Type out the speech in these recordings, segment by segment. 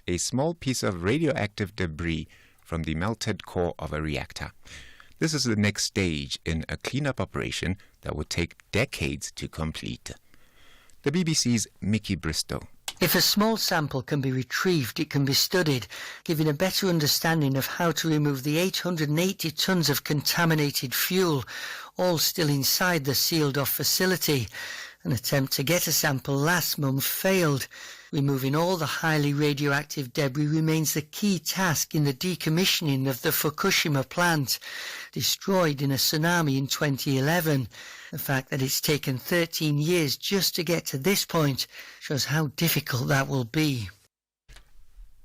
a small piece of radioactive debris from the melted core of a reactor. This is the next stage in a cleanup operation that would take decades to complete. The BBC's Mickey Bristow. If a small sample can be retrieved, it can be studied, giving a better understanding of how to remove the 880 tonnes of contaminated fuel, all still inside the sealed-off facility. An attempt to get a sample last month failed. Removing all the highly radioactive debris remains the key task in the decommissioning of the Fukushima plant, destroyed in a tsunami in 2011. The fact that it's taken 13 years just to get to this point shows how difficult that will be.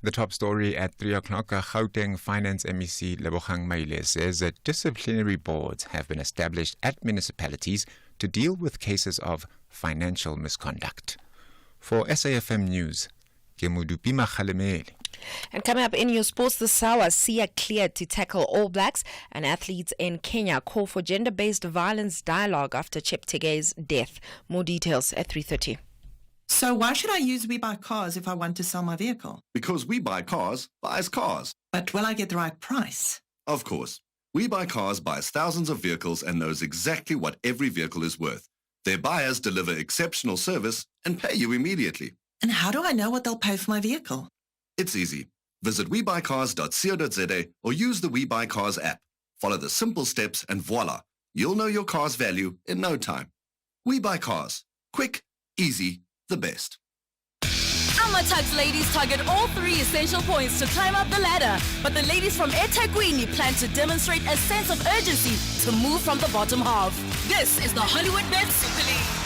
The top story at 3 o'clock, Gauteng Finance MEC Lebogang Maile says that disciplinary boards have been established at municipalities to deal with cases of financial misconduct. For SAFM News, Gemudupima Khalemeli. And coming up in your sports this hour, Sia cleared to tackle All Blacks, and athletes in Kenya call for gender-based violence dialogue after Cheptege's death. More details at 3:30. So why should I use We Buy Cars if I want to sell my vehicle? Because We Buy Cars buys cars. But will I get the right price? Of course. We Buy Cars buys thousands of vehicles and knows exactly what every vehicle is worth. Their buyers deliver exceptional service and pay you immediately. And how do I know what they'll pay for my vehicle? It's easy. Visit webuycars.co.za or use the We Buy Cars app. Follow the simple steps and voila, you'll know your car's value in no time. We Buy Cars. Quick, easy, the best. Amatax ladies target all 3 essential points to climb up the ladder, but the ladies from eThekwini plan to demonstrate a sense of urgency to move from the bottom half. This is the Hollywood Bet Super League.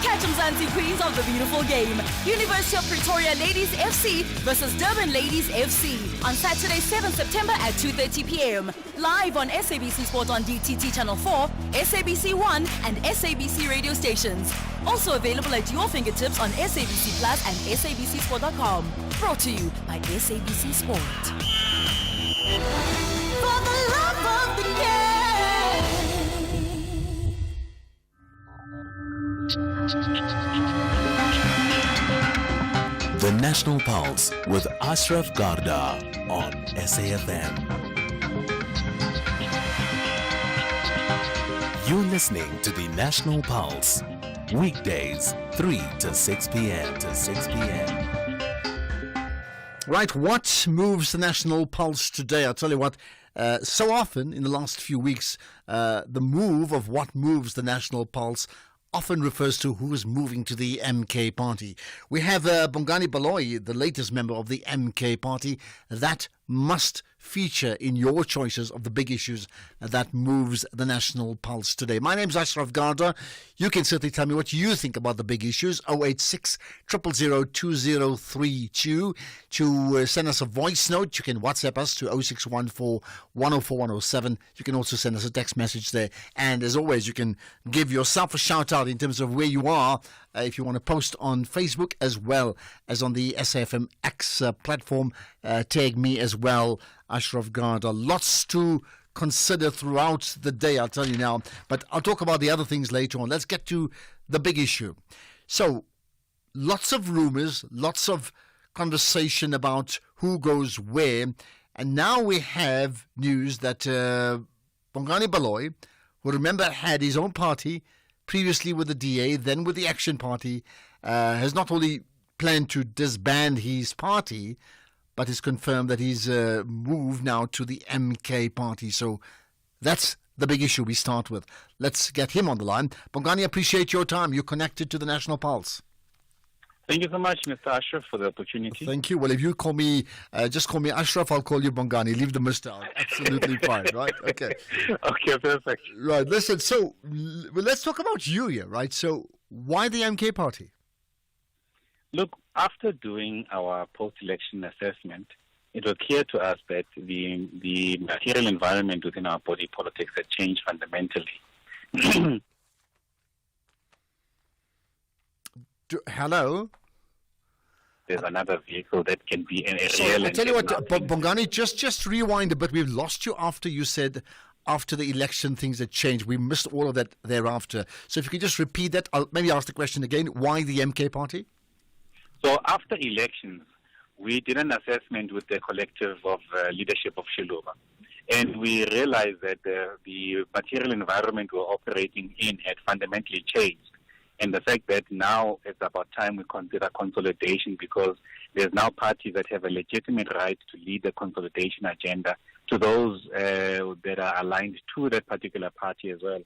Catch Mzansi Queens of the beautiful game. University of Pretoria Ladies FC versus Durban Ladies FC on Saturday, 7 September at 2:30 p.m. Live on SABC Sport on DTT Channel 4, SABC 1 and SABC radio stations. Also available at your fingertips on SABC Plus and SABCSport.com. Brought to you by SABC Sport. For the love of the game. The National Pulse with Ashraf Garda on SAFM. You're listening to the National Pulse. Weekdays, 3 to 6 p.m. Right, what moves the National Pulse today? I'll tell you what, so often in the last few weeks, the move of what moves the National Pulse often refers to who is moving to the MK party. We have Bongani Baloyi, the latest member of the MK party. That must feature in your choices of the big issues that moves the National Pulse today. My name's Ashraf Garda. You can certainly tell me what you think about the big issues. 086 000 2032. To send us a voice note, you can WhatsApp us to 0614 104 107. You can also send us a text message there. And as always, you can give yourself a shout out in terms of where you are if you want to post on Facebook as well as on the SAFM X platform. Tag me as well, Ashraf Garda. Lots to consider throughout the day, I'll tell you now. But I'll talk about the other things later on. Let's get to the big issue. So, lots of rumors, lots of conversation about who goes where. And now we have news that Bongani Baloyi, who remember had his own party, previously with the DA, then with the Action Party, has not only planned to disband his party, but has confirmed that he's moved now to the MK party. So that's the big issue we start with. Let's get him on the line. Bongani, appreciate your time. You're connected to the National Pulse. Thank you so much, Mr. Ashraf, for the opportunity. Thank you. Well, if you call me, just call me Ashraf, I'll call you Bongani. Leave the Mr. out. Absolutely fine, right? Okay. Okay, perfect. Right, listen, so let's talk about you here, right? So why the MK party? Look, after doing our post-election assessment, it was clear to us that the material environment within our body politics had changed fundamentally. Hello? There's another vehicle that can be an I'll tell you what, Bongani, just rewind a bit. We've lost you after you said after the election things had changed. We missed all of that thereafter. So if you could just repeat that, I'll maybe ask the question again. Why the MK party? So after elections, we did an assessment with the collective of leadership of Shiluba. And we realized that the material environment we're operating in had fundamentally changed. And the fact that now it's about time we consider consolidation, because there's now parties that have a legitimate right to lead the consolidation agenda to those that are aligned to that particular party as well.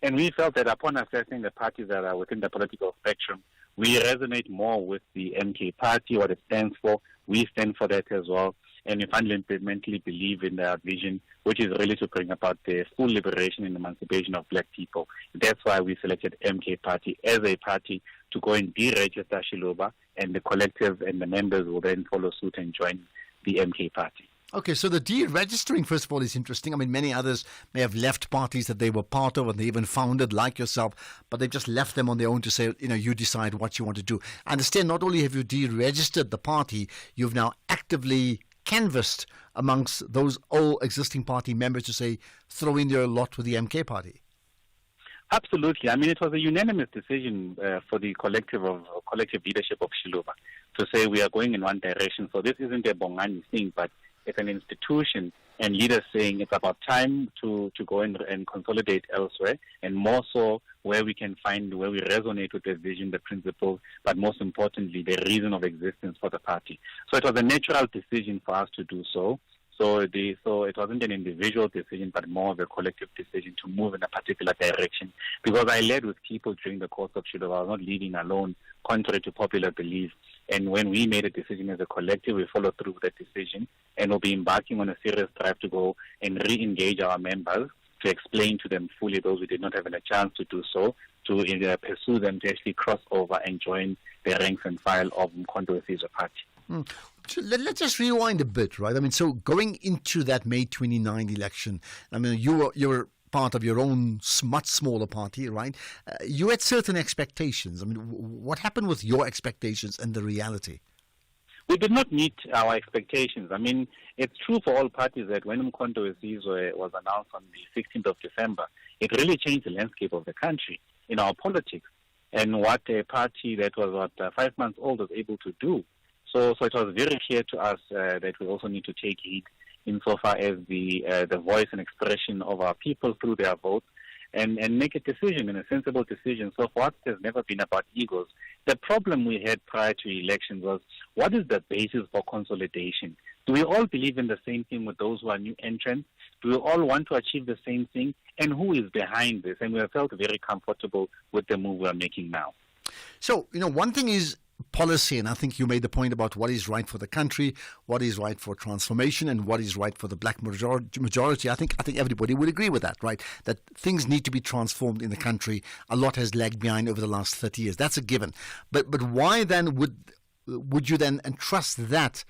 And we felt that upon assessing the parties that are within the political spectrum, we resonate more with the MK party, what it stands for. We stand for that as well. And we fundamentally believe in their vision, which is really to bring about the full liberation and emancipation of black people. That's why we selected MK Party as a party to go and deregister Shiluba, and the collective and the members will then follow suit and join the MK Party. Okay, so the deregistering, first of all, is interesting. I mean, many others may have left parties that they were part of and they even founded, like yourself, but they've just left them on their own to say, you decide what you want to do. I understand not only have you deregistered the party, you've now actively canvassed amongst those all existing party members to say, throw in your lot with the MK Party. Absolutely. I mean, it was a unanimous decision for the collective leadership of Shiluba to say we are going in one direction. So this isn't a Bongani thing, but it's an institution and leaders saying it's about time to go and consolidate elsewhere, and more so where we can find where we resonate with the vision, the principles, but most importantly, the reason of existence for the party. So it was a natural decision for us to do so. So it wasn't an individual decision, but more of a collective decision to move in a particular direction. Because I led with people during the course of Shiluba. I was not leading alone, contrary to popular belief. And when we made a decision as a collective, we followed through with that decision, and we'll be embarking on a serious drive to go and re-engage our members to explain to them fully, those who did not have a chance to do so, to pursue them to actually cross over and join the ranks and file of Mkhonto we Sizwe Party. Let's just rewind a bit, right? I mean, so going into that May 29 election, I mean, you were part of your own much smaller party, right? You had certain expectations. I mean, what happened with your expectations and the reality? We did not meet our expectations. I mean, it's true for all parties that when Mkhonto we Sizwe was announced on the 16th of December, it really changed the landscape of the country in our politics, and what a party that was 5 months old was able to do. So it was very clear to us that we also need to take heed insofar as the voice and expression of our people through their votes, and make a decision, and a sensible decision. So for us, it has never been about egos. The problem we had prior to elections was, what is the basis for consolidation? Do we all believe in the same thing with those who are new entrants? Do we all want to achieve the same thing? And who is behind this? And we have felt very comfortable with the move we are making now. So, one thing is policy, and I think you made the point about what is right for the country, what is right for transformation, and what is right for the black majority. I think everybody would agree with that, right? That things need to be transformed in the country. A lot has lagged behind over the last 30 years. That's a given. But why then would you then entrust that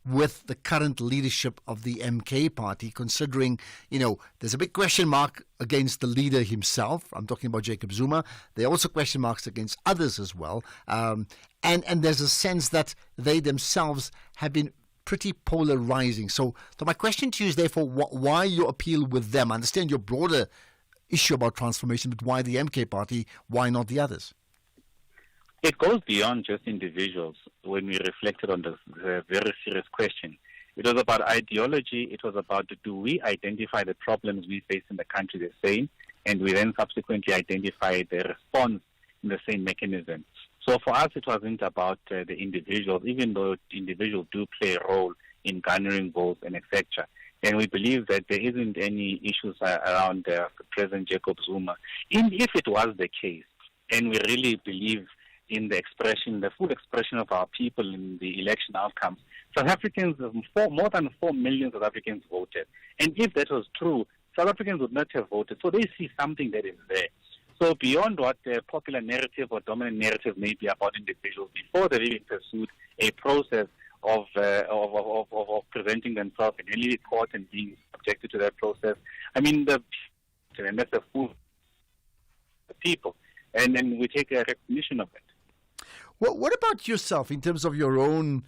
with the current leadership of the MK Party, considering, there's a big question mark against the leader himself. I'm talking about Jacob Zuma. There are also question marks against others as well. And there's a sense that they themselves have been pretty polarizing. So my question to you is therefore, why your appeal with them? I understand your broader issue about transformation, but why the MK Party? Why not the others? It goes beyond just individuals. When we reflected on this very serious question, it was about ideology. It was about, do we identify the problems we face in the country the same, and we then subsequently identify the response in the same mechanism. So for us, it wasn't about the individuals, even though individuals do play a role in garnering votes and etc. And we believe that there isn't any issues around President Jacob Zuma. If it was the case, and we really believe in the full expression of our people in the election outcomes, South Africans, more than 4 million South Africans voted. And if that was true, South Africans would not have voted. So they see something that is there. So beyond what the popular narrative or dominant narrative may be about individuals, before they've even pursued a process of presenting themselves in any court and being subjected to that process, I mean, and that's the full people. And then we take a recognition of it. Well, what about yourself in terms of your own,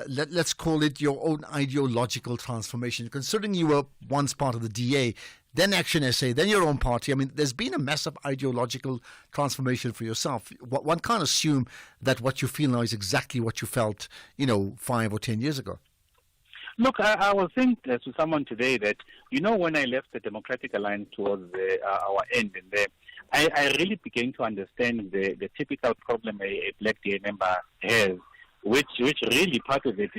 let's call it your own ideological transformation? Considering you were once part of the DA, then Action SA, then your own party. I mean, there's been a massive ideological transformation for yourself. One can't assume that what you feel now is exactly what you felt, 5 or 10 years ago. Look, I was saying to someone today that, when I left the Democratic Alliance towards our end in there, I really began to understand the typical problem a Black DA member has, which really part of it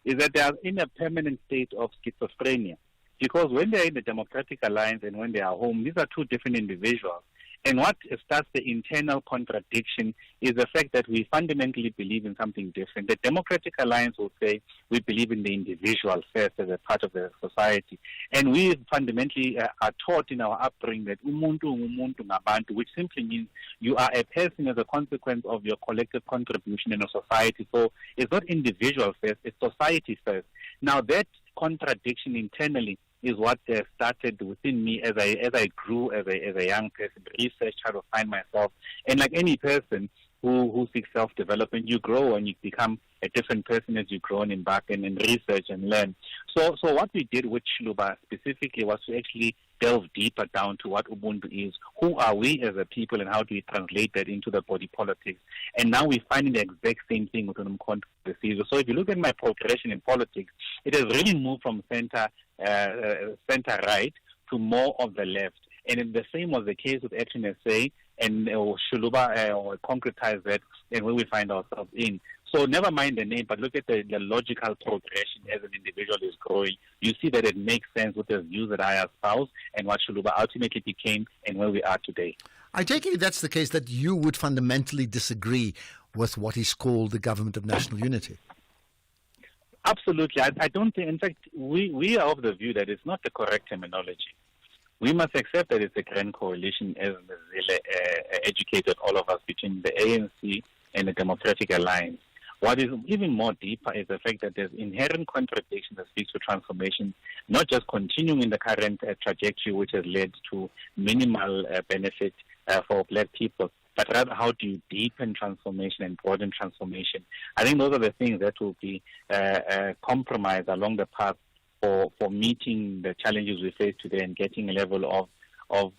is that they are in a permanent state of schizophrenia. Because when they're in the Democratic Alliance and when they are home, these are two different individuals. And what starts the internal contradiction is the fact that we fundamentally believe in something different. The Democratic Alliance will say we believe in the individual first as a part of the society. And we fundamentally are taught in our upbringing that umuntu ngumuntu ngabantu, which simply means you are a person as a consequence of your collective contribution in a society. So it's not individual first, it's society first. Now that contradiction internally is what started within me as I grew as a young person, research, how to find myself. And like any person who seeks self-development, you grow and you become a different person as you grow and embark and research and learn. So what we did with Shluba specifically was to actually delve deeper down to what Ubuntu is. Who are we as a people and how do we translate that into the body politics? And now we're finding the exact same thing with Umkhonto Wesizwe. So if you look at my progression in politics, it has really moved from center right to more of the left. And the same was the case with Action SA and Shluba concretized that and where we find ourselves in. So never mind the name, but look at the logical progression as an individual is growing. You see that it makes sense with the views that I espouse and what Shluba ultimately became and where we are today. I take it that's the case, that you would fundamentally disagree with what is called the Government of National Unity. Absolutely. I don't think, in fact, we are of the view that it's not the correct terminology. We must accept that it's a grand coalition, as Zile educated all of us, between the ANC and the Democratic Alliance. What is even more deeper is the fact that there's inherent contradiction that speaks to transformation, not just continuing in the current trajectory, which has led to minimal benefit for Black people, but rather how do you deepen transformation and broaden transformation. I think those are the things that will be compromised along the path for meeting the challenges we face today and getting a level of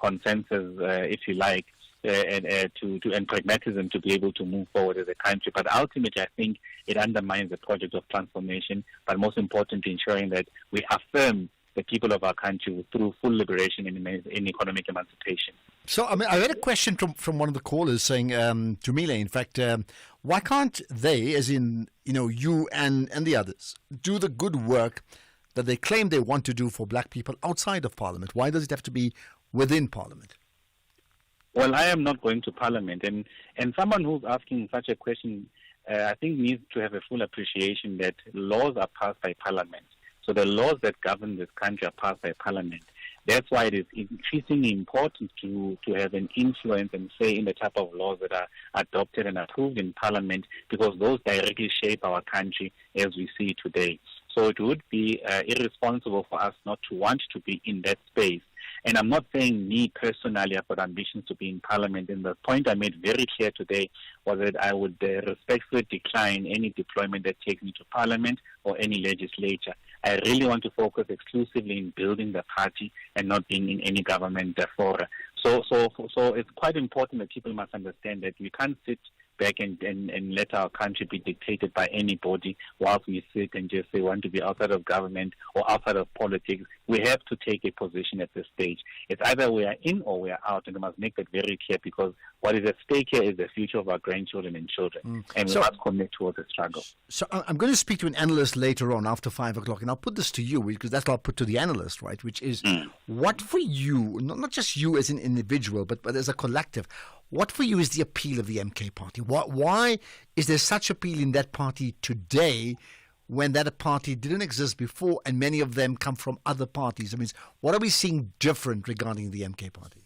consensus, if you like, and pragmatism to be able to move forward as a country. But ultimately, I think it undermines the project of transformation, but most importantly, ensuring that we affirm the people of our country through full liberation in economic emancipation. So, I mean, I read a question from one of the callers saying, to Mile, in fact, why can't they, as in, you and the others, do the good work that they claim they want to do for Black people outside of Parliament? Why does it have to be within Parliament? Well, I am not going to Parliament, and someone who's asking such a question, I think needs to have a full appreciation that laws are passed by Parliament. So the laws that govern this country are passed by Parliament. That's why it is increasingly important to have an influence and say in the type of laws that are adopted and approved in Parliament, because those directly shape our country as we see today. So it would be irresponsible for us not to want to be in that space. And I'm not saying me personally I've got ambitions to be in Parliament. And the point I made very clear today was that I would respectfully decline any deployment that takes me to Parliament or any legislature. I really want to focus exclusively in building the party and not being in any government fora. So it's quite important that people must understand that we can't sit back and let our country be dictated by anybody whilst we sit and just say we want to be outside of government or outside of politics. We have to take a position at this stage. It's either we are in or we are out, and we must make that very clear, because what is at stake here is the future of our grandchildren and children, and we must commit towards the struggle. So I'm going to speak to an analyst later on after 5 o'clock, and I'll put this to you, because that's what I'll put to the analyst, right, which is what for you, not just you as an individual, but as a collective, what for you is the appeal of the MK party? Why is there such appeal in that party today when that party didn't exist before and many of them come from other parties? I mean, what are we seeing different regarding the MK party?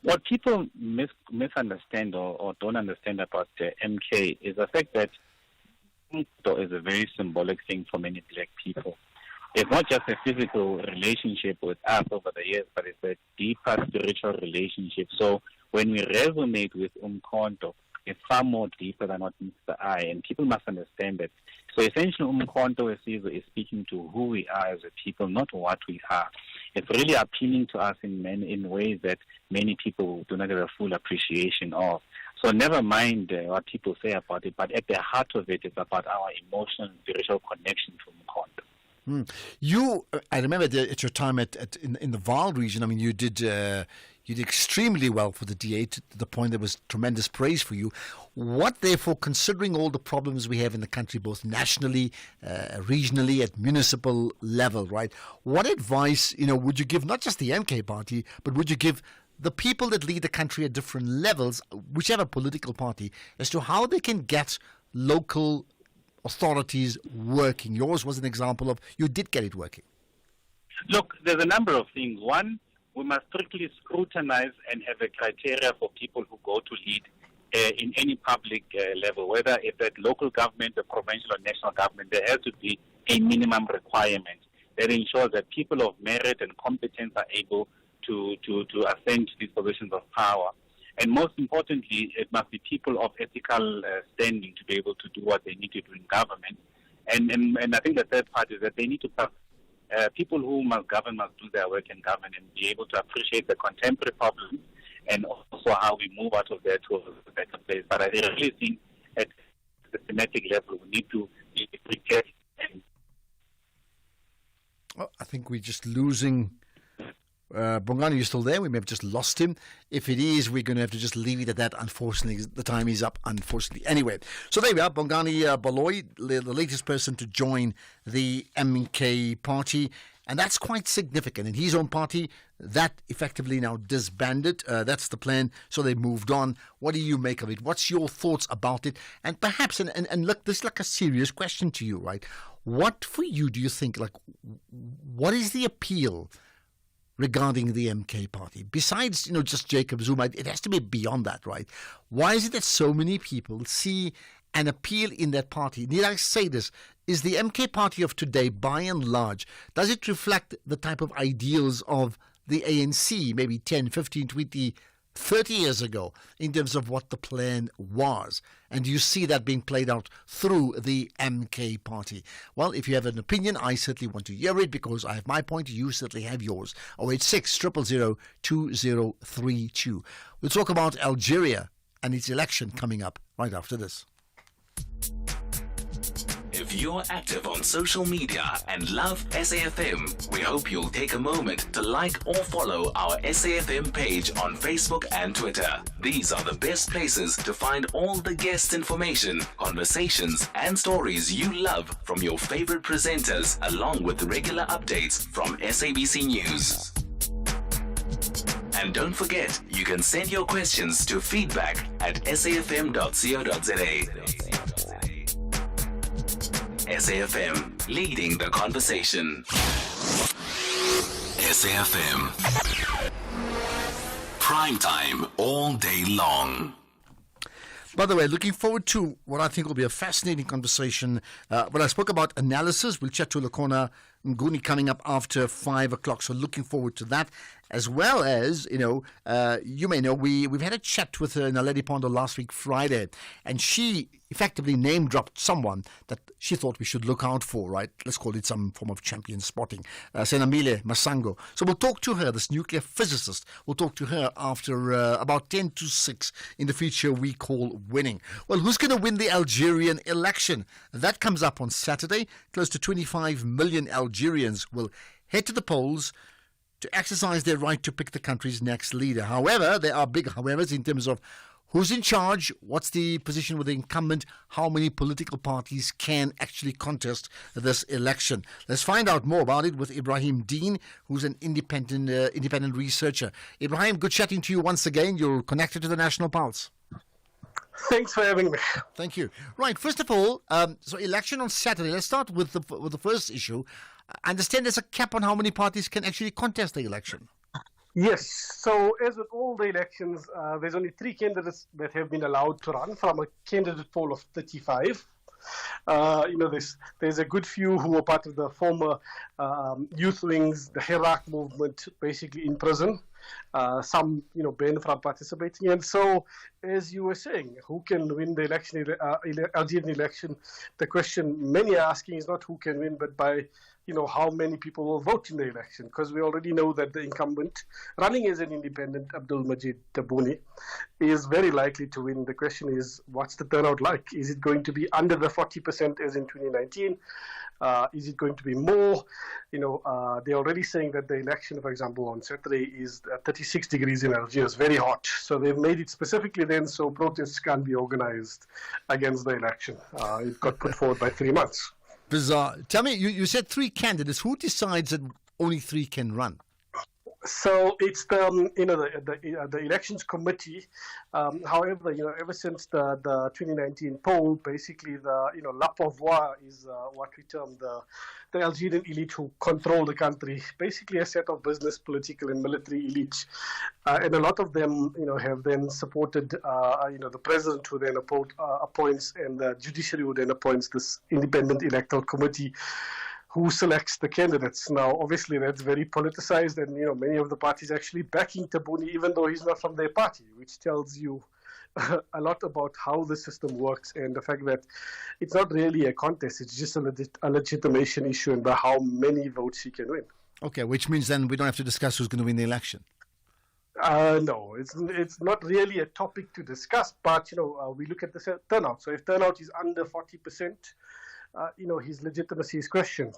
What people misunderstand or don't understand about the MK is the fact that it is a very symbolic thing for many Black people. It's not just a physical relationship with us over the years, but it's a deeper spiritual relationship. So when we resonate with Umkhonto, it's far more deeper than what meets the eye, and people must understand that. So essentially, Umkhonto Wesizwe is speaking to who we are as a people, not what we are. it's really appealing to us in ways that many people do not have a full appreciation of. So never mind what people say about it, but at the heart of it is about our emotional and spiritual connection to Mkhonto. You, I remember at your time in the Vaal region, I mean, you did extremely well for the DA to the point there was tremendous praise for you. What, therefore, considering all the problems we have in the country, both nationally, regionally, at municipal level, right? What advice, would you give not just the MK party, but would you give the people that lead the country at different levels, whichever political party, as to how they can get local authorities working? Yours was an example of you did get it working. Look, there's a number of things. One, we must strictly scrutinize and have a criteria for people who go to lead in any public level, whether it's at local government, the provincial or national government. There has to be a minimum requirement that ensures that people of merit and competence are able to ascend to these positions of power. And most importantly, it must be people of ethical standing to be able to do what they need to do in government. And I think the third part is that they need to people who must govern must do their work in government and be able to appreciate the contemporary problems and also how we move out of there to a better place. But I really think at the thematic level, we need to be prepared. I think we're just losing. Bongani, you still there? We may have just lost him. If it is, we're going to have to just leave it at that, unfortunately. The time is up, unfortunately. Anyway, so there we are. Bongani Baloyi, the latest person to join the MK party. And that's quite significant. In his own party, that effectively now disbanded. That's the plan. So they moved on. What do you make of it? What's your thoughts about it? And perhaps, and look, this is like a serious question to you, right? What for you do you think, what is the appeal regarding the MK party? Besides, just Jacob Zuma, it has to be beyond that, right? Why is it that so many people see an appeal in that party? Need I say this? Is the MK party of today, by and large, does it reflect the type of ideals of the ANC maybe 10, 15, 20, 30 years ago in terms of what the plan was? And you see that being played out through the MK party? Well, if you have an opinion, I certainly want to hear it, because I have my point, you certainly have yours. 086 000 2032. We'll talk about Algeria and its election coming up right after this. If you're active on social media and love SAFM, we hope you'll take a moment to like or follow our SAFM page on Facebook and Twitter. These are the best places to find all the guest information, conversations, and stories you love from your favorite presenters, along with regular updates from SABC News. And don't forget, you can send your questions to feedback@safm.co.za. SAFM, leading the conversation. SAFM. Prime time all day long. By the way, looking forward to what I think will be a fascinating conversation. When I spoke about analysis, we'll chat to Lakona Nguni coming up after 5 o'clock. So looking forward to that. As well as, you may know, we've had a chat with Naledi Pondo last week, Friday, and she effectively name-dropped someone that she thought we should look out for, right? Let's call it some form of champion spotting. Senamile Masango. So we'll talk to her, this nuclear physicist. We'll talk to her after about 10 to 6 in the feature we call Winning. Well, who's going to win the Algerian election? That comes up on Saturday. Close to 25 million Algerians will head to the polls to exercise their right to pick the country's next leader. However, there are big howevers in terms of who's in charge, what's the position with the incumbent, how many political parties can actually contest this election. Let's find out more about it with Ibrahim Dean, who's an independent researcher. Ibrahim, good chatting to you once again. You're connected to the National Pulse. Thanks for having me. Thank you. Right, first of all, so election on Saturday. Let's start with the first issue. I understand there's a cap on how many parties can actually contest the election. Yes. So as with all the elections, there's only 3 candidates that have been allowed to run from a candidate pool of 35. There's a good few who were part of the former youth wings, the Hirak movement, basically in prison. some, banned from participating. And so, as you were saying, who can win the election, Algerian election? The question many are asking is not who can win, but by how many people will vote in the election, because we already know that the incumbent running as an independent, Abdul Majid Tebboune, is very likely to win. The question is, what's the turnout like? Is it going to be under the 40% as in 2019? Is it going to be more? They're already saying that the election, for example, on Saturday is 36 degrees in Algiers, very hot. So they've made it specifically then so protests can't be organized against the election. It got put forward by 3 months. Bizarre. Tell me, you said 3 candidates. Who decides that only 3 can run? So it's the elections committee. However, ever since the 2019 poll, basically the la pouvoir is what we term the Algerian elite who control the country. Basically, a set of business, political, and military elites, and a lot of them, have then supported, the president who then appoints, and the judiciary who then appoints this independent electoral committee, who selects the candidates. Now, obviously, that's very politicized, and many of the parties actually backing Tebboune, even though he's not from their party, which tells you a lot about how the system works and the fact that it's not really a contest; it's just a legitimation issue and by how many votes he can win. Okay, which means then we don't have to discuss who's going to win the election. No, it's not really a topic to discuss, but we look at the turnout. So if turnout is under 40%. His legitimacy is questioned.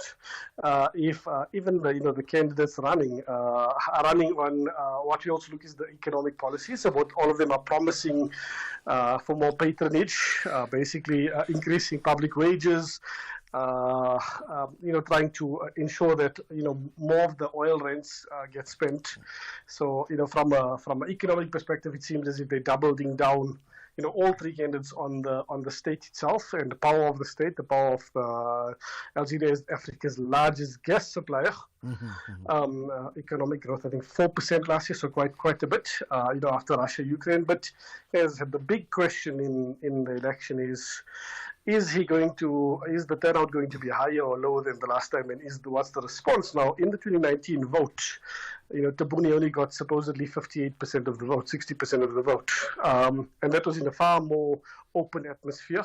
If even the candidates running are running on what we also look is the economic policies. About all of them are promising for more patronage, basically increasing public wages. Trying to ensure that more of the oil rents get spent. So from an economic perspective, it seems as if they're doubling down. All 3 candidates on the state itself and the power of the state, the power of Algeria is Africa's largest gas supplier. Economic growth, I think 4% last year, so quite a bit. After Russia, Ukraine. But as the big question in the election is the turnout going to be higher or lower than the last time, and what's the response now? In the 2019 vote, Tebboune only got supposedly 58% of the vote, 60% of the vote, and that was in a far more open atmosphere.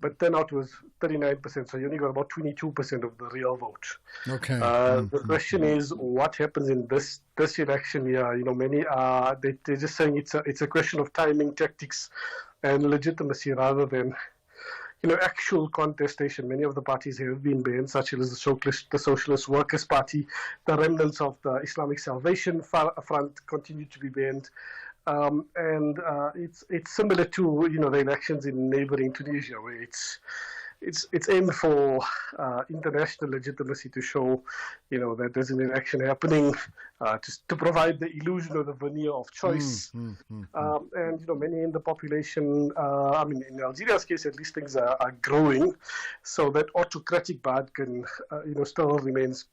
But turnout was 39%, so you only got about 22% of the real vote. Okay. The question is, what happens in this election year? Many they're just saying it's a question of timing, tactics, and legitimacy rather than actual contestation. Many of the parties have been banned, such as the Socialist Workers' Party. The remnants of the Islamic Salvation Front continue to be banned. And it's similar to the elections in neighboring Tunisia, where it's aimed for international legitimacy to show that there's an election happening, to provide the illusion of the veneer of choice. And many in the population, in Algeria's case at least, things are growing, so that autocratic bargain still remains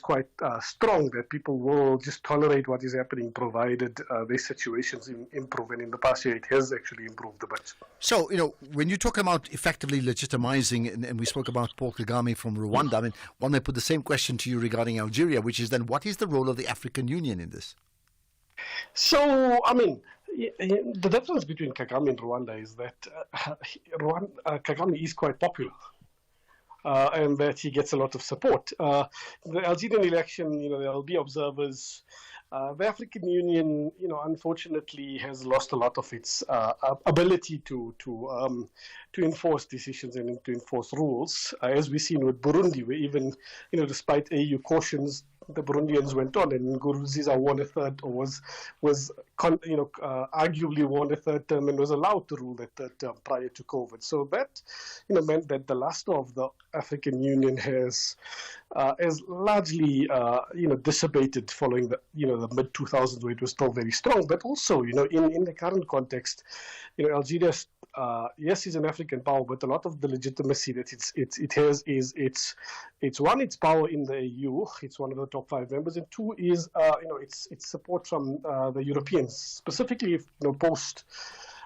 quite strong, that people will just tolerate what is happening provided their situations improve, and in the past year it has actually improved a bit. So, when you talk about effectively legitimizing, and we spoke about Paul Kagame from Rwanda, one may put the same question to you regarding Algeria, which is then, what is the role of the African Union in this? So, the difference between Kagame and Rwanda is that Kagame is quite popular. And that he gets a lot of support. The Algerian election, there will be observers. The African Union, unfortunately, has lost a lot of its ability to enforce decisions and to enforce rules, as we've seen with Burundi, where even, despite AU cautions, the Burundians went on, and Nkurunziza won a third, or was arguably won a third term and was allowed to rule that third term prior to COVID. So that, meant that the luster of the African Union has largely, dissipated following the mid 2000s, where it was still very strong. But also, in the current context, Algeria, yes, is an African power, but a lot of the legitimacy that it has is it's one, its power in the EU. It's one of the top 5 members, and 2 is its support from the Europeans, specifically post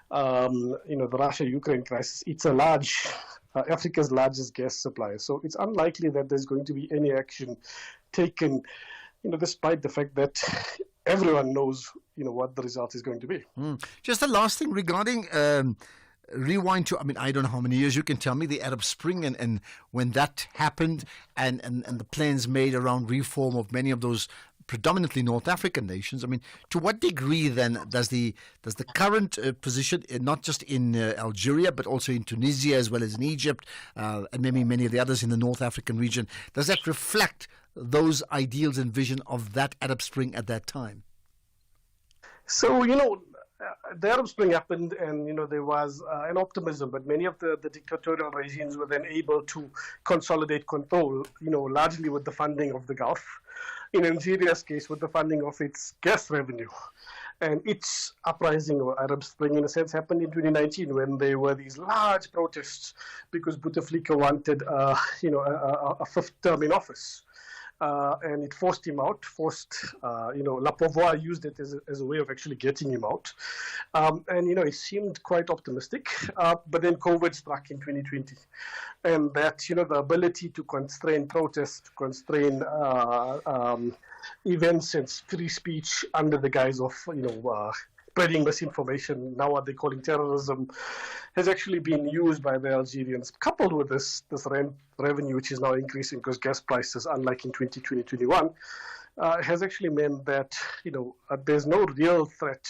the Russia-Ukraine crisis. It's a large Africa's largest gas supplier, so it's unlikely that there's going to be any action taken despite the fact that everyone knows, what the result is going to be. Just the last thing regarding rewind to, I don't know how many years, you can tell me, the Arab Spring and when that happened and the plans made around reform of many of those predominantly North African nations. To what degree then does the current position, not just in Algeria but also in Tunisia as well as in Egypt and maybe many of the others in the North African region, does that reflect those ideals and vision of that Arab Spring at that time? So, the Arab Spring happened and, there was an optimism, but many of the dictatorial regimes were then able to consolidate control, largely with the funding of the Gulf. In Algeria's case, with the funding of its gas revenue. And its uprising or Arab Spring, in a sense, happened in 2019 when there were these large protests because Bouteflika wanted, a fifth term in office. And it forced him out, La Pouvoir used it as a way of actually getting him out. And, it seemed quite optimistic, but then COVID struck in 2020. And that, the ability to constrain protests, constrain events and free speech under the guise of, spreading misinformation, now what they're calling terrorism, has actually been used by the Algerians, coupled with this revenue, which is now increasing because gas prices, unlike in 2020-21, has actually meant that, there's no real threat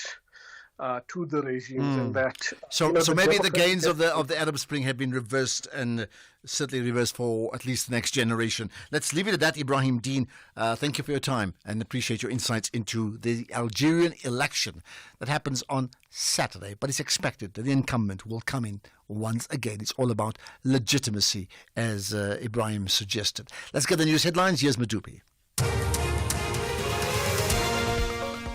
to the regimes, and that so maybe the gains of the Arab Spring have been reversed, and certainly reversed for at least the next generation. Let's leave it at that. Ibrahim Deen, thank you for your time and appreciate your insights into the Algerian election that happens on Saturday, but it's expected that the incumbent will come in once again. It's all about legitimacy, as Ibrahim suggested. Let's get the news headlines. Here's Madupi.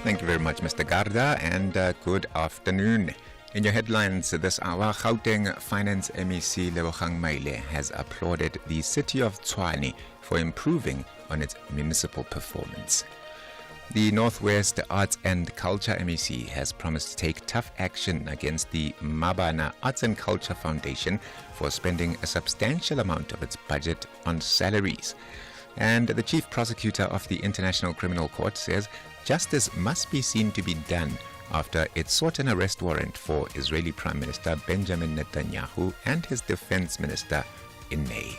Thank you very much, Mr. Garda, and good afternoon. In your headlines this hour, Gauteng Finance MEC Lebogang Maile has applauded the city of Tshwane for improving on its municipal performance. The Northwest Arts and Culture MEC has promised to take tough action against the Mabana Arts and Culture Foundation for spending a substantial amount of its budget on salaries. And the chief prosecutor of the International Criminal Court says justice must be seen to be done after it sought an arrest warrant for Israeli Prime Minister Benjamin Netanyahu and his defense minister in May.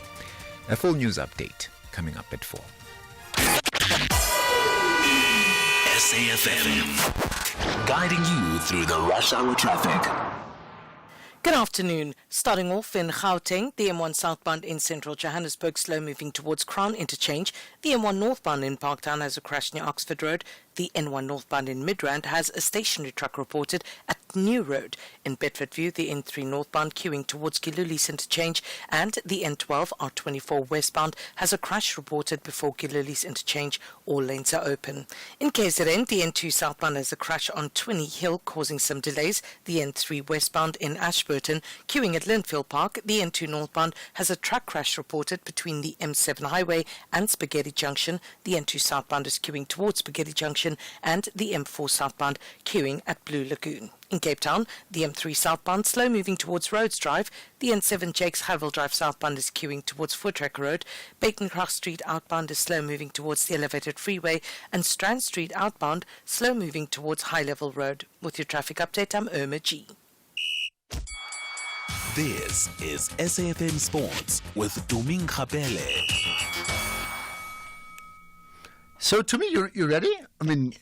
A full news update coming up at 4. SAFM, guiding you through the rush hour traffic. Good afternoon. Starting off in Gauteng, the M1 southbound in central Johannesburg slow moving towards Crown Interchange. The M1 northbound in Parktown has a crash near Oxford Road. The N1 northbound in Midrand has a stationary truck reported at New Road. In Bedfordview, the N3 northbound queuing towards Gilulis Interchange, and the N12 R24 westbound has a crash reported before Gilulis Interchange. All lanes are open. In KZN, the N2 southbound has a crash on Twinney Hill causing some delays. The N3 westbound in Ashburton queuing at Linfield Park. The N2 northbound has a truck crash reported between the M7 highway and Spaghetti Junction. The N2 southbound is queuing towards Spaghetti Junction, and the M4 southbound queuing at Blue Lagoon. In Cape Town, the M3 southbound slow moving towards Rhodes Drive. The N7 Jakes Havel Drive southbound is queuing towards Voortrekker Road. Bakencroft Street outbound is slow moving towards the elevated freeway, and Strand Street outbound slow moving towards High Level Road. With your traffic update, I'm Irma G. This is SAFM Sports with Tuming Khapele. So, to me, you ready? I'm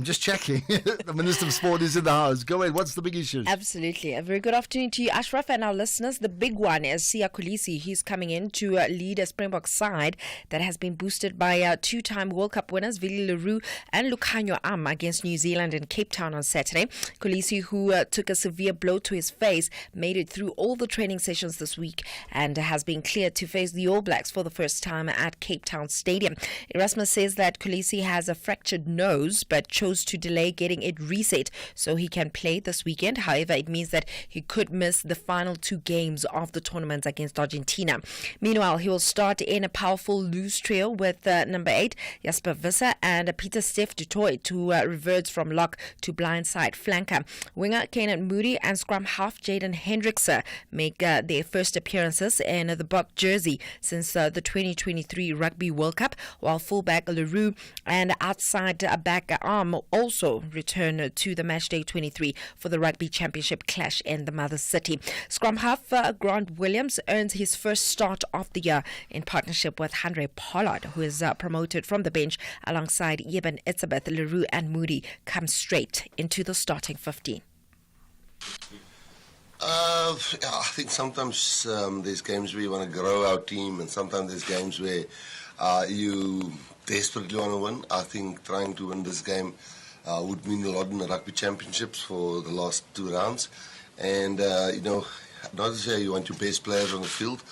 just checking. The Minister of Sport is in the house. Go ahead. What's the big issue? Absolutely. A very good afternoon to you, Ashraf, and our listeners. The big one is Siya Kolisi. He's coming in to lead a Springbok side that has been boosted by two-time World Cup winners Willie Leroux and Lukhanyo Am against New Zealand in Cape Town on Saturday. Kolisi, who took a severe blow to his face, made it through all the training sessions this week and has been cleared to face the All Blacks for the first time at Cape Town Stadium. Erasmus says that Kolisi has a fractured nose but chose to delay getting it reset so he can play this weekend. However, it means that he could miss the final 2 games of the tournament against Argentina. Meanwhile, he will start in a powerful loose trio with number 8, Jasper Visser, and Peter Steph du Toit, who reverts from lock to blindside flanker. Winger Kenan Moody and scrum half Jaden Hendrickse make their first appearances in the Buck jersey since the 2023 Rugby World Cup, while fullback Leroux and outside back arm also return to the Matchday 23 for the Rugby Championship clash in the Mother City. Scrum half Grant Williams earns his first start of the year in partnership with Andre Pollard, who is promoted from the bench alongside Eben Etzebeth. Leroux and Moody come straight into the starting 15. I think sometimes there's games where you want to grow our team, and sometimes there's games where you desperately want to win. I think trying to win this game would mean a lot in the Rugby Championships for the last 2 rounds. And, not to say you want your best players on the field,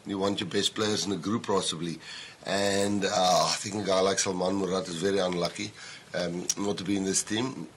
you want your best players in the group possibly. And I think a guy like Salman Murat is very unlucky not to be in this team.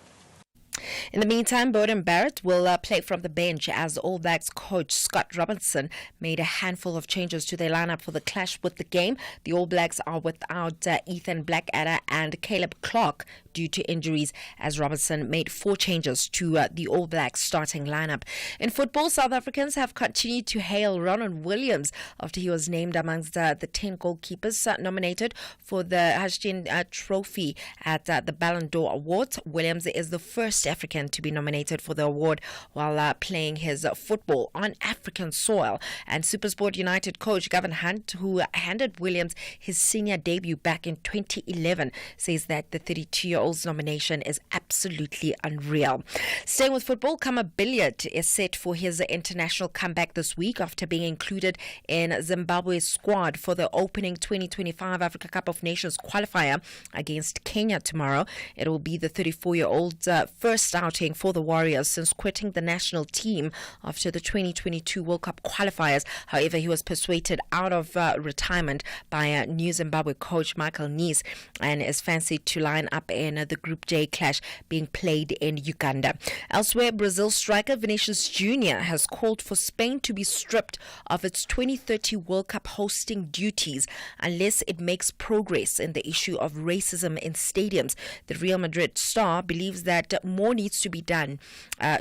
In the meantime, Bowden Barrett will play from the bench as All Blacks coach Scott Robinson made a handful of changes to their lineup for the clash with the game. The All Blacks are without Ethan Blackadder and Caleb Clark due to injuries, as Robinson made 4 changes to the All Blacks starting lineup. In football, South Africans have continued to hail Ronald Williams after he was named amongst the 10 goalkeepers nominated for the Hashtin Trophy at the Ballon d'Or Awards. Williams is the first African to be nominated for the award while playing his football on African soil. And Supersport United coach Gavin Hunt, who handed Williams his senior debut back in 2011, says that the 32-year-old's nomination is absolutely unreal. Staying with football, Kama Billiard is set for his international comeback this week after being included in Zimbabwe's squad for the opening 2025 Africa Cup of Nations qualifier against Kenya tomorrow. It will be the 34-year-old's first outing for the Warriors since quitting the national team after the 2022 World Cup qualifiers. However, he was persuaded out of retirement by new Zimbabwe coach Michael Nice and is fancied to line up in the Group J clash being played in Uganda. Elsewhere, Brazil striker Vinicius Jr. has called for Spain to be stripped of its 2030 World Cup hosting duties unless it makes progress in the issue of racism in stadiums. The Real Madrid star believes that more needs to be done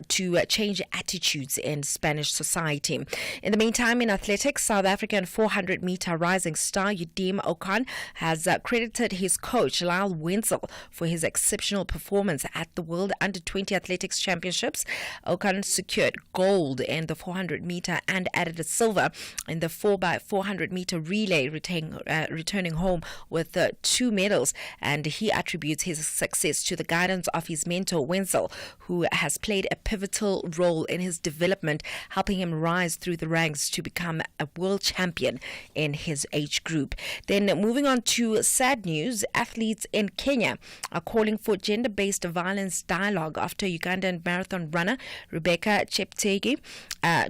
to change attitudes in Spanish society. In the meantime, in athletics, South African 400-meter rising star Udim Okan has credited his coach Lyle Wenzel for his exceptional performance at the World Under-20 Athletics Championships. Okan secured gold in the 400-meter and added a silver in the 4x400-meter relay, returning home with 2 medals. And he attributes his success to the guidance of his mentor Wenzel, who has played a pivotal role in his development, helping him rise through the ranks to become a world champion in his age group. Then moving on to sad news, athletes in Kenya are calling for gender-based violence dialogue after Ugandan marathon runner Rebecca Cheptegei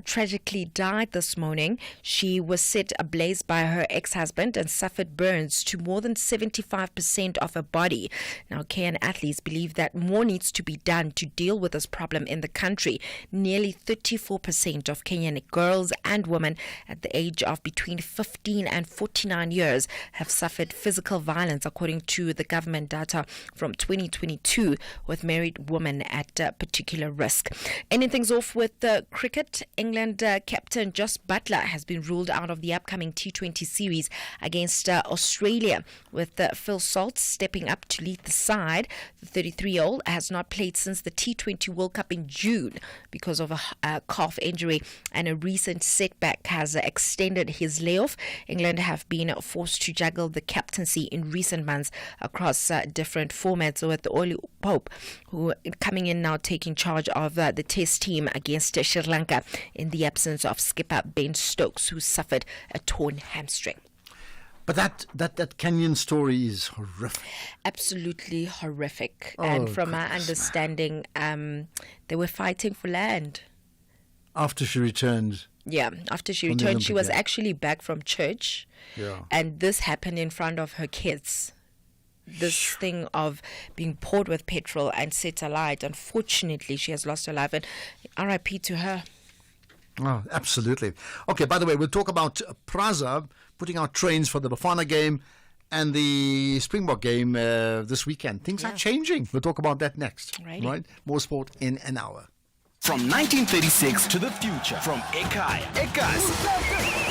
tragically died this morning. She was set ablaze by her ex-husband and suffered burns to more than 75% of her body. Now, Kenyan athletes believe that more needs to be done to deal with this problem in the country. Nearly 34% of Kenyan girls and women at the age of between 15 and 49 years have suffered physical violence, according to the government data from 2022, with married women at particular risk. Ending things off with cricket, England captain Jos Buttler has been ruled out of the upcoming T20 series against Australia, with Phil Salt stepping up to lead the side. The 33-year-old has not played since the T20 World Cup in June because of a calf injury, and a recent setback has extended his layoff. England have been forced to juggle the captaincy in recent months across different formats, with Oli Pope, who coming in now taking charge of the test team against Sri Lanka in the absence of skipper Ben Stokes, who suffered a torn hamstring. But that Kenyan story is horrific. Absolutely horrific. And from my understanding, they were fighting for land. After she returned. Yeah, after she returned, she was actually back from church. Yeah. And this happened in front of her kids. this thing of being poured with petrol and set alight. Unfortunately, she has lost her life, and RIP to her. Oh, absolutely. Okay, by the way, we'll talk about Praza putting out trains for the Bafana game and the Springbok game this weekend. Things are changing. We'll talk about that next. Alrighty. Right? More sport in an hour. From 1936 to the future, from Ekaya, Ekas,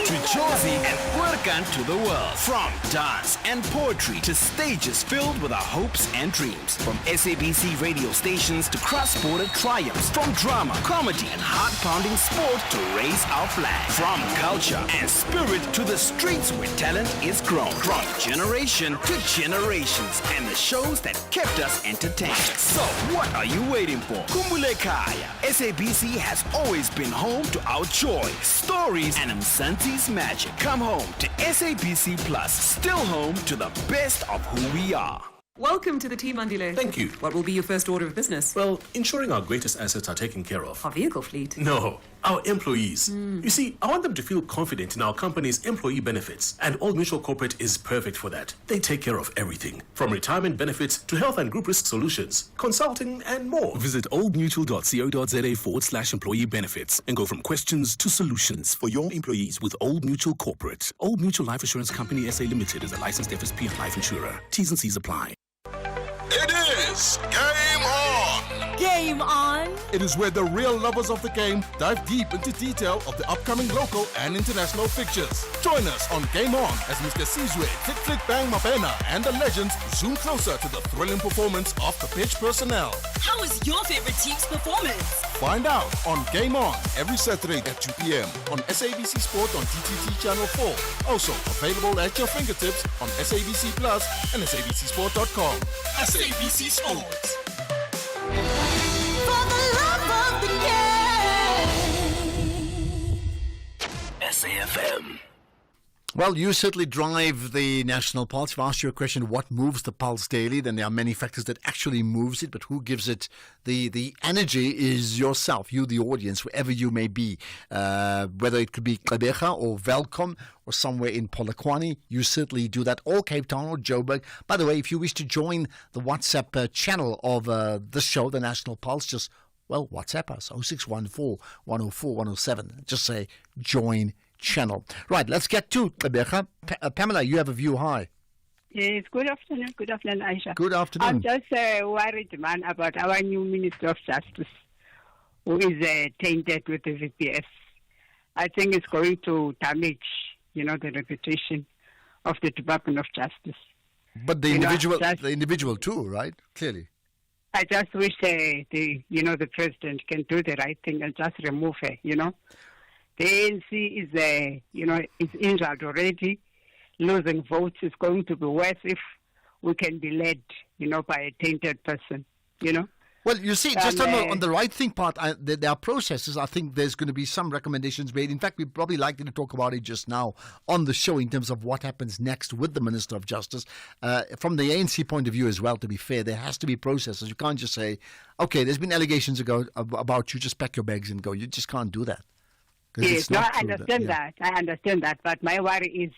to Jozi and Burkan to the world, from dance and poetry to stages filled with our hopes and dreams, from SABC radio stations to cross-border triumphs, from drama, comedy and heart-pounding sport to raise our flag, from culture and spirit to the streets where talent is grown, from generation to generations and the shows that kept us entertained. So, what are you waiting for? Kumbule Kaya. SABC has always been home to our joy, stories, and Msanti's magic. Come home to SABC Plus, still home to the best of who we are. Welcome to the team, Andile. Thank you. What will be your first order of business? Well, ensuring our greatest assets are taken care of. Our vehicle fleet? No, our employees. You see, I want them to feel confident in our company's employee benefits, and Old Mutual Corporate is perfect for that. They take care of everything, from retirement benefits to health and group risk solutions, consulting, and more. Visit oldmutual.co.za/employee benefits and go from questions to solutions for your employees with Old Mutual Corporate. Old Mutual Life Assurance Company SA Limited is a licensed FSP and life insurer. T's and C's apply. It is Game On! Game On! It is where the real lovers of the game dive deep into detail of the upcoming local and international fixtures. Join us on Game On as Mr. Sizwe, Flick Bang Mapena and the legends zoom closer to the thrilling performance of the pitch personnel. How was your favorite team's performance? Find out on Game On every Saturday at 2 p.m. on SABC Sport on TTT Channel 4. Also available at your fingertips on SABC Plus and SABCSport.com. SABC Sports. For the love of the game. SAFM. Well, you certainly drive the national pulse. If I ask you a question, what moves the pulse daily, then there are many factors that actually moves it, but who gives it the energy is yourself, you, the audience, wherever you may be. Whether it could be Klebecha or Welkom or somewhere in Polokwane, you certainly do that, or Cape Town or Joburg. By the way, if you wish to join the WhatsApp channel of this show, the National Pulse, just, well, WhatsApp us, 0614 104 107. Just say, join channel. Right, let's get to Klebecha. Pamela, you have a view. Hi. Yes, good afternoon. Good afternoon, Aisha. Good afternoon. I'm just worried, man, about our new Minister of Justice, who is tainted with the VPS. I think it's going to damage, the reputation of the Department of Justice. But the individual too, right? Clearly. I just wish the president can do the right thing and just remove her, The ANC is, is injured already. Losing votes is going to be worse if we can be led, by a tainted person, Well, you see, just on the right thing part, there are processes. I think there's going to be some recommendations made. In fact, we're probably likely to talk about it just now on the show in terms of what happens next with the Minister of Justice. From the ANC point of view as well, to be fair, there has to be processes. You can't just say, okay, there's been allegations about you, just pack your bags and go. You just can't do that. Yes, I understand that. I understand that. But my worry is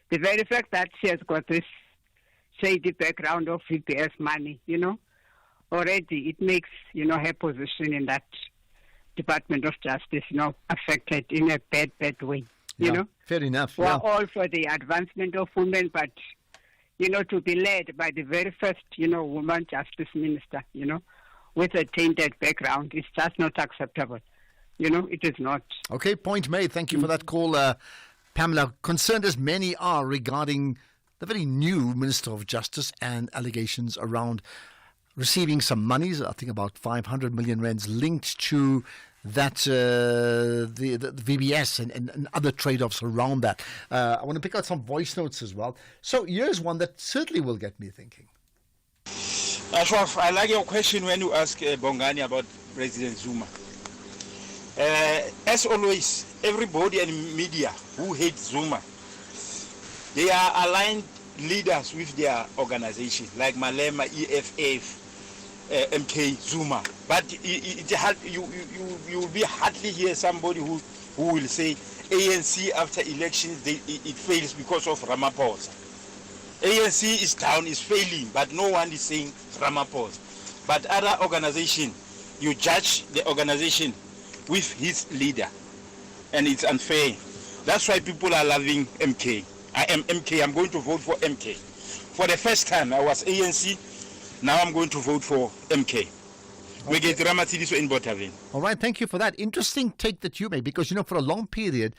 the very fact that she has got this shady background of VPS money, already it makes, her position in that Department of Justice, affected in a bad way, Fair enough. We're all for the advancement of women, but, to be led by the very first, woman justice minister, with a tainted background is just not acceptable. It is not. Okay, point made. Thank you for that call, Pamela. Concerned as many are regarding the very new Minister of Justice and allegations around receiving some monies, I think about 500 million rands linked to that, the VBS and other trade-offs around that. I want to pick out some voice notes as well. So here's one that certainly will get me thinking. Ashraf, I like your question when you ask Bongani about President Zuma. As always, everybody in media who hates Zuma, they are aligned leaders with their organization, like Malema, EFF, MK, Zuma. But you will be hardly hear somebody who will say ANC after elections it fails because of Ramaphosa. ANC is down, is failing, but no one is saying Ramaphosa. But other organization, you judge the organization with his leader, and it's unfair. That's why people are loving MK. I am MK. I'm going to vote for MK. For the first time, I was ANC. Now I'm going to vote for MK. We get Ramathidiso in Botavin. All right, thank you for that. Interesting take that you made, because, for a long period,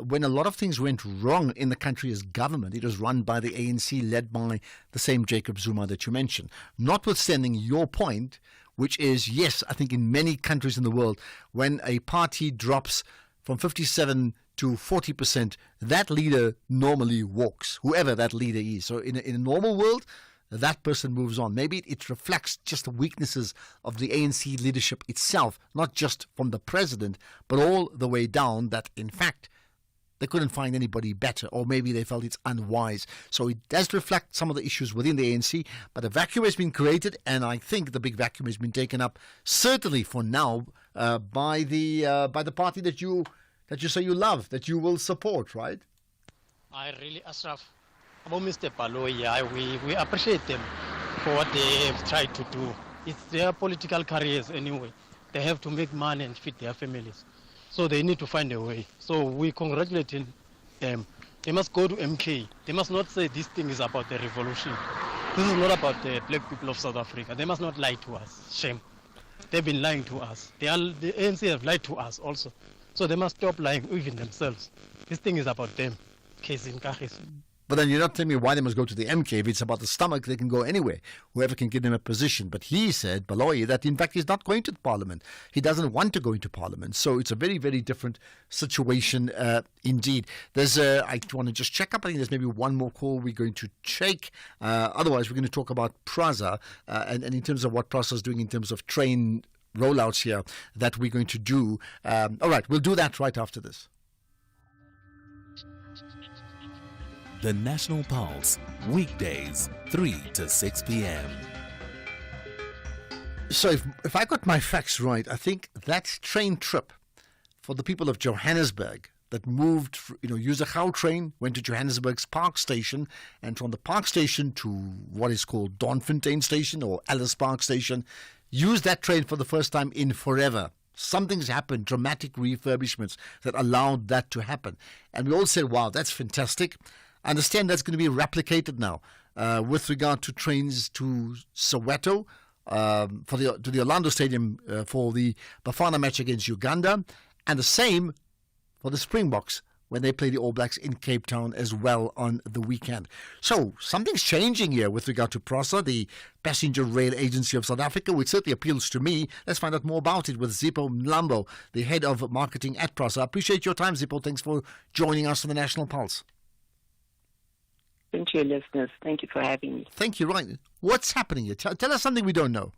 when a lot of things went wrong in the country as government, it was run by the ANC, led by the same Jacob Zuma that you mentioned. Notwithstanding your point, which is, yes, I think in many countries in the world, when a party drops from 57 to 40%, that leader normally walks, whoever that leader is. So in a normal world, that person moves on. Maybe it reflects just the weaknesses of the ANC leadership itself, not just from the president, but all the way down, that in fact they couldn't find anybody better, or maybe they felt it's unwise. So it does reflect some of the issues within the ANC, but a vacuum has been created, and I think the big vacuum has been taken up, certainly for now, by the party that you say you love, that you will support, right? I really, Ashraf, about Mr. Baloyi, we appreciate them for what they have tried to do. It's their political careers anyway. They have to make money and feed their families. So they need to find a way. So we congratulate them. They must go to MK. They must not say this thing is about the revolution. This is not about the black people of South Africa. They must not lie to us. Shame. They've been lying to us. The ANC have lied to us also. So they must stop lying, even themselves. This thing is about them. But then you're not telling me why they must go to the MK. If it's about the stomach, they can go anywhere. Whoever can give them a position. But he said, Baloyi, that in fact he's not going to Parliament. He doesn't want to go into Parliament. So it's a very, very different situation indeed. I want to just check up. I think there's maybe one more call we're going to take. Otherwise, we're going to talk about Prasa and in terms of what Prasa is doing in terms of train rollouts here that we're going to do. All right, we'll do that right after this. The National Pulse, weekdays, 3 to 6 p.m. So if I got my facts right, I think that train trip for the people of Johannesburg that moved, used a Gautrain, went to Johannesburg's Park Station, and from the Park Station to what is called Donfontein Station or Alice Park Station, used that train for the first time in forever. Something's happened, dramatic refurbishments that allowed that to happen. And we all said, wow, that's fantastic. I understand that's going to be replicated now with regard to trains to Soweto, to the Orlando Stadium for the Bafana match against Uganda, and the same for the Springboks when they play the All Blacks in Cape Town as well on the weekend. So something's changing here with regard to PRASA, the Passenger Rail Agency of South Africa, which certainly appeals to me. Let's find out more about it with Zippo Mlambo, the head of marketing at PRASA. I appreciate your time, Zippo. Thanks for joining us on the National Pulse. Thank you, listeners. Thank you for having me. Thank you. Right. What's happening here? Tell us something we don't know.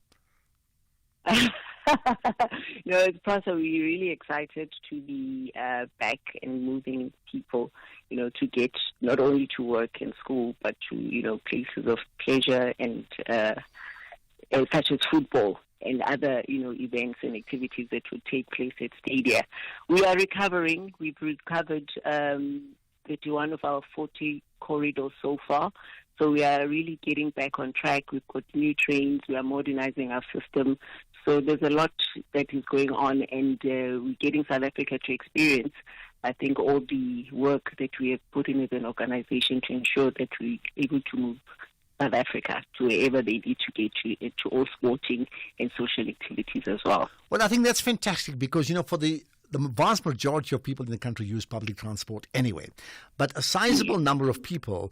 It's PRASA. We're really excited to be back and moving people, to get not only to work and school, but to, places of pleasure and such as football and other, events and activities that would take place at stadia. We are recovering. We've recovered 31 of our 40 corridors so far. So we are really getting back on track. We've got new trains. We are modernizing our system. So there's a lot that is going on, and we're getting South Africa to experience, I think, all the work that we have put in as an organization to ensure that we're able to move South Africa to wherever they need to get to all sporting and social activities as well. Well, I think that's fantastic because, for the vast majority of people in the country use public transport anyway. But a sizable number of people,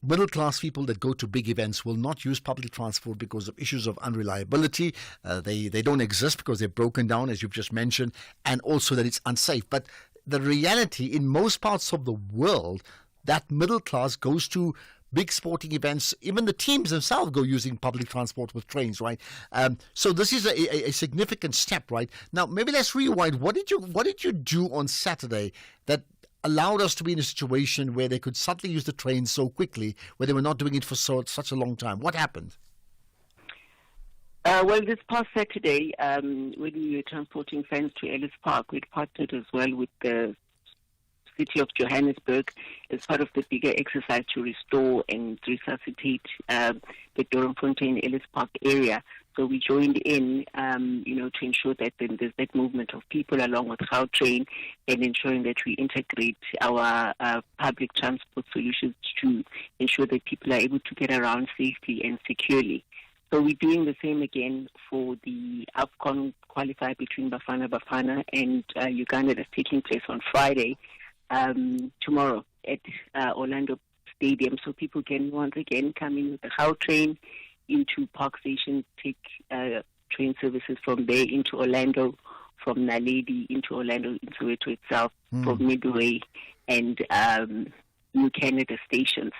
middle-class people that go to big events, will not use public transport because of issues of unreliability. They don't exist because they're broken down, as you've just mentioned, and also that it's unsafe. But the reality in most parts of the world, that middle class goes to big sporting events. Even the teams themselves go using public transport with trains, right? So this is a significant step, right? Now, maybe let's rewind. What did you do on Saturday that allowed us to be in a situation where they could suddenly use the train so quickly, where they were not doing it for such a long time? What happened? Well, this past Saturday, when we were transporting fans to Ellis Park, we partnered as well with the city of Johannesburg as part of the bigger exercise to restore and resuscitate the Doornfontein Ellis Park area. So we joined in, to ensure that there's that movement of people along with Gautrain and ensuring that we integrate our public transport solutions to ensure that people are able to get around safely and securely. So we're doing the same again for the AFCON qualifier between Bafana and Uganda that's taking place on Friday, tomorrow at Orlando Stadium. So people can once again come in with the Gautrain into Park Station, take train services from there into Orlando, from Naledi into Orlando, into Soweto itself, from Midway and New Canada stations.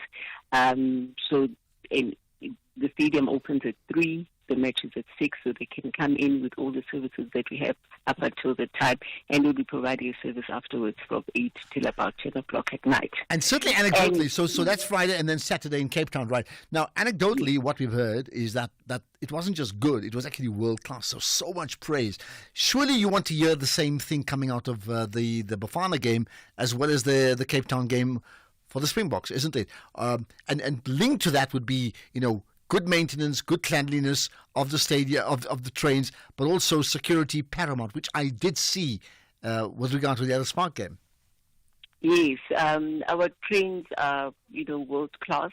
The stadium opens at 3, the match is at 6, so they can come in with all the services that we have up until the time, and we'll be providing a service afterwards from 8 till about 10 o'clock at night. And certainly anecdotally, so that's Friday and then Saturday in Cape Town, right? Now, anecdotally, what we've heard is that it wasn't just good, it was actually world-class, so much praise. Surely you want to hear the same thing coming out of the Bafana game as well as the Cape Town game for the Springboks, isn't it? And linked to that would be, good maintenance, good cleanliness of the stadium, of the trains, but also security paramount, which I did see with regard to the Ellis Park game. Yes, our trains are, world class,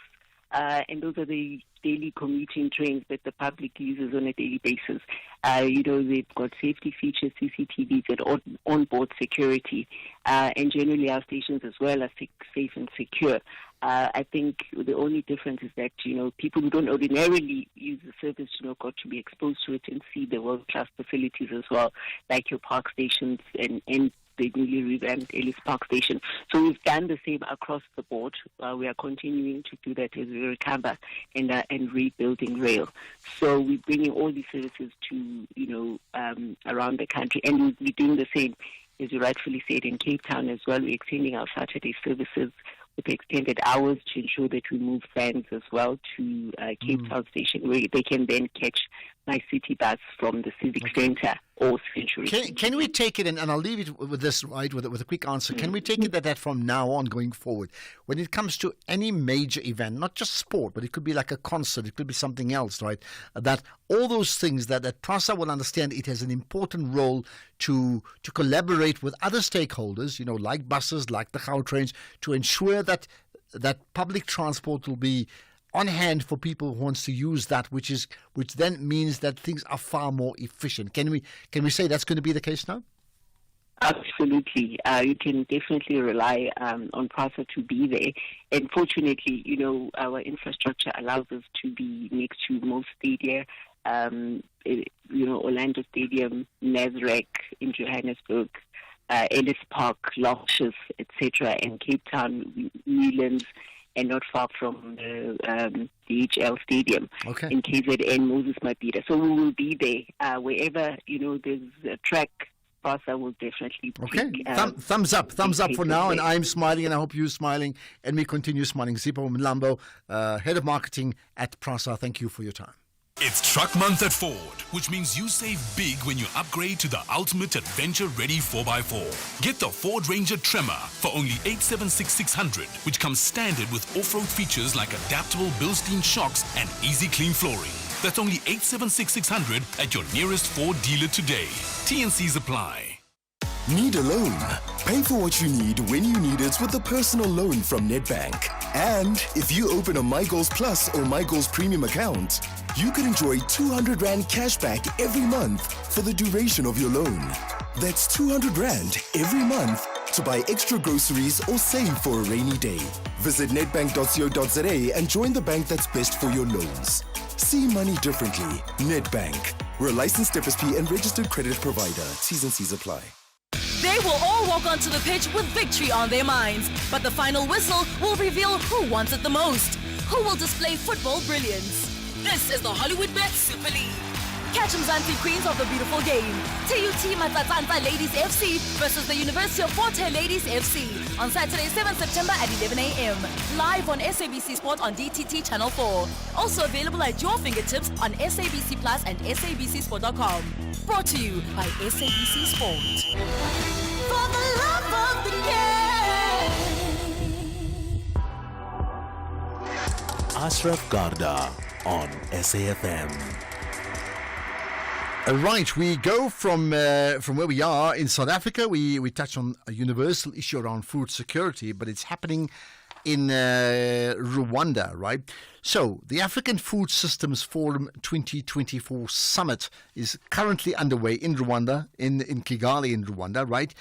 and those are the daily commuting trains that the public uses on a daily basis. They've got safety features, CCTVs, and onboard security, and generally our stations as well are safe and secure. I think the only difference is that, people who don't ordinarily use the service, got to be exposed to it and see the world-class facilities as well, like your park stations and the newly revamped Ellis Park Station. So we've done the same across the board. We are continuing to do that as we recover and rebuilding rail. So we're bringing all these services to, around the country, and we'll be doing the same, as you rightfully said, in Cape Town as well. We're extending our Saturday services with extended hours to ensure that we move fans as well to Cape Town Station, where they can then catch my city bus from the Civic Centre or Century. Can we take it, and I'll leave it with this, right, with a quick answer. Can we take it that from now on going forward, when it comes to any major event, not just sport, but it could be like a concert, it could be something else, right, that all those things that PRASA will understand it has an important role to collaborate with other stakeholders, like buses, like the Gautrains, to ensure that public transport will be on hand for people who wants to use that, which then means that things are far more efficient. Can we say that's going to be the case now? Absolutely. You can definitely rely on PRASA to be there. And fortunately, our infrastructure allows us to be next to most stadia. Orlando Stadium, Nasrec in Johannesburg, Ellis Park, Loftus, etc., and Cape Town, Newlands, and not far from the DHL Stadium in KZN, Moses Mabhida. So we will be there. Wherever, there's a track, PRASA will definitely take, thumbs up for now, and I'm smiling, and I hope you're smiling, and we continue smiling. Zippo Mlambo, Head of Marketing at PRASA, thank you for your time. It's Truck Month at Ford, which means you save big when you upgrade to the ultimate adventure-ready 4x4. Get the Ford Ranger Tremor for only $876,600, which comes standard with off-road features like adaptable Bilstein shocks and easy clean flooring. That's only $876,600 at your nearest Ford dealer today. T&Cs apply. Need a loan? Pay for what you need when you need it with a personal loan from Nedbank. And if you open a MyGoals Plus or MyGoals Premium account, you can enjoy 200 Rand cashback every month for the duration of your loan. That's 200 Rand every month to buy extra groceries or save for a rainy day. Visit nedbank.co.za and join the bank that's best for your loans. See money differently. Nedbank. We're a licensed FSP and registered credit provider. T's and C's apply. They will all walk onto the pitch with victory on their minds, but the final whistle will reveal who wants it the most, who will display football brilliance. This is the Hollywood Bet Super League. Catch Mzansi Queens of the beautiful game. TUT Matsatsantsa Ladies FC versus the University of Fort Hare Ladies FC on Saturday, 7 September at 11 a.m. Live on SABC Sport on DTT Channel 4. Also available at your fingertips on SABC Plus and SABCSport.com. Brought to you by SABC Sport. For the love of the game. Ashraf Garda on SAFM. Right, we go from where we are in South Africa. We touch on a universal issue around food security, but it's happening in Rwanda, right? So the African Food Systems Forum 2024 Summit is currently underway in Rwanda, in Kigali in Rwanda, right?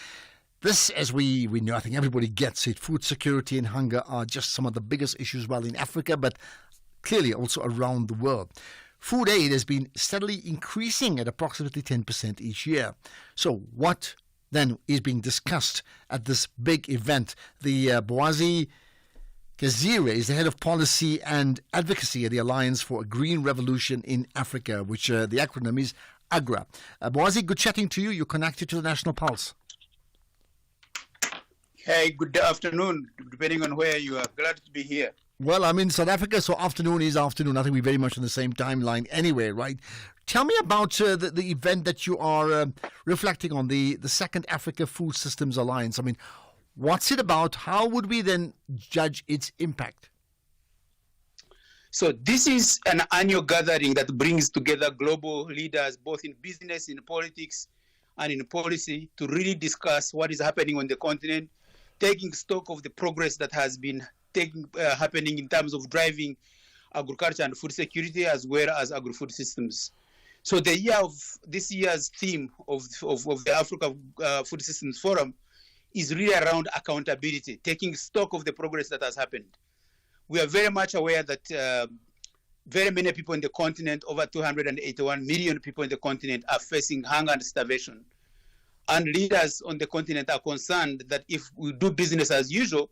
This, as we know, I think everybody gets it. Food security and hunger are just some of the biggest issues, well, in Africa, but clearly also around the world. Food aid has been steadily increasing at approximately 10% each year. So what then is being discussed at this big event? The Boazi Kazire is the head of policy and advocacy at the Alliance for a Green Revolution in Africa, which the acronym is AGRA. Boazi, good chatting to you. You're connected to the National Pulse. Hey, good afternoon, depending on where you are. Glad to be here. Well, I'm in South Africa, so afternoon is afternoon. I think we're very much on the same timeline anyway, right? Tell me about the event that you are reflecting on, the Second Africa Food Systems Alliance. I mean, what's it about? How would we then judge its impact? So this is an annual gathering that brings together global leaders, both in business, in politics, and in policy, to really discuss what is happening on the continent, taking stock of the progress that has been happening in terms of driving agriculture and food security, as well as agri-food systems. So this year's theme of the Africa Food Systems Forum is really around accountability, taking stock of the progress that has happened. We are very much aware that very many people in the continent, over 281 million people in the continent, are facing hunger and starvation. And leaders on the continent are concerned that if we do business as usual,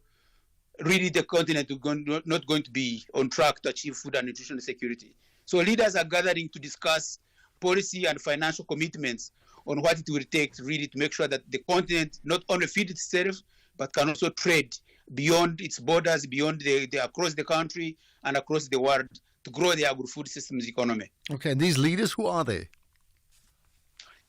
really the continent is not going to be on track to achieve food and nutrition security. So leaders are gathering to discuss policy and financial commitments on what it will take really to make sure that the continent not only feeds itself, but can also trade beyond its borders, beyond across the country and across the world to grow the agri-food systems economy. Okay, and these leaders, who are they?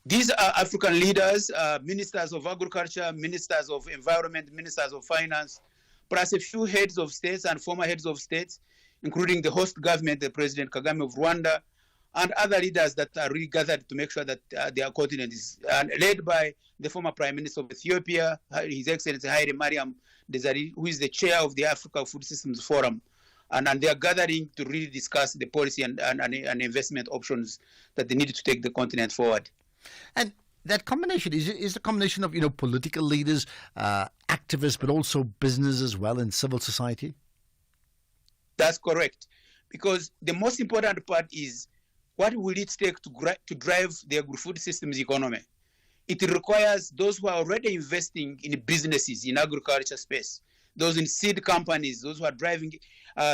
These are African leaders, ministers of agriculture, ministers of environment, ministers of finance, plus a few heads of states and former heads of states, including the host government, the President Kagame of Rwanda, and other leaders that are really gathered to make sure that their continent is led by the former Prime Minister of Ethiopia, His Excellency Haile Mariam Desalegn, who is the chair of the Africa Food Systems Forum. And they are gathering to really discuss the policy and investment options that they need to take the continent forward. And that combination is a combination of political leaders, activists, but also business as well and civil society. That's correct, because the most important part is what will it take to drive the agri-food systems economy. It requires those who are already investing in businesses in agriculture space, those in seed companies, those who are driving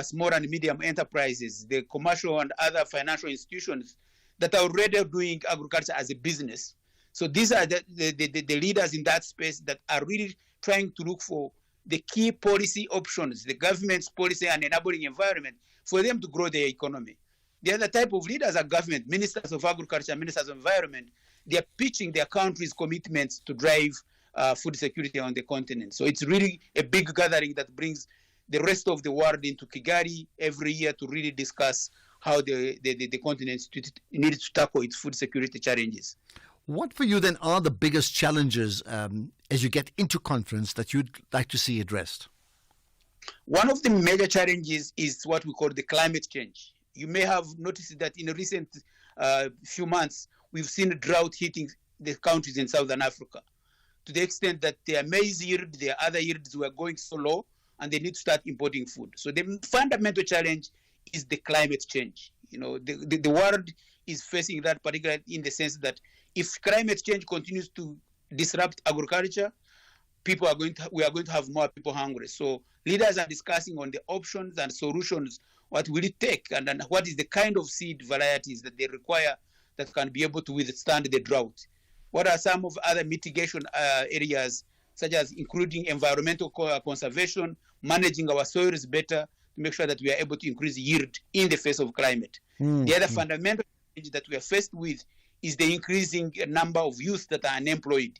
small and medium enterprises, the commercial and other financial institutions that are already doing agriculture as a business. So these are the leaders in that space that are really trying to look for the key policy options, the government's policy and enabling environment for them to grow their economy. The other type of leaders are government, ministers of agriculture, ministers of environment. They are pitching their country's commitments to drive food security on the continent. So it's really a big gathering that brings the rest of the world into Kigali every year to really discuss how the continent needs to tackle its food security challenges. What for you then are the biggest challenges as you get into conference that you'd like to see addressed? One of the major challenges is what we call the climate change. You may have noticed that in recent few months, we've seen a drought hitting the countries in Southern Africa to the extent that their maize yield, their other yields were going so low and they need to start importing food. So the fundamental challenge is the climate change. The world is facing that, particularly in the sense that if climate change continues to disrupt agriculture, we are going to have more people hungry. So leaders are discussing on the options and solutions, what will it take, and what is the kind of seed varieties that they require that can be able to withstand the drought. What are some of other mitigation areas, such as including environmental conservation, managing our soils better to make sure that we are able to increase yield in the face of climate. The other fundamental challenge that we are faced with is the increasing number of youth that are unemployed.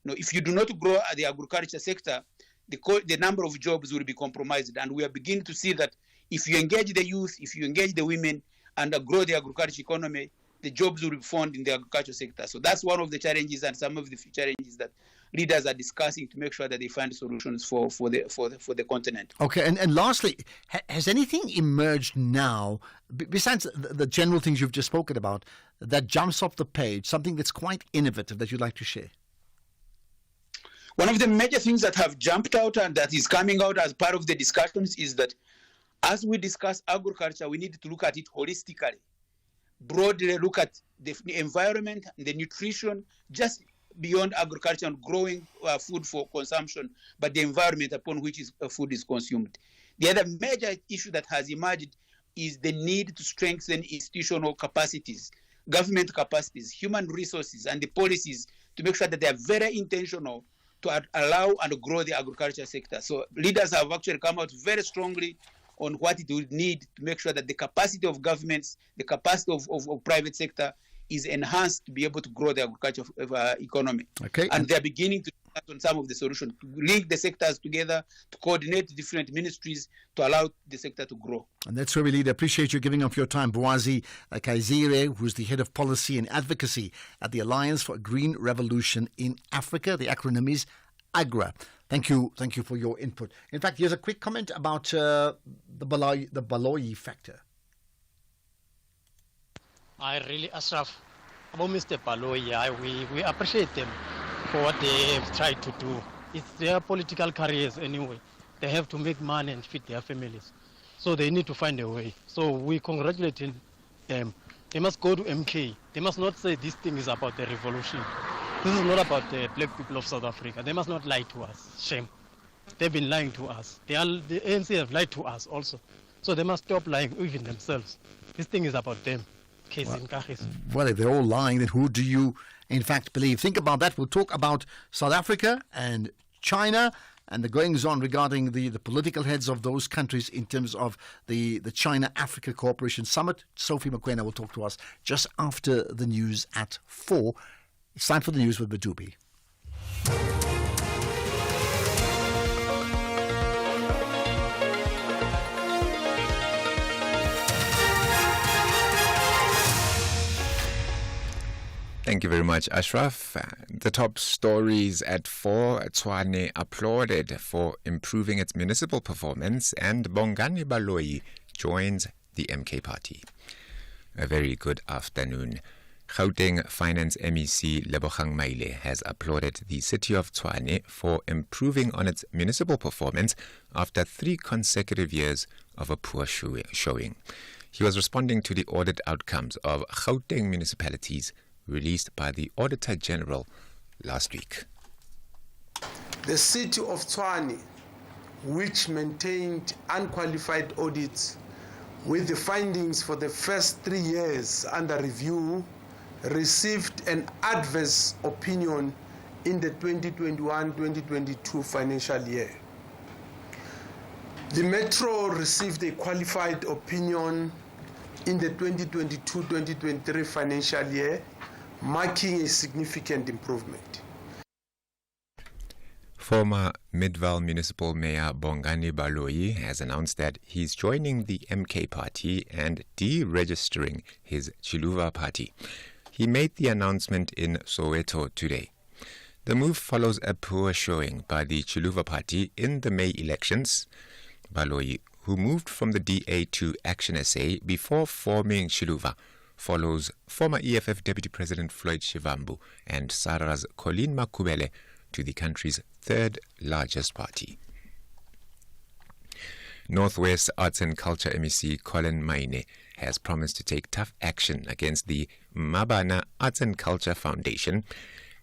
If you do not grow the agriculture sector, the number of jobs will be compromised. And we are beginning to see that if you engage the youth, if you engage the women, and grow the agriculture economy, the jobs will be found in the agriculture sector. So that's one of the challenges and some of the challenges that leaders are discussing to make sure that they find solutions for the continent. Okay, and lastly, has anything emerged now, besides the general things you've just spoken about, that jumps off the page, something that's quite innovative that you'd like to share? One of the major things that have jumped out and that is coming out as part of the discussions is that as we discuss agriculture, we need to look at it holistically, broadly look at the environment, the nutrition, just beyond agriculture and growing food for consumption, but the environment upon which food is consumed. The other major issue that has emerged is the need to strengthen institutional capacities, government capacities, human resources, and the policies to make sure that they are very intentional to allow and grow the agriculture sector. So leaders have actually come out very strongly on what it would need to make sure that the capacity of governments, the capacity of private sector is enhanced to be able to grow the agriculture economy. Okay. And they're beginning to discuss on some of the solutions, to link the sectors together, to coordinate different ministries to allow the sector to grow. And that's where we lead. I appreciate you giving up your time. Boazi Kaizire, who's the head of policy and advocacy at the Alliance for a Green Revolution in Africa. The acronym is AGRA. Thank you for your input. In fact, here's a quick comment about the Baloyi factor. I really, Ashraf, about Mr. Baloyi, we appreciate them for what they have tried to do. It's their political careers anyway. They have to make money and feed their families. So they need to find a way. So we congratulate them. They must go to MK. They must not say this thing is about the revolution. This is not about the black people of South Africa. They must not lie to us. Shame. They've been lying to us. The ANC have lied to us also. So they must stop lying, even themselves. This thing is about them. Well, if they're all lying, then who do you, in fact, believe? Think about that. We'll talk about South Africa and China and the goings-on regarding the political heads of those countries in terms of the China-Africa Cooperation Summit. Sophie Mokoena will talk to us just after the news at 4. It's time for the news with Madubi. Thank you very much, Ashraf. The top stories at 4. Tshwane applauded for improving its municipal performance, and Bongani Baloyi joins the MK party. A very good afternoon. Gauteng Finance MEC Lebogang Maile has applauded the city of Tshwane for improving on its municipal performance after 3 consecutive years of a poor showing. He was responding to the audit outcomes of Gauteng municipalities released by the Auditor General last week. The city of Tshwane, which maintained unqualified audits with the findings for the first 3 years under review, received an adverse opinion in the 2021-2022 financial year. The Metro received a qualified opinion in the 2022-2023 financial year, marking a significant improvement. Former Midvaal Municipal Mayor Bongani Baloyi has announced that he's joining the MK party and deregistering his Chiluva party. He made the announcement in Soweto today. The move follows a poor showing by the Chiluva party in the May elections. Baloyi, who moved from the DA to Action SA before forming Chiluva, follows former EFF Deputy President Floyd Shivambu and SARA's Colleen Makubele to the country's 3rd largest party. Northwest Arts and Culture MEC Colin Maine has promised to take tough action against the Mabana Arts and Culture Foundation.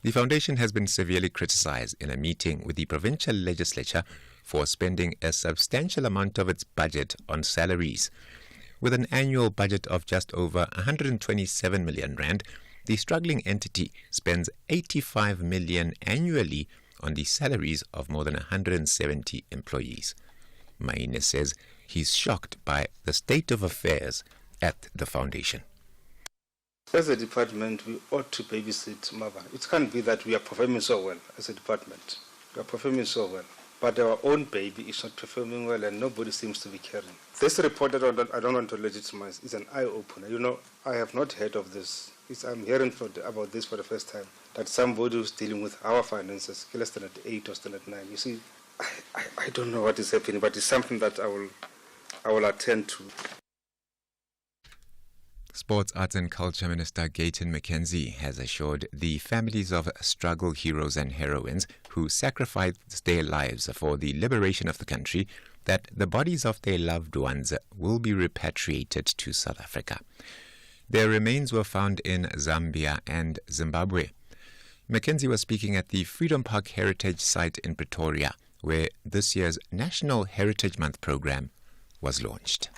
The foundation has been severely criticized in a meeting with the provincial legislature for spending a substantial amount of its budget on salaries. With an annual budget of just over 127 million rand, the struggling entity spends 85 million annually on the salaries of more than 170 employees. Maine says he's shocked by the state of affairs at the foundation. As a department, we ought to babysit Maba. It can't be that we are performing so well as a department. We are performing so well. but our own baby is not performing well and nobody seems to be caring. This report that I don't want to legitimize is an eye-opener. You know, I have not heard of this. I'm hearing about this for the first time, that somebody who's dealing with our finances, Standard 8 or Standard 9. You see, I don't know what is happening, but it's something that I will attend to. Sports, Arts and Culture Minister Gayton McKenzie has assured the families of struggle heroes and heroines who sacrificed their lives for the liberation of the country that the bodies of their loved ones will be repatriated to South Africa. Their remains were found in Zambia and Zimbabwe. McKenzie was speaking at the Freedom Park Heritage Site in Pretoria, where this year's National Heritage Month program was launched.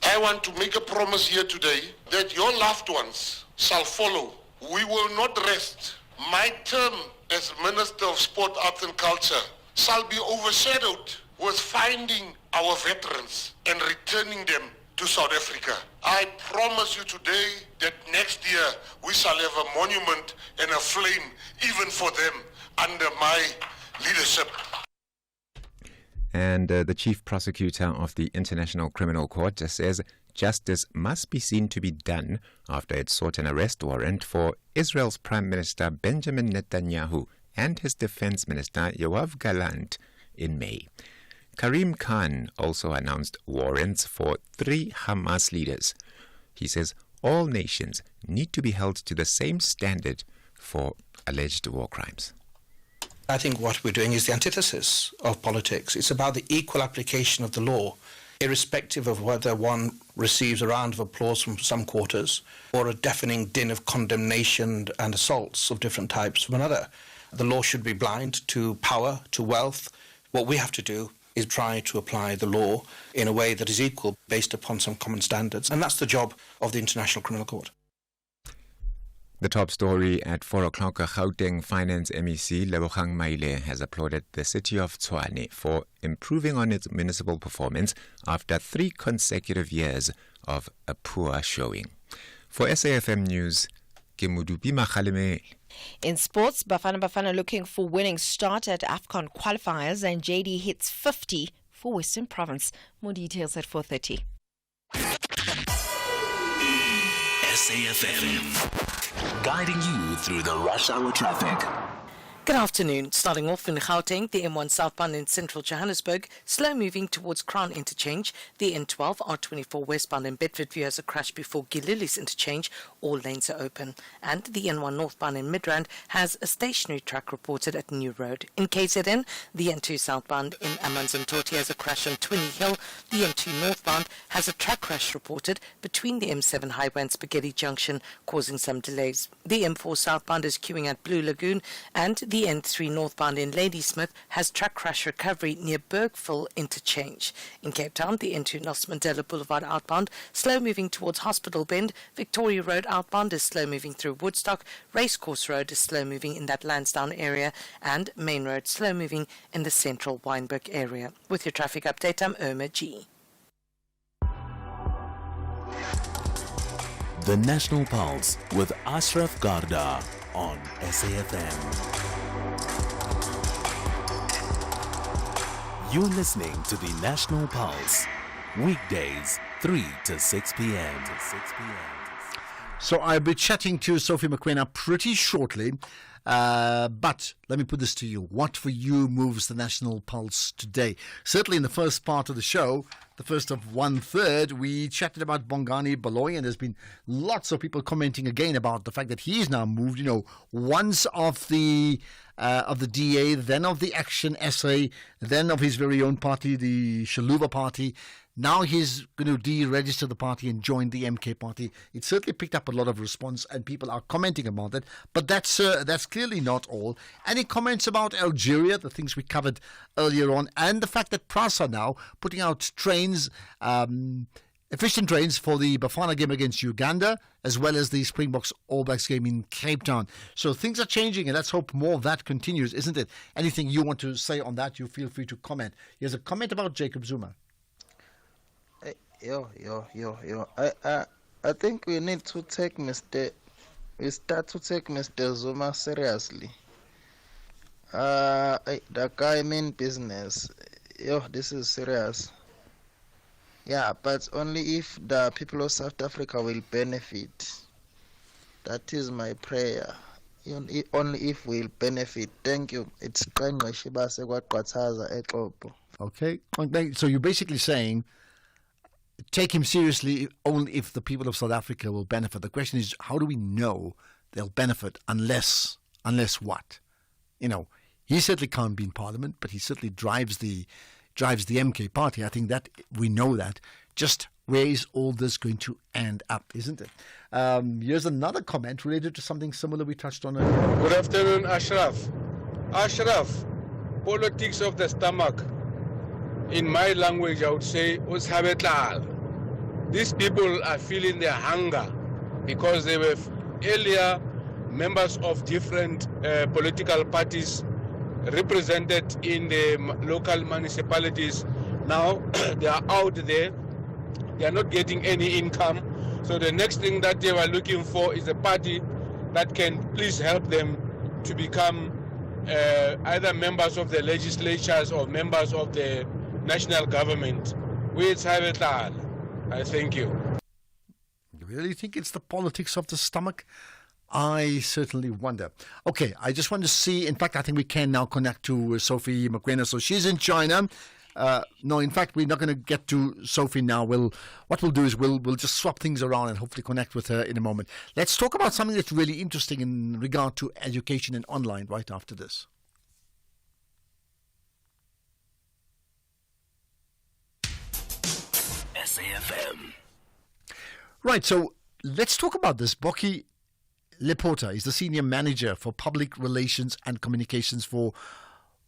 I want to make a promise here today that your loved ones shall follow. We will not rest. My term as Minister of Sport, Arts and Culture shall be overshadowed with finding our veterans and returning them to South Africa. I promise you today that next year we shall have a monument and a flame even for them under my leadership. And the chief prosecutor of the International Criminal Court says justice must be seen to be done after it sought an arrest warrant for Israel's Prime Minister Benjamin Netanyahu and his Defense Minister Yoav Gallant in May. Karim Khan also announced warrants for 3 Hamas leaders. He says all nations need to be held to the same standard for alleged war crimes. I think what we're doing is the antithesis of politics. It's about the equal application of the law, irrespective of whether one receives a round of applause from some quarters or a deafening din of condemnation and assaults of different types from another. The law should be blind to power, to wealth. What we have to do is try to apply the law in a way that is equal based upon some common standards. And that's the job of the International Criminal Court. The top story at 4 o'clock, a Gauteng Finance MEC, Lebogang Maile, has applauded the city of Tshwane for improving on its municipal performance after 3 consecutive years of a poor showing. For SAFM News, Kemudupi Makhaleme. In sports, Bafana looking for winning start at AFCON qualifiers, and JD hits 50 for Western Province. More details at 4:30. SAFM, guiding you through the rush hour traffic. Good afternoon. Starting off in Gauteng, the M1 southbound in central Johannesburg, slow moving towards Crown Interchange. The N12 R24 westbound in Bedfordview has a crash before Gililis Interchange. All lanes are open. And the N1 northbound in Midrand has a stationary track reported at New Road. In KZN, the N2 southbound in Amanzimtoti has a crash on Twinny Hill. The N2 northbound has a track crash reported between the M7 highway and Spaghetti Junction, causing some delays. The M4 southbound is queuing at Blue Lagoon, and the N3 northbound in Ladysmith has track crash recovery near Bergville Interchange. In Cape Town, the N2 Nelson Mandela Boulevard outbound slow moving towards Hospital Bend. Victoria Road outbound is slow moving through Woodstock. Racecourse Road is slow moving in that Lansdowne area, and Main Road slow moving in the central Wynberg area. With your traffic update, I'm Irma G. The National Pulse with Ashraf Garda on SAFM. You're listening to the National Pulse, weekdays 3 to 6 p.m. So I'll be chatting to Sophie McQueen pretty shortly. But let me put this to you. What for you moves the National Pulse today? Certainly in the first part of the show, the first of 1/3, we chatted about Bongani Baloyi, and there's been lots of people commenting again about the fact that he's now moved, once of the DA, then of the Action SA, then of his very own party, the Shaluva Party. Now he's going to deregister the party and join the MK party. It certainly picked up a lot of response, and people are commenting about it. But that's clearly not all. Any comments about Algeria, the things we covered earlier on, and the fact that PRASA now putting out trains, efficient trains for the Bafana game against Uganda, as well as the Springboks All Blacks game in Cape Town. So things are changing, and let's hope more of that continues, isn't it? Anything you want to say on that, you feel free to comment. Here's a comment about Jacob Zuma. I think we need to start to take Mr. Zuma seriously. The guy mean business. Yo, this is serious. Yeah, but only if the people of South Africa will benefit. That is my prayer. Only if we'll benefit. Thank you. It's Okay. So you're basically saying take him seriously only if the people of South Africa will benefit. The question is, how do we know they'll benefit unless what? He certainly can't be in Parliament, but he certainly drives the MK party. I think that we know that. Just where is all this going to end up, isn't it? Here's another comment related to something similar we touched on earlier. Good afternoon, Ashraf. Ashraf, politics of the stomach. In my language, I would say, ushabetlal. These people are feeling their hunger because they were earlier members of different political parties represented in the local municipalities. Now they are out there. They are not getting any income. So the next thing that they were looking for is a party that can please help them to become either members of the legislatures or members of the national government. I thank you. You really think it's the politics of the stomach? I certainly wonder. Okay, I just want to see. In fact, I think we can now connect to Sophie Mokoena. So she's in China. No, in fact, we're not going to get to Sophie now. What we'll do is we'll just swap things around and hopefully connect with her in a moment. Let's talk about something that's really interesting in regard to education and online right after this. SAFM. Right, so let's talk about this. Boki Lepota is the Senior Manager for Public Relations and Communications for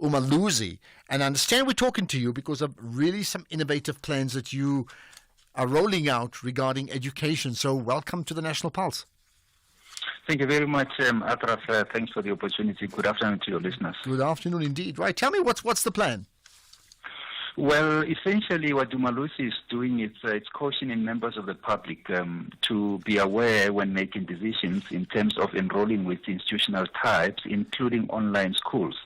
Umalusi. And I understand we're talking to you because of really some innovative plans that you are rolling out regarding education. So welcome to the National Pulse. Thank you very much, Ashraf. Thanks for the opportunity. Good afternoon to your listeners. Good afternoon indeed. Right, tell me what's the plan? Well, essentially what Umalusi is doing is it's cautioning members of the public to be aware when making decisions in terms of enrolling with institutional types, including online schools.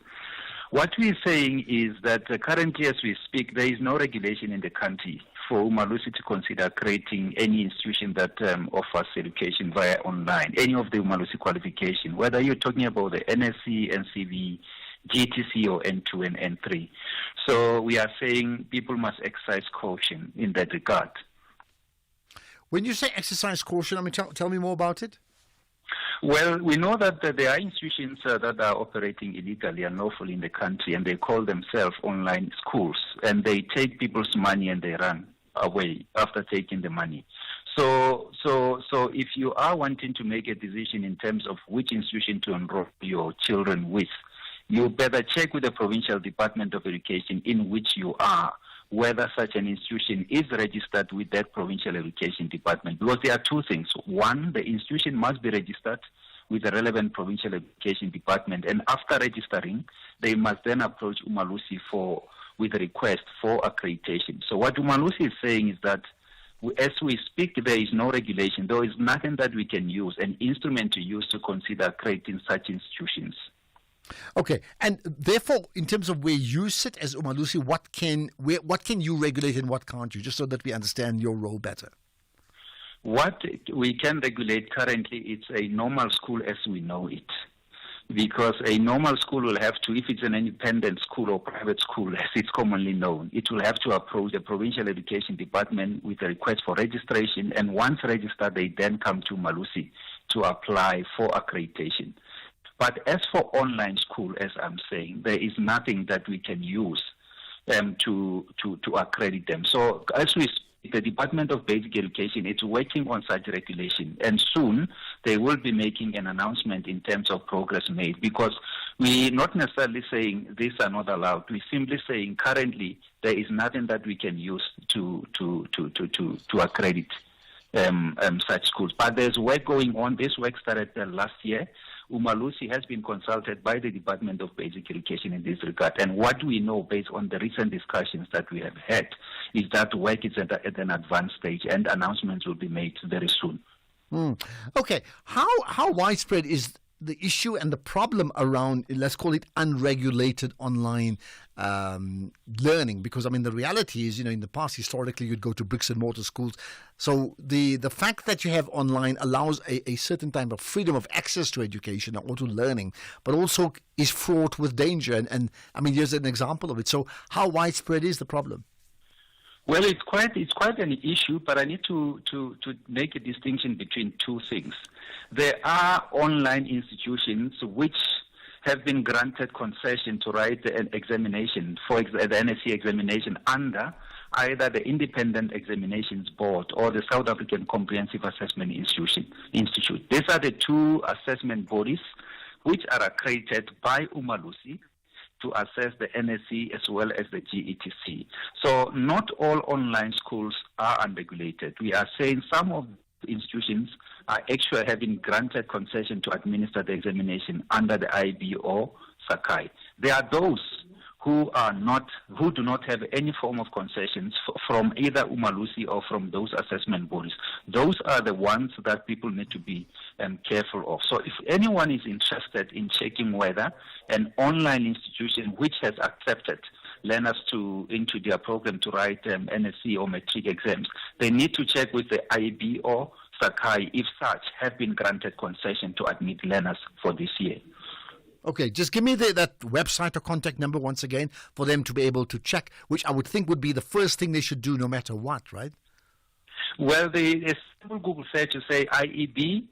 What we're saying is that currently as we speak, there is no regulation in the country for Umalusi to consider creating any institution that offers education via online, any of the Umalusi qualification, whether you're talking about the NSC, NCV, GTC or N2 and N3. So we are saying people must exercise caution in that regard. When you say exercise caution, tell me more about it. Well, we know that there are institutions that are operating illegally and lawfully in the country, and they call themselves online schools, and they take people's money and they run away after taking the money. So if you are wanting to make a decision in terms of which institution to enroll your children with, you better check with the Provincial Department of Education in which you are, whether such an institution is registered with that Provincial Education Department. Because there are two things. One, the institution must be registered with the relevant Provincial Education Department, and after registering, they must then approach Umalusi with a request for accreditation. So what Umalusi is saying is that as we speak, there is no regulation. There is nothing that we can use, an instrument to use to consider creating such institutions. Okay, and therefore, in terms of where you sit as Umalusi, what can you regulate and what can't you, just so that we understand your role better? What we can regulate currently, it's a normal school as we know it. Because a normal school will have to, if it's an independent school or private school, as it's commonly known, it will have to approach the Provincial Education Department with a request for registration, and once registered, they then come to Umalusi to apply for accreditation. But as for online school, as I'm saying, there is nothing that we can use to accredit them. So as we speak, the Department of Basic Education is working on such regulation, and soon they will be making an announcement in terms of progress made, because we're not necessarily saying these are not allowed. We're simply saying currently there is nothing that we can use to accredit such schools. But there's work going on. This work started last year. Umalusi has been consulted by the Department of Basic Education in this regard. And what we know based on the recent discussions that we have had is that work is at an advanced stage, and announcements will be made very soon. Okay. How widespread is the issue and the problem around, let's call it unregulated online learning? Because, I mean, the reality is, in the past, historically, you'd go to bricks and mortar schools. So the fact that you have online allows a certain type of freedom of access to education or to learning, but also is fraught with danger. And I mean, here's an example of it. So how widespread is the problem? Well, it's quite an issue, but I need to make a distinction between two things. There are online institutions which have been granted concession to write an examination, the NSC examination, under either the Independent Examinations Board or the South African Comprehensive Assessment Institute. These are the two assessment bodies which are accredited by Umalusi to assess the NSC as well as the GETC. So not all online schools are unregulated. We are saying some of the institutions are actually having granted concession to administer the examination under the IB or Sakai. There are those who do not have any form of concessions from either Umalusi or from those assessment bodies. Those are the ones that people need to be careful of. So if anyone is interested in checking whether an online institution which has accepted learners into their program to write NSC or matric exams, they need to check with the IB or Sakai if such have been granted concession to admit learners for this year. Okay, just give me that website or contact number once again for them to be able to check, which I would think would be the first thing they should do no matter what, right? Well, a simple Google search to say IEB,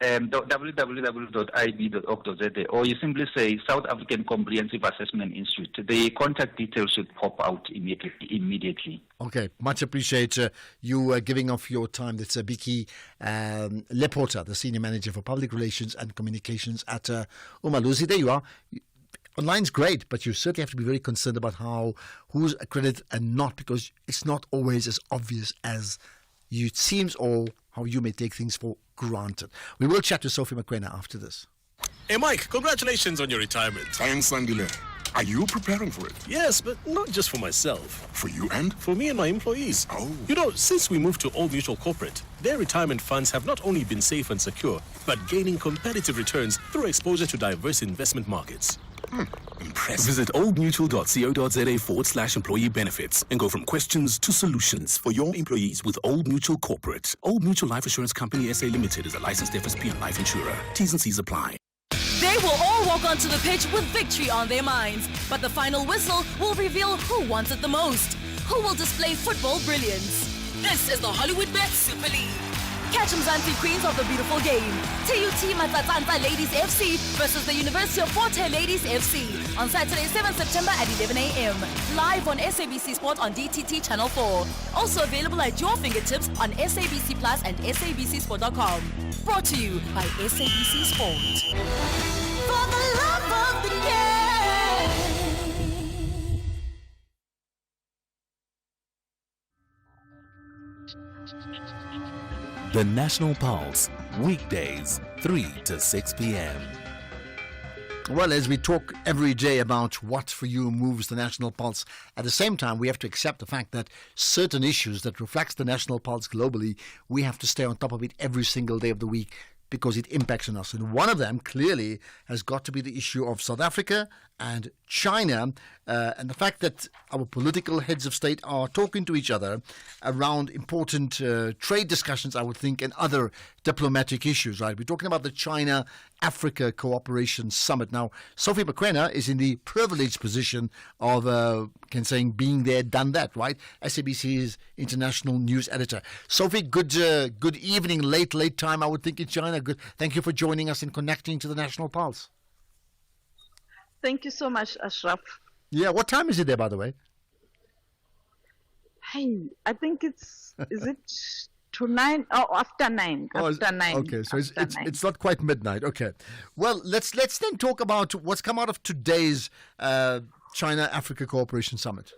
www.ieb.org.za, or you simply say South African Comprehensive Assessment Institute. The contact details should pop out immediately. Okay, much appreciate you giving off your time. That's Biki Leporta, the Senior Manager for Public Relations and Communications at Umalusi. There you are. Online's great, but you certainly have to be very concerned about who's accredited and not, because it's not always as obvious as it seems or how you may take things for granted. We will chat to Sophie Mokoena after this. Hey, Mike, congratulations on your retirement. Thanks, Sandile. Are you preparing for it? Yes, but not just for myself. For you and? For me and my employees. Oh. Since we moved to Old Mutual Corporate, their retirement funds have not only been safe and secure, but gaining competitive returns through exposure to diverse investment markets. Impressive. Visit oldmutual.co.za/employee benefits and go from questions to solutions for your employees with Old Mutual Corporate. Old Mutual Life Assurance Company SA Limited is a licensed FSP and life insurer. T's and C's apply. They will all walk onto the pitch with victory on their minds, but the final whistle will reveal who wants it the most, who will display football brilliance. This is the Hollywood Bet Super League. Catch Mzansi Queens of the beautiful game. TUT Matsatsantsa Ladies FC versus the University of Fort Hare Ladies FC on Saturday, 7 September at 11 a.m. Live on SABC Sport on DTT Channel 4. Also available at your fingertips on SABC Plus and SABCSport.com. Brought to you by SABC Sport. For the love of the game. The National Pulse, weekdays, 3 to 6 p.m. Well, as we talk every day about what for you moves the national pulse, at the same time, we have to accept the fact that certain issues that reflects the national pulse globally, we have to stay on top of it every single day of the week because it impacts on us. And one of them clearly has got to be the issue of South Africa and China, and the fact that our political heads of state are talking to each other around important trade discussions, I would think, and other diplomatic issues, right? We're talking about the China-Africa Cooperation Summit. Now, Sophie Mokoena is in the privileged position of, being there, done that, right? SABC's international news editor. Sophie, good evening, late time, I would think, in China. Good. Thank you for joining us and connecting to the National Pulse. Thank you so much, Ashraf. Yeah, what time is it there, by the way? Hey, I think is it to 9? Oh, after 9. After 9. Okay, so it's not quite midnight. Okay. Well, let's then talk about what's come out of today's China-Africa Cooperation Summit.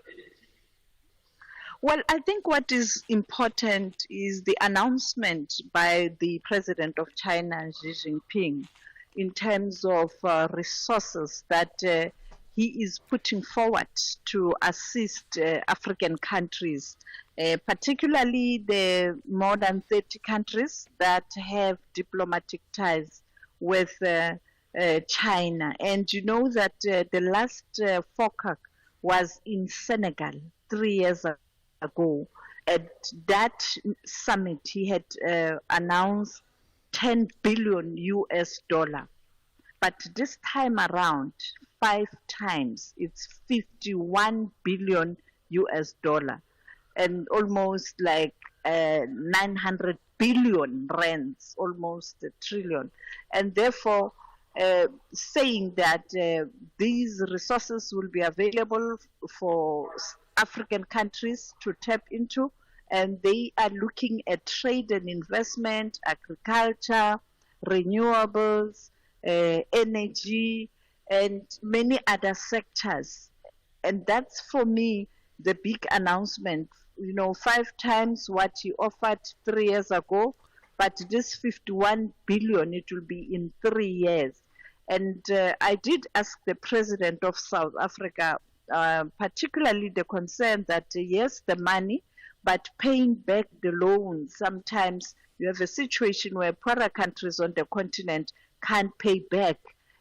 Well, I think what is important is the announcement by the president of China, Xi Jinping, in terms of resources that he is putting forward to assist African countries, particularly the more than 30 countries that have diplomatic ties with China. And you know that the last FOCAC was in Senegal 3 years ago. At that summit, he had announced $10 billion US. But this time around, 5 times, it's 51 billion US dollar, and almost like 900 billion rands, almost a trillion. And therefore, saying that these resources will be available for African countries to tap into, and they are looking at trade and investment, agriculture, renewables, energy, and many other sectors. And that's, for me, the big announcement. 5 times what he offered 3 years ago, but this 51 billion, it will be in 3 years. And I did ask the president of South Africa, particularly the concern that yes, the money, but paying back the loans. Sometimes you have a situation where poorer countries on the continent can't pay back,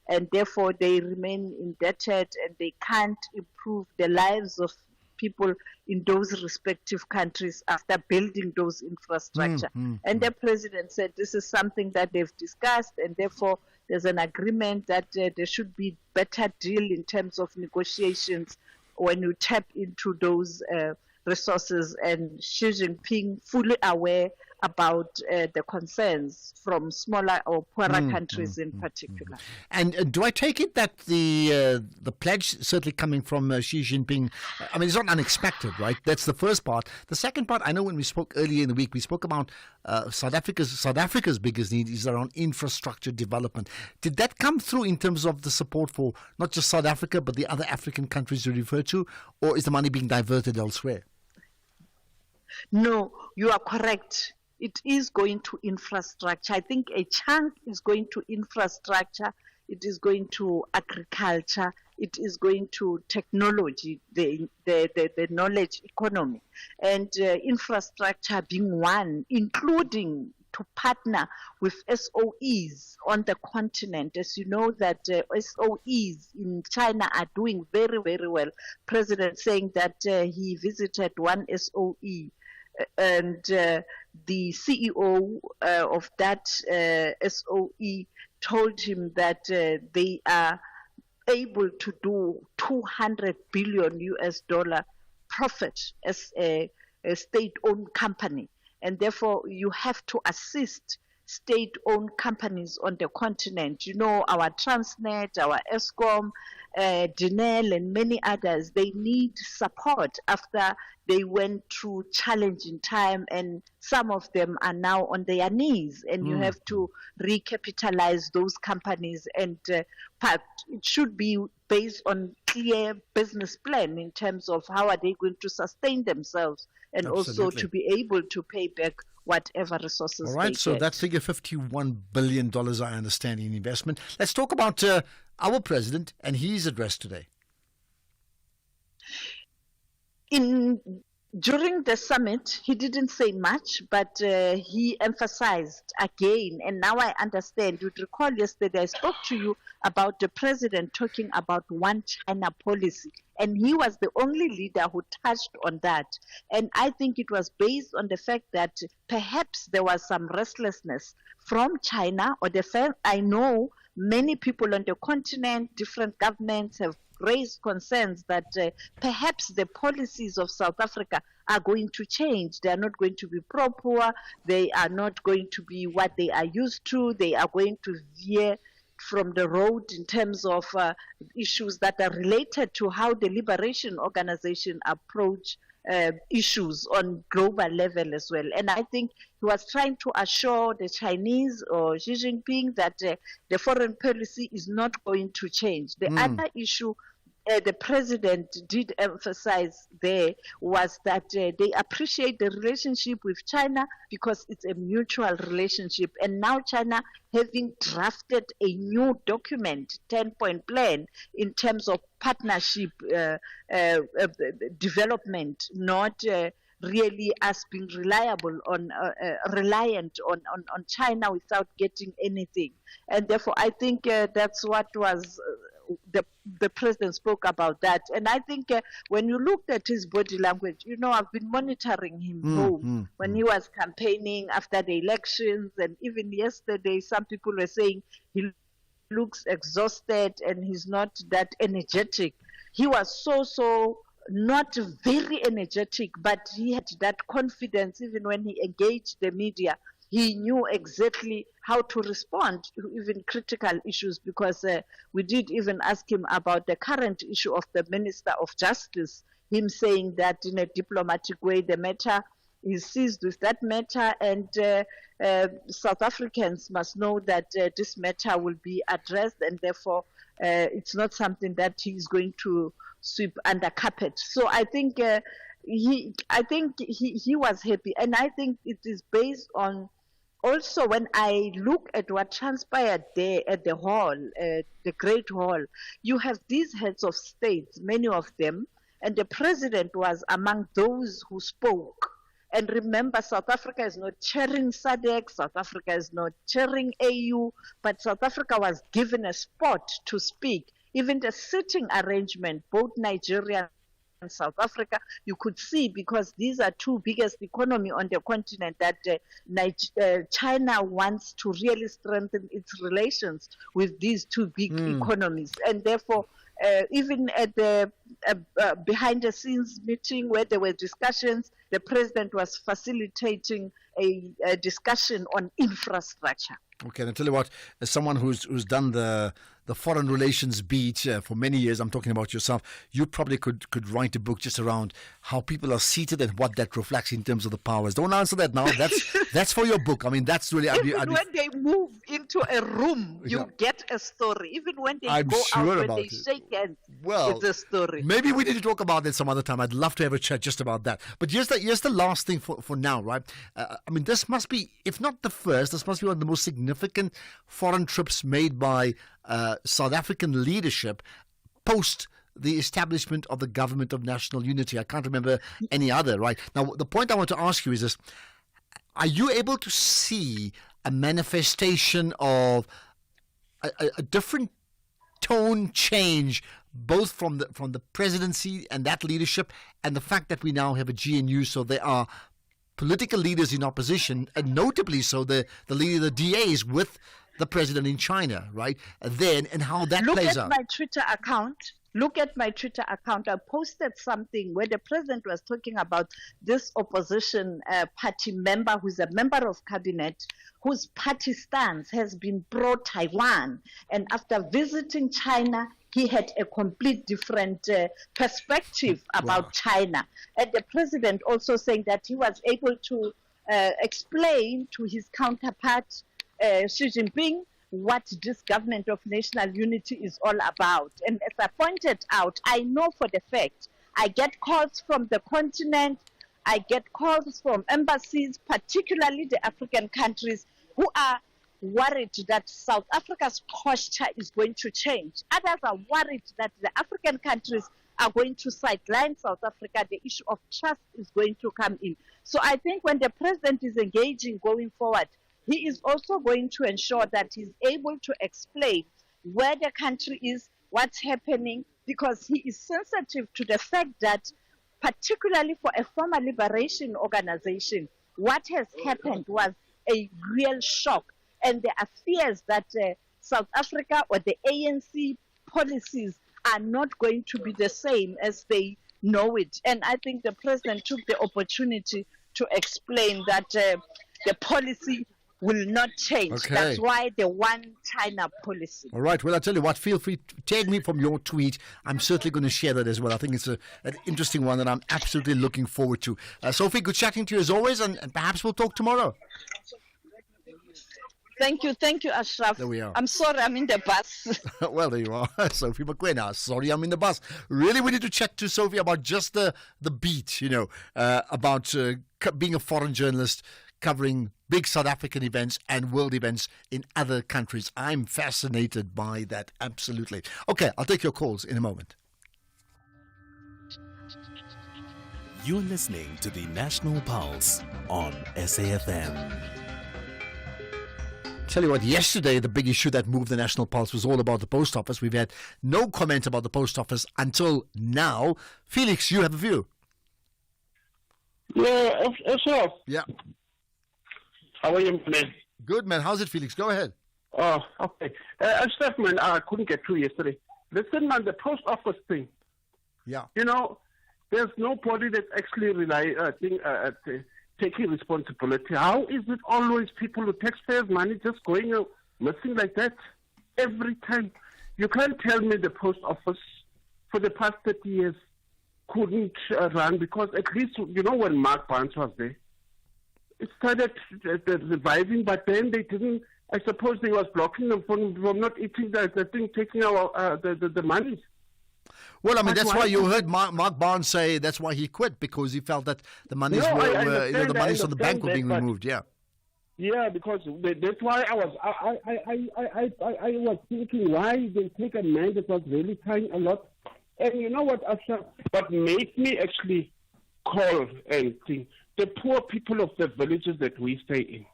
and therefore they remain indebted and they can't improve the lives of people in those respective countries after building those infrastructure. And the president said this is something that they've discussed, and therefore there's an agreement that there should be better deal in terms of negotiations when you tap into those resources. And Xi Jinping fully aware about the concerns from smaller or poorer countries in particular. And do I take it that the pledge certainly coming from Xi Jinping, I mean, it's not unexpected, right? That's the first part. The second part, I know when we spoke earlier in the week, we spoke about South Africa's biggest need is around infrastructure development. Did that come through in terms of the support for not just South Africa, but the other African countries you refer to, or is the money being diverted elsewhere? No, you are correct. It is going to infrastructure. I think a chunk is going to infrastructure. It is going to agriculture. It is going to technology, the knowledge economy, and infrastructure being one, including to partner with SOEs on the continent. As you know that SOEs in China are doing very, very well. President saying that he visited one SOE, and the CEO of that SOE told him that they are able to do 200 billion US dollar profit as a state-owned company. And therefore, you have to assist state-owned companies on the continent. Our Transnet, our Eskom, Denel, and many others, they need support after they went through challenging time, and some of them are now on their knees, and you have to recapitalize those companies, and it should be based on clear business plan in terms of how are they going to sustain themselves, and also to be able to pay back whatever resources. All right, they so get. that figure, $51 billion, I understand, in investment. Let's talk about our president and his address today. During the summit, he didn't say much, but he emphasized again, and now I understand. You'd recall yesterday I spoke to you about the president talking about one China policy, and he was the only leader who touched on that. And I think it was based on the fact that perhaps there was some restlessness from China, or the fact I know many people on the continent, different governments have raised concerns that perhaps the policies of South Africa are going to change. They are not going to be pro-poor. They are not going to be what they are used to. They are going to veer from the road in terms of issues that are related to how the Liberation Organization approach issues on global level as well. And I think he was trying to assure the Chinese or Xi Jinping that the foreign policy is not going to change. The other issue the president did emphasize there was that they appreciate the relationship with China because it's a mutual relationship. And now China having drafted a new document, 10-point plan, in terms of partnership development, not really us being reliant on China without getting anything. And therefore, I think that's what was the president spoke about that. And I think when you looked at his body language, I've been monitoring him home when he was campaigning after the elections. And even yesterday, some people were saying he looks exhausted and he's not that energetic. He was so not very energetic, but he had that confidence even when he engaged the media. He knew exactly how to respond to even critical issues, because we did even ask him about the current issue of the Minister of Justice, him saying that in a diplomatic way the matter is seized with that matter, and South Africans must know that this matter will be addressed, and therefore it's not something that he's going to sweep under carpet. So I think he was happy, and I think it is based on also when I look at what transpired there at the hall, the Great Hall. You have these heads of states, many of them, and the president was among those who spoke. And remember, South Africa is not chairing SADC, South Africa is not chairing AU, but South Africa was given a spot to speak. Even the sitting arrangement, both Nigeria and South Africa, you could see, because these are two biggest economy on the continent, that China wants to really strengthen its relations with these two big economies. And therefore, even at the behind the scenes meeting where there were discussions, the president was facilitating a discussion on infrastructure. Okay, and I tell you what, as someone who's done the foreign relations beat for many years, I'm talking about yourself, you probably could write a book just around how people are seated and what that reflects in terms of the powers. Don't answer that now. That's for your book. I mean, that's really... Even when they move into a room, you get a story. Even when they go out, when they shake hands, it's a story. Maybe we need to talk about that some other time. I'd love to have a chat just about that. But here's the last thing for now, right? I mean, this must be, if not the first, this must be one of the most significant foreign trips made by South African leadership post the establishment of the Government of National Unity. I can't remember any other, right? Now, the point I want to ask you is this. Are you able to see a manifestation of a different tone change, both from the presidency and that leadership, and the fact that we now have a GNU, so there are political leaders in opposition, and notably so the leader of the DAs with the president in China, right? Then, and how that plays out. Look at my Twitter account. I posted something where the president was talking about this opposition party member who's a member of cabinet, whose party stance has been pro-Taiwan. And after visiting China, he had a complete different perspective about China. And the president also saying that he was able to explain to his counterpart, Xi Jinping, what this Government of National Unity is all about. And as I pointed out, I know for the fact, I get calls from the continent, I get calls from embassies, particularly the African countries, who are worried that South Africa's posture is going to change. Others are worried that the African countries are going to sideline South Africa. The issue of trust is going to come in. So I think when the president is engaging going forward, he is also going to ensure that he's able to explain where the country is, what's happening, because he is sensitive to the fact that, particularly for a former liberation organization, what has happened was a real shock. And there are fears that South Africa or the ANC policies are not going to be the same as they know it. And I think the president took the opportunity to explain that the policy will not change. Okay. That's why the one China policy. All right. Well, I tell you what, feel free to tag me from your tweet. I'm certainly going to share that as well. I think it's an interesting one that I'm absolutely looking forward to. Sophie, good chatting to you as always, and perhaps we'll talk tomorrow. Thank you, Ashraf. There we are. I'm sorry, I'm in the bus. Well, there you are. Sophie McQueen. Sorry, I'm in the bus. Really, we need to chat to Sophie about just the beat, about being a foreign journalist, covering big South African events and world events in other countries. I'm fascinated by that, absolutely. Okay, I'll take your calls in a moment. You're listening to the National Pulse on SAFM. Tell you what, yesterday the big issue that moved the National Pulse was all about the post office. We've had no comment about the post office until now. Felix, you have a view? Yeah, Ashraf. Yeah. How are you, man? Good, man. How's it, Felix? Go ahead. Oh, okay. Ashraf, man, I couldn't get through yesterday. Listen, man, the post office thing. Yeah. You know, there's nobody that's actually taking responsibility. How is it always people with taxpayers' money just going missing like that every time? You can't tell me the post office for the past 30 years couldn't run, because at least, you know, when Mark Barnes was there, it started reviving, but then they didn't. I suppose they was blocking them from not eating the thing, taking our the money. Well, I mean, that's why you heard Mark Barnes say that's why he quit, because he felt that the monies the monies from the bank were being removed. Yeah. Yeah, because that's why I was thinking why they take a man that was really trying a lot. And you know what, Asha, what made me actually call and think, the poor people of the villages that we stay in.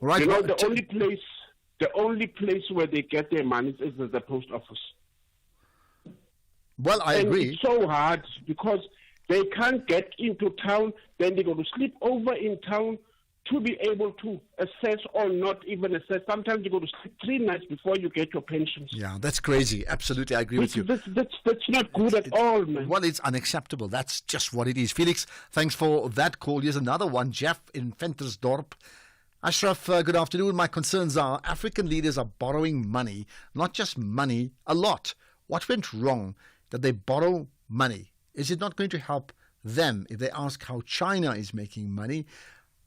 Right. You know, the only place where they get their money is the post office. Well, I agree. It's so hard because they can't get into town, then they go to sleep over in town to be able to assess or not even assess. Sometimes you go to sleep 3 nights before you get your pensions. Yeah, that's crazy. Absolutely, I agree with you. That's not good at all, man. Well, it's unacceptable. That's just what it is. Felix, thanks for that call. Here's another one. Jeff in Ventersdorp. Ashraf, good afternoon. My concerns are African leaders are borrowing money, not just money, a lot. What went wrong that they borrow money? Is it not going to help them if they ask how China is making money?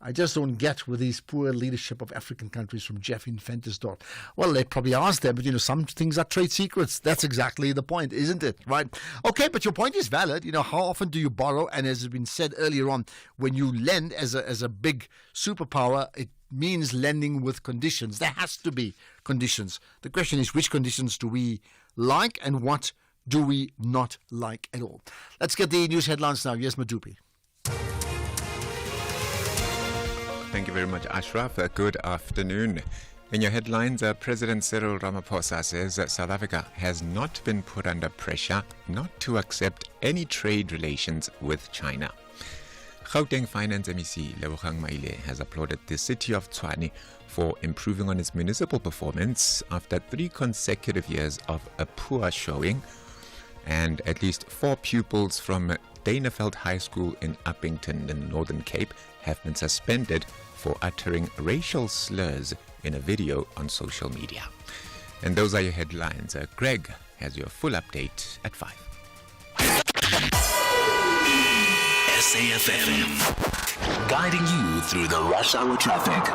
I just don't get with these poor leadership of African countries from Jeff in Ventersdorp. Well, they probably asked them, but, you know, some things are trade secrets. That's exactly the point, isn't it? Right? Okay, but your point is valid. You know, how often do you borrow? And as has been said earlier on, when you lend as a big superpower, it means lending with conditions. There has to be conditions. The question is, which conditions do we like and what do we not like at all? Let's get the news headlines now. Yes, Madupi. Thank you very much, Ashraf. Good afternoon. In your headlines, President Cyril Ramaphosa says that South Africa has not been put under pressure not to accept any trade relations with China. Gauteng Finance MEC Lebogang Maile has applauded the city of Tshwane for improving on its municipal performance after 3 consecutive years of a poor showing, and at least 4 pupils from Danefeld High School in Uppington in the Northern Cape have been suspended for uttering racial slurs in a video on social media. And those are your headlines. Greg has your full update at 5. SAFM, guiding you through the rush hour traffic.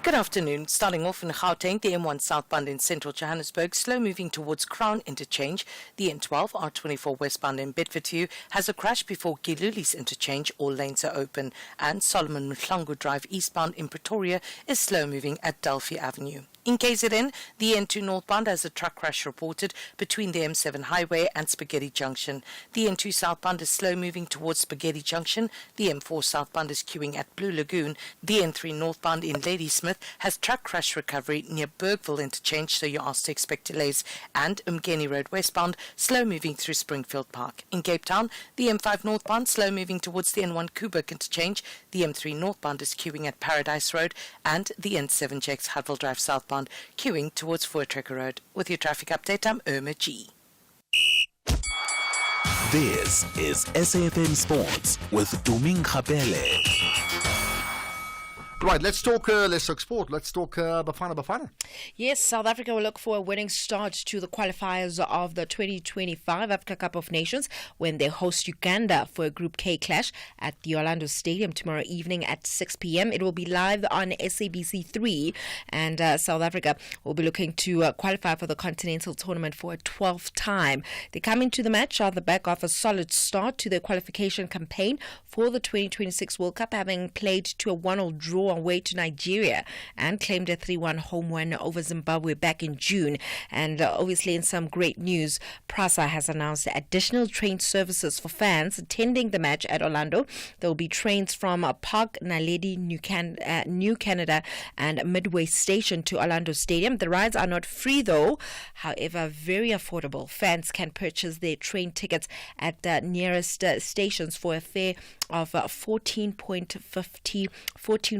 Good afternoon. Starting off in Gauteng, the M1 southbound in central Johannesburg, slow moving towards Crown Interchange. The N12 R24 westbound in Bedfordview has a crash before Giluli's Interchange. All lanes are open. And Solomon Mhlangu Drive eastbound in Pretoria is slow moving at Delphi Avenue. In KZN, the N2 northbound has a truck crash reported between the M7 highway and Spaghetti Junction. The N2 southbound is slow moving towards Spaghetti Junction. The M4 southbound is queuing at Blue Lagoon. The N3 northbound in Ladysmith has truck crash recovery near Bergville Interchange, so you're asked to expect delays. And Umgeni Road westbound, slow moving through Springfield Park. In Cape Town, the M5 northbound slow moving towards the N1 Kuburg Interchange. The M3 northbound is queuing at Paradise Road. And the N7 checks Hudville Drive southbound queuing towards Voortrekker Road. With your traffic update, I'm Irma G. This is SAFM Sports with Duming Khapele. Right, let's talk sport. Let's talk Bafana. Yes, South Africa will look for a winning start to the qualifiers of the 2025 Africa Cup of Nations when they host Uganda for a Group K clash at the Orlando Stadium tomorrow evening at 6 p.m. It will be live on SABC 3, and South Africa will be looking to qualify for the Continental Tournament for a 12th time. They come into the match on the back of a solid start to their qualification campaign for the 2026 World Cup, having played to a 1-1 draw on way to Nigeria and claimed a 3-1 home win over Zimbabwe back in June. And obviously, in some great news, PRASA has announced additional train services for fans attending the match at Orlando. There will be trains from Park, Naledi, New Canada, and Midway Station to Orlando Stadium. The rides are not free, though. However, very affordable. Fans can purchase their train tickets at the nearest stations for a fare of 14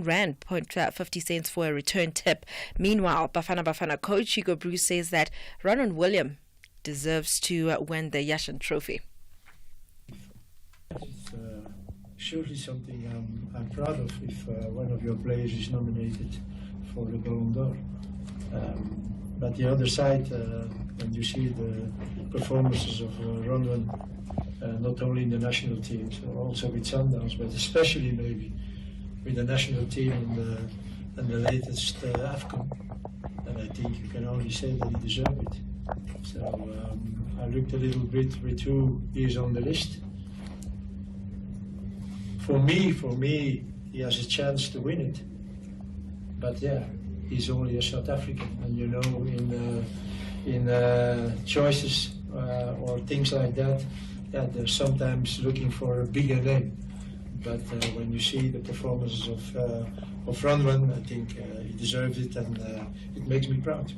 Rand 50 cents for a return tip. Meanwhile, Bafana coach Hugo Bruce says that Ronwen Williams deserves to win the Yashin Trophy. It's surely something I'm proud of if one of your players is nominated for the Ballon d'Or. But the other side, when you see the performances of Ronwen, not only in the national team, so also with Sundowns, but especially maybe with the national team in the latest AFCON, and I think you can only say that he deserved it. So I looked a little bit with who is on the list. For me, he has a chance to win it. But yeah, he's only a South African, and you know, in choices or things like that, yeah, they're sometimes looking for a bigger name. But when you see the performances of Ronwen, I think he deserves it, and it makes me proud.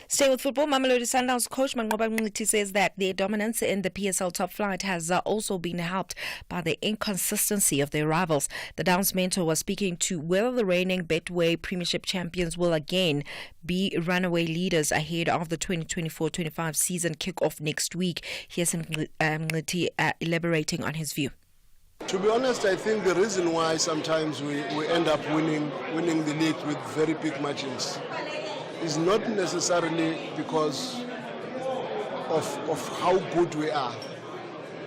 Staying with football, Mamelodi Sundowns coach Manqoba Mngqithi says that their dominance in the PSL top flight has also been helped by the inconsistency of their rivals. The Downs mentor was speaking to whether the reigning Betway Premiership champions will again be runaway leaders ahead of the 2024-25 season kick-off next week. Here's Mngqithi elaborating on his view. To be honest, I think the reason why sometimes we end up winning the league with very big margins is not necessarily because of how good we are.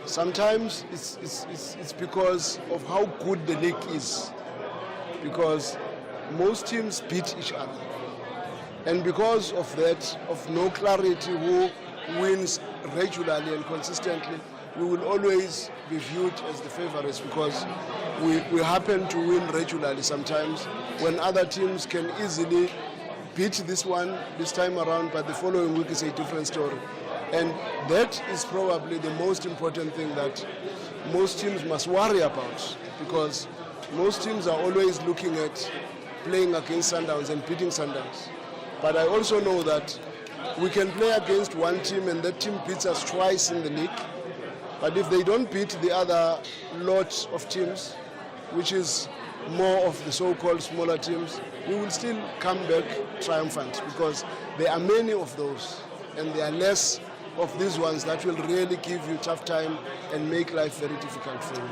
Sometimes it's because of how good the league is, because most teams beat each other, and because of that, of no clarity who wins regularly and consistently, we will always be viewed as the favorites because we happen to win regularly sometimes when other teams can easily beat this one this time around, but the following week is a different story. And that is probably the most important thing that most teams must worry about, because most teams are always looking at playing against Sundowns and beating Sundowns. But I also know that we can play against one team and that team beats us twice in the league. But if they don't beat the other lot of teams, which is more of the so-called smaller teams, we will still come back triumphant, because there are many of those and there are less of these ones that will really give you tough time and make life very difficult for you.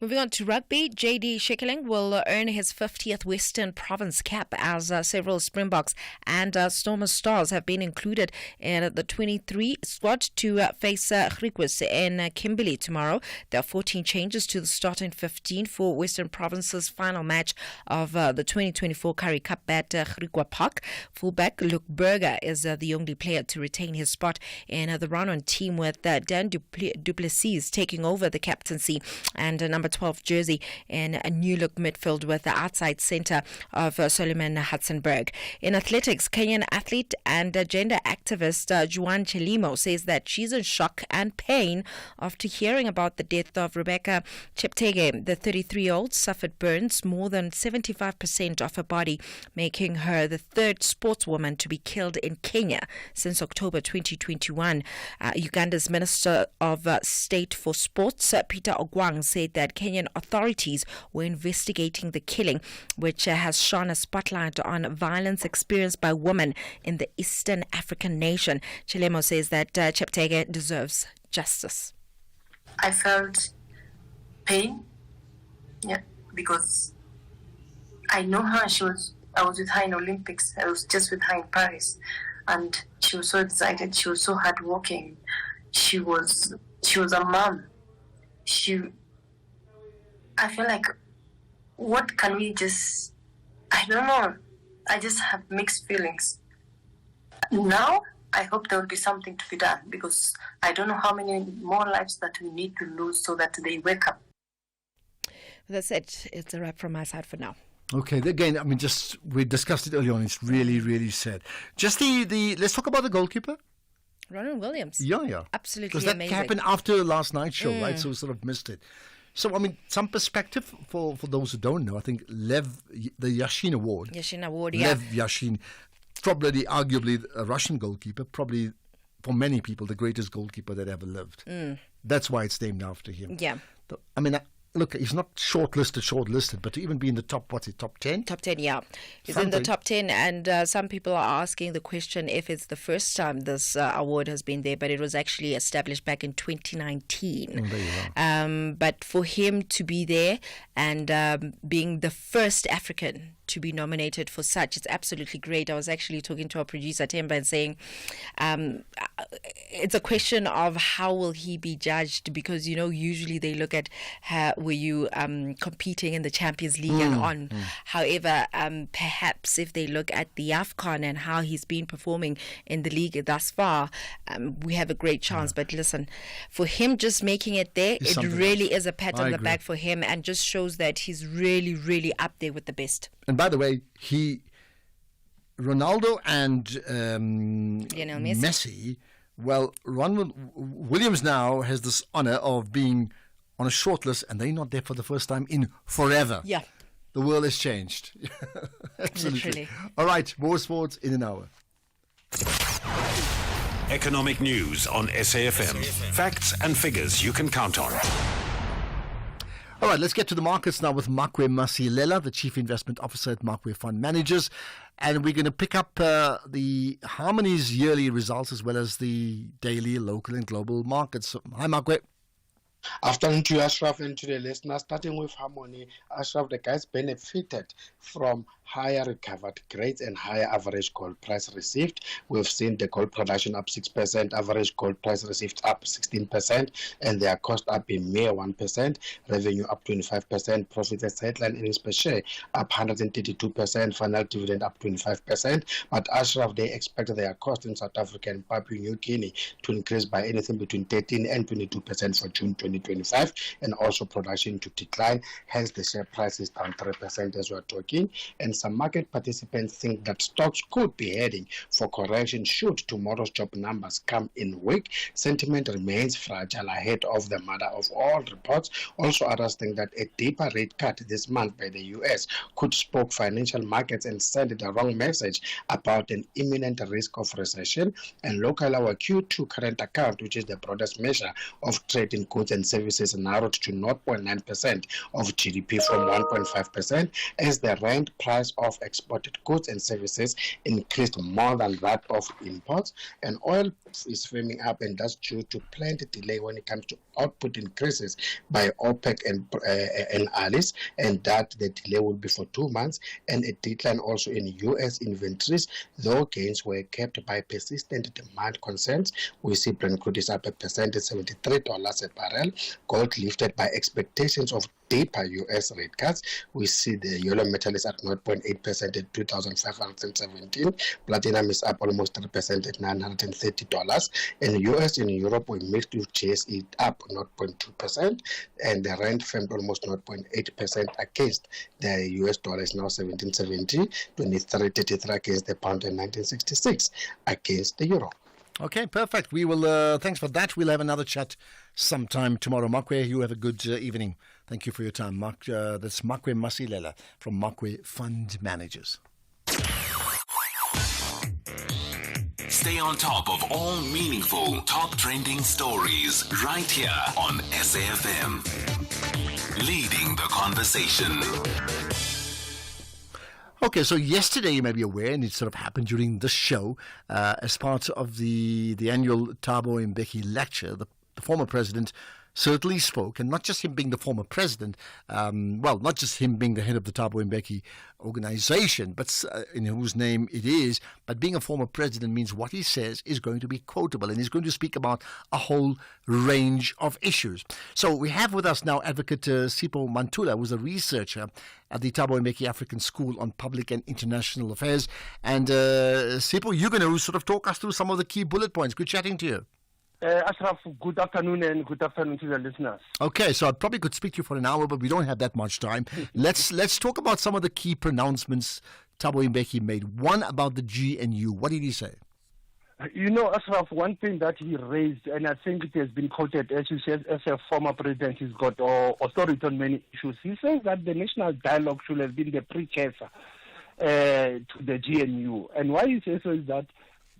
Moving on to rugby, JD Schikkeling will earn his 50th Western Province cap as several Springboks and Stormer Stars have been included in the 23 squad to face Griquas in Kimberley tomorrow. There are 14 changes to the starting 15 for Western Province's final match of the 2024 Currie Cup at Griqua Park. Fullback Luke Berger is the only player to retain his spot in the run-on team, with Dan du Plessis taking over the captaincy and number 12 jersey in a new look midfield with the outside centre of Solomon Hudson-Berg. In athletics, Kenyan athlete and gender activist Juan Chelimo says that she's in shock and pain after hearing about the death of Rebecca Cheptegei. The 33-year-old suffered burns more than 75% of her body, making her the third sportswoman to be killed in Kenya since October 2021. Uganda's Minister of State for Sports, Peter Ogwang, said that Kenyan authorities were investigating the killing, which has shone a spotlight on violence experienced by women in the Eastern African nation. Chilemo says that Cheptegei deserves justice. I felt pain, because I know her. I was with her in Olympics. I was just with her in Paris, and she was so excited. She was so hardworking. She was a mom. I feel like, what can we just, I don't know. I just have mixed feelings. Now, I hope there will be something to be done, because I don't know how many more lives that we need to lose so that they wake up. That's it. It's a wrap from my side for now. Okay, again, I mean, we discussed it earlier on. It's really, really sad. Just let's talk about the goalkeeper. Ronald Williams. Yeah. Absolutely because that amazing. happened after last night's show, right? So we sort of missed it. So, I mean, some perspective for those who don't know. I think the Yashin Award. Yashin Award, yeah. Lev Yashin, probably, arguably, a Russian goalkeeper, probably for many people, the greatest goalkeeper that ever lived. That's why it's named after him. Yeah. I mean, look, he's not shortlisted, but to even be in the top 10? Top 10, yeah. He's in the top 10, and some people are asking the question if it's the first time this award has been there, but it was actually established back in 2019. There you are. But for him to be there and being the first African to be nominated for such, it's absolutely great. I was actually talking to our producer Temba and saying it's a question of how will he be judged, because usually they look at were you competing in the Champions League and on. However, perhaps if they look at the AFCON and how he's been performing in the league thus far, we have a great chance. But listen, for him just making it there, it really is a pat on the back for him, and just shows that he's really, really up there with the best. And by the way, Ronaldo and Lionel Messi, well, Ron Williams now has this honour of being on a shortlist, and they're not there for the first time in forever. Yeah. The world has changed. Absolutely. Literally. All right, more sports in an hour. Economic news on SAFM. Facts and figures you can count on. All right, let's get to the markets now with Makwe Masilela, the Chief Investment Officer at Makwe Fund Managers. And we're going to pick up the Harmony's yearly results as well as the daily, local and global markets. So, hi, Makwe. Afternoon to you, Ashraf, and to the listeners. Starting with Harmony, Ashraf, the guys benefited from higher recovered grades and higher average gold price received. We've seen the gold production up 6%, average gold price received up 16%, and their cost up a mere 1%, revenue up 25%, profit as headline earnings per share up 132%, final dividend up 25%. But Ashraf, they expect their cost in South Africa and Papua New Guinea to increase by anything between 13 and 22% for June 2025, and also production to decline. Hence, the share price is down 3% as we're talking. And some market participants think that stocks could be heading for correction should tomorrow's job numbers come in weak. Sentiment remains fragile ahead of the mother of all reports. Also, others think that a deeper rate cut this month by the US could spook financial markets and send the wrong message about an imminent risk of recession. And local, our Q2 current account, which is the broadest measure of trade in goods and services, narrowed to 0.9% of GDP from 1.5%, as the rand price of exported goods and services increased more than that of imports. And oil is firming up, and that's due to plenty delay when it comes to output increases by OPEC and Alice, and that the delay will be for 2 months, and a decline also in US inventories, though gains were kept by persistent demand concerns. We see Brent crude is up 1% at $73 a barrel, gold lifted by expectations of deeper US rate cuts. We see the yellow metal is at 0.8% at $2,517. Platinum is up almost 3% at $930. And US and Europe were mixed with JSE up 0.2%, and the rand firmed almost 0.8% against the US dollar is now 17.70, 23.33 against the pound, and 19.66 against the euro. Okay, perfect. We will. Thanks for that. We'll have another chat sometime tomorrow. Makwe, you have a good evening. Thank you for your time. That's Makwe Masilela from Makwe Fund Managers. Stay on top of all meaningful, top trending stories right here on SAFM. Leading the conversation. Okay, so yesterday, you may be aware, and it sort of happened during this show, as part of the annual Thabo Mbeki lecture, the former president certainly spoke, and not just him being the former president, not just him being the head of the Thabo Mbeki organization, but in whose name it is, but being a former president means what he says is going to be quotable, and he's going to speak about a whole range of issues. So we have with us now Advocate Sipho Mantula, who's a researcher at the Thabo Mbeki African School on Public and International Affairs. And Sipho, you're going to sort of talk us through some of the key bullet points. Good chatting to you. Ashraf, good afternoon and good afternoon to the listeners. Okay, so I probably could speak to you for an hour, but we don't have that much time. Let's talk about some of the key pronouncements Thabo Mbeki made. One about the GNU. What did he say? You know, Ashraf, one thing that he raised, and I think it has been quoted, as you said, as a former president, he's got authority on many issues. He says that the national dialogue should have been the precursor to the GNU. And why he says so is that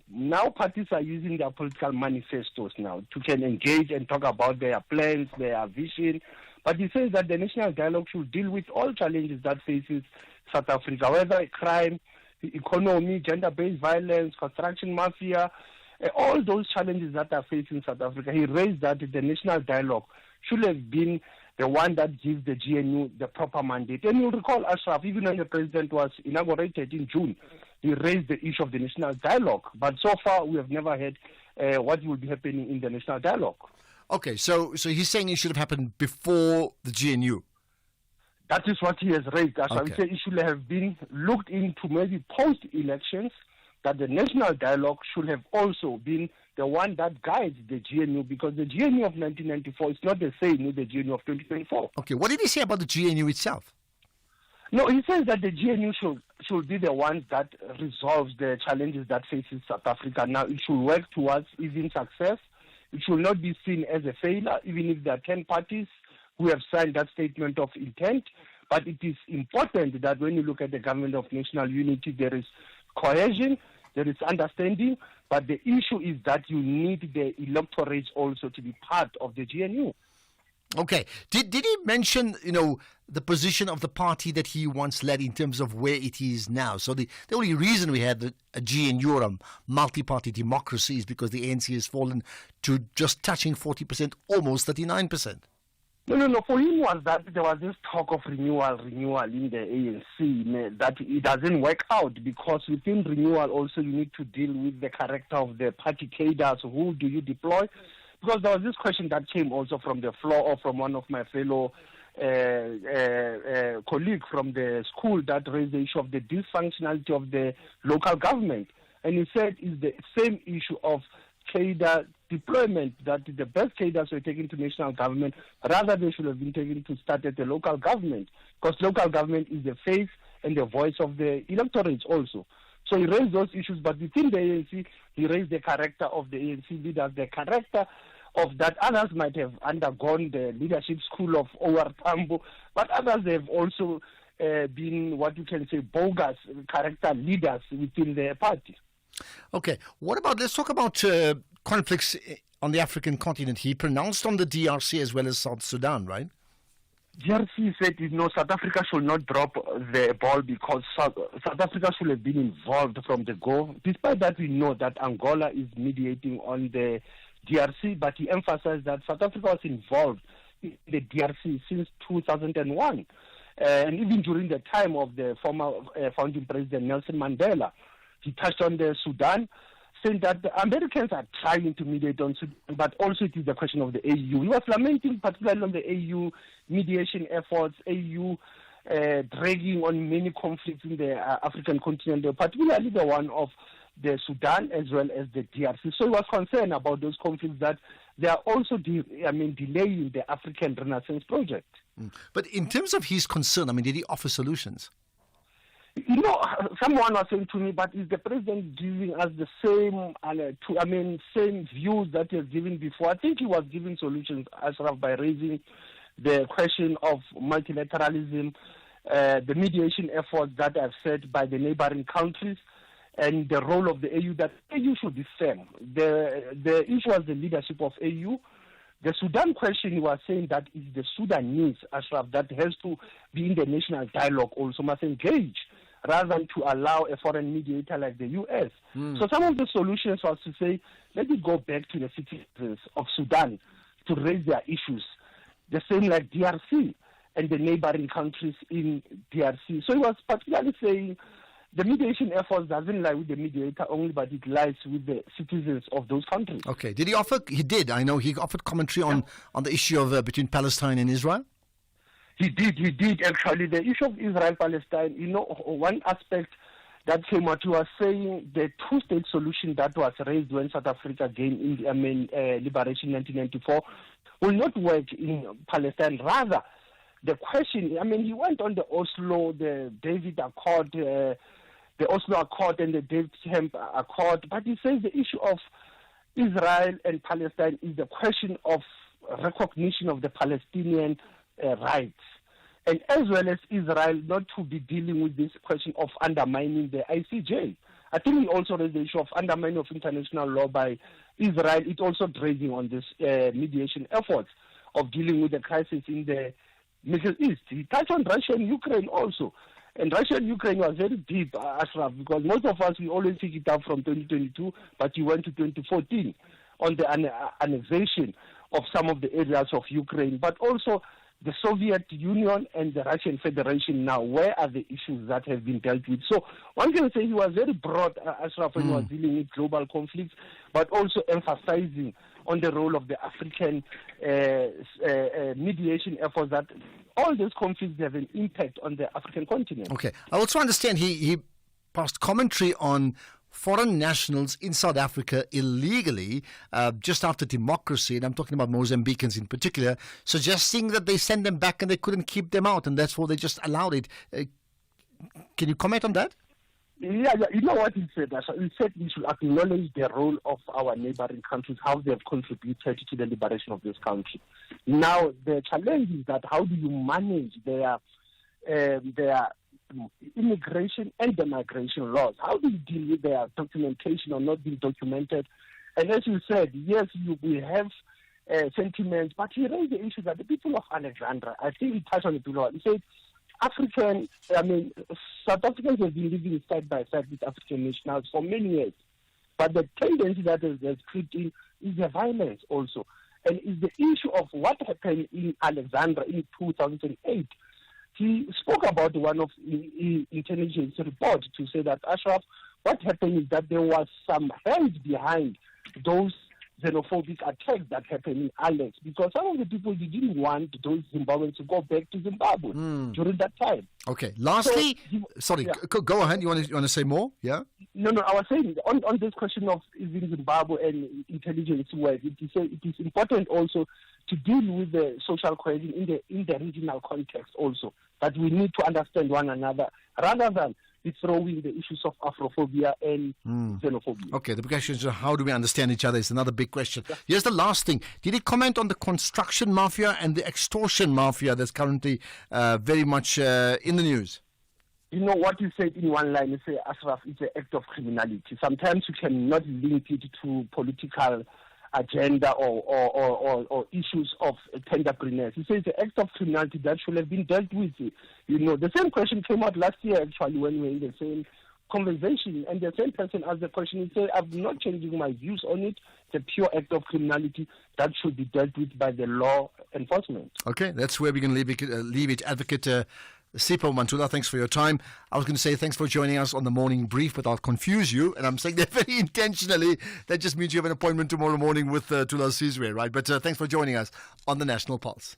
now parties are using their political manifestos now to can engage and talk about their plans, their vision. But he says that the national dialogue should deal with all challenges that faces South Africa, whether crime, economy, gender-based violence, construction mafia, all those challenges that are facing South Africa. He raised that the national dialogue should have been the one that gives the GNU the proper mandate. And you'll recall, Ashraf, even when the president was inaugurated in June, he raised the issue of the national dialogue. But so far, we have never heard what will be happening in the national dialogue. Okay, so he's saying it should have happened before the GNU. That is what he has raised. As I say, it should have been looked into maybe post-elections, that the national dialogue should have also been the one that guides the GNU, because the GNU of 1994 is not the same with the GNU of 2024. Okay, what did he say about the GNU itself? No, he says that the GNU should be the one that resolves the challenges that faces South Africa. Now, it should work towards even success. It should not be seen as a failure, even if there are 10 parties who have signed that statement of intent. But it is important that when you look at the government of national unity, there is cohesion, there is understanding, but the issue is that you need the electorate also to be part of the GNU. Okay. Did he mention, the position of the party that he once led in terms of where it is now? So the only reason we had a GNU or a multi-party democracy is because the ANC has fallen to just touching 40%, almost 39%. No. For him was that there was this talk of renewal in the ANC, that it doesn't work out because within renewal also you need to deal with the character of the party cadres. Who do you deploy? Because there was this question that came also from the floor or from one of my fellow colleagues from the school that raised the issue of the dysfunctionality of the local government. And he said it's the same issue of cadre deployment, that the best cadres were taken to national government, rather they should have been taken to start at the local government, because local government is the face and the voice of the electorate also. So he raised those issues, but within the ANC, he raised the character of the ANC leaders, the character of that others might have undergone the leadership school of OR Tambo, but others have also been what you can say bogus character leaders within their party. Okay, let's talk about conflicts on the African continent. He pronounced on the DRC as well as South Sudan, right? DRC said, South Africa should not drop the ball because South Africa should have been involved from the go. Despite that, we know that Angola is mediating on the DRC, but he emphasized that South Africa was involved in the DRC since 2001. And even during the time of the former founding president Nelson Mandela, he touched on the Sudan, saying that the Americans are trying to mediate on Sudan, but also it is the question of the AU. He was lamenting particularly on the AU mediation efforts, AU dragging on many conflicts in the African continent, particularly the one of the Sudan as well as the DRC. So he was concerned about those conflicts, that they are also delaying the African Renaissance project. But in terms of his concern, did he offer solutions? Someone was saying to me, but is the president giving us the same views that he has given before? I think he was giving solutions, Ashraf, by raising the question of multilateralism, the mediation efforts that I've said by the neighboring countries, and the role of the AU, that AU should be firm. The issue was the leadership of AU. The Sudan question, was saying that is the Sudanese, Ashraf, that has to be in the national dialogue also, must engage, rather than to allow a foreign mediator like the U.S. So some of the solutions was to say, let it go back to the citizens of Sudan to raise their issues, the same like DRC and the neighboring countries in DRC. So he was particularly saying the mediation efforts doesn't lie with the mediator only, but it lies with the citizens of those countries. Okay. Did he offer? He did. I know he offered commentary on the issue of between Palestine and Israel. He did actually. The issue of Israel-Palestine, one aspect that came out, he was saying the two-state solution that was raised when South Africa gained liberation in 1994 will not work in Palestine. Rather, the question, he went on the Oslo, the David Accord, the Oslo Accord and the David Camp Accord, but he says the issue of Israel and Palestine is the question of recognition of the Palestinian rights, and as well as Israel not to be dealing with this question of undermining the ICJ. I think he also raised the issue of undermining of international law by Israel. It's also dragging on this mediation efforts of dealing with the crisis in the Middle East. He touched on Russia and Ukraine also. And Russia and Ukraine was very deep, Ashraf, because most of us, we always pick it up from 2022, but you went to 2014 on the annexation of some of the areas of Ukraine, but also the Soviet Union and the Russian Federation now. Where are the issues that have been dealt with? So one can say he was very broad, Ashraf, when he was dealing with global conflicts, but also emphasizing on the role of the African mediation efforts, that all these conflicts have an impact on the African continent. Okay. I also understand he passed commentary on foreign nationals in South Africa illegally just after democracy, and I'm talking about Mozambicans in particular, suggesting that they send them back and they couldn't keep them out, and that's why they just allowed it. Can you comment on that? Yeah, you know what he said? He said we should acknowledge the role of our neighboring countries, how they have contributed to the liberation of this country. Now, the challenge is that how do you manage their immigration and the migration laws? How do you deal with their documentation or not being documented? And as you said, yes, we have sentiments, but he raised the issue that the people of Alexandria, I think he touched on it below. He said, South Africans have been living side by side with African nationals for many years. But the tendency that has crept in is the violence also. And it's the issue of what happened in Alexandria in 2008. He spoke about one of intelligence report to say that, Ashraf, what happened is that there was some hands behind those xenophobic attacks that happened in Alex, because some of the people didn't want those Zimbabweans to go back to Zimbabwe during that time. Okay. Lastly, go ahead. You want to say more? Yeah. No. I was saying on this question of in Zimbabwe and intelligence work, it is important also to deal with the social cohesion in the regional context also, that we need to understand one another rather than throwing the issues of Afrophobia and xenophobia. Okay, the big question is how do we understand each other is another big question. Yeah. Here's the last thing. Did he comment on the construction mafia and the extortion mafia that's currently very much in the news? You know what you said in one line, you say, Ashraf, it's an act of criminality. Sometimes you cannot link it to political agenda or issues of tenderpreneurs. He says the act of criminality that should have been dealt with. You know, the same question came out last year actually when we were in the same conversation, and the same person asked the question. He said, I'm not changing my views on it. It's a pure act of criminality that should be dealt with by the law enforcement. Okay, that's where we can leave it. Advocate Sipho Mantula, thanks for your time. I was going to say thanks for joining us on the morning brief, but I'll confuse you, and I'm saying that very intentionally. That just means you have an appointment tomorrow morning with Tula Sizwe, right? But thanks for joining us on the National Pulse.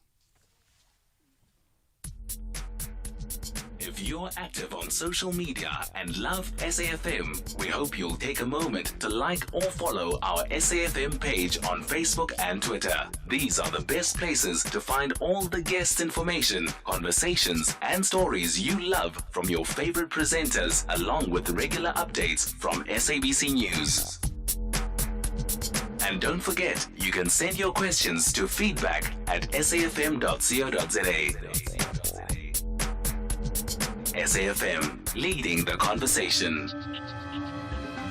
If you're active on social media and love SAFM, we hope you'll take a moment to like or follow our SAFM page on Facebook and Twitter. These are the best places to find all the guest information, conversations, and stories you love from your favorite presenters, along with regular updates from SABC News. And don't forget, you can send your questions to feedback@safm.co.za. SAFM, leading the conversation.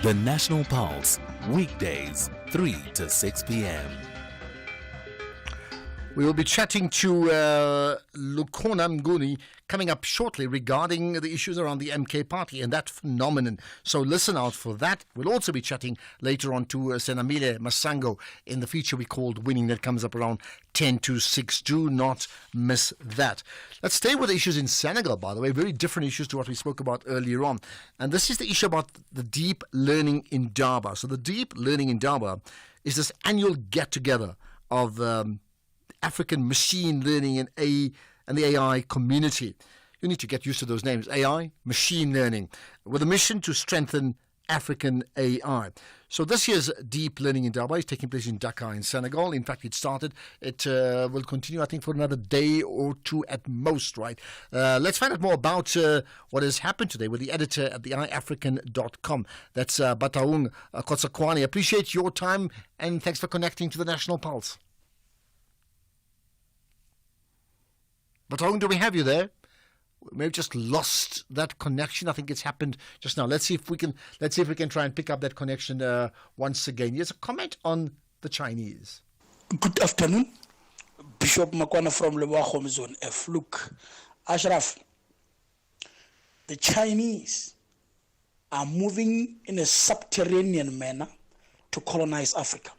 The National Pulse, weekdays, 3 to 6 p.m. We will be chatting to Lukhona Mnguni coming up shortly regarding the issues around the MK party and that phenomenon. So listen out for that. We'll also be chatting later on to Senamile Masango in the feature we called Winning that comes up around 10 to 6. Do not miss that. Let's stay with the issues in Senegal, by the way. Very different issues to what we spoke about earlier on. And this is the issue about the Deep Learning in Daba. So the Deep Learning in Daba is this annual get-together of African machine learning and the AI community. You need to get used to those names. AI, machine learning, with a mission to strengthen African AI. So this year's Deep Learning in Durban is taking place in Dakar in Senegal. In fact, it started. It will continue, I think, for another day or two at most, right? Let's find out more about what has happened today with the editor at the iAfrican.com. That's Bataung Kotsakwani. Appreciate your time and thanks for connecting to the National Pulse. Bataung, do we have you there? Maybe just lost that connection. I think it's happened just now. Let's see if we can try and pick up that connection once again. Here's a comment on the Chinese. Good afternoon, Bishop Makwana from Lewahom Zone F. Look, Ashraf, the Chinese are moving in a subterranean manner to colonize Africa.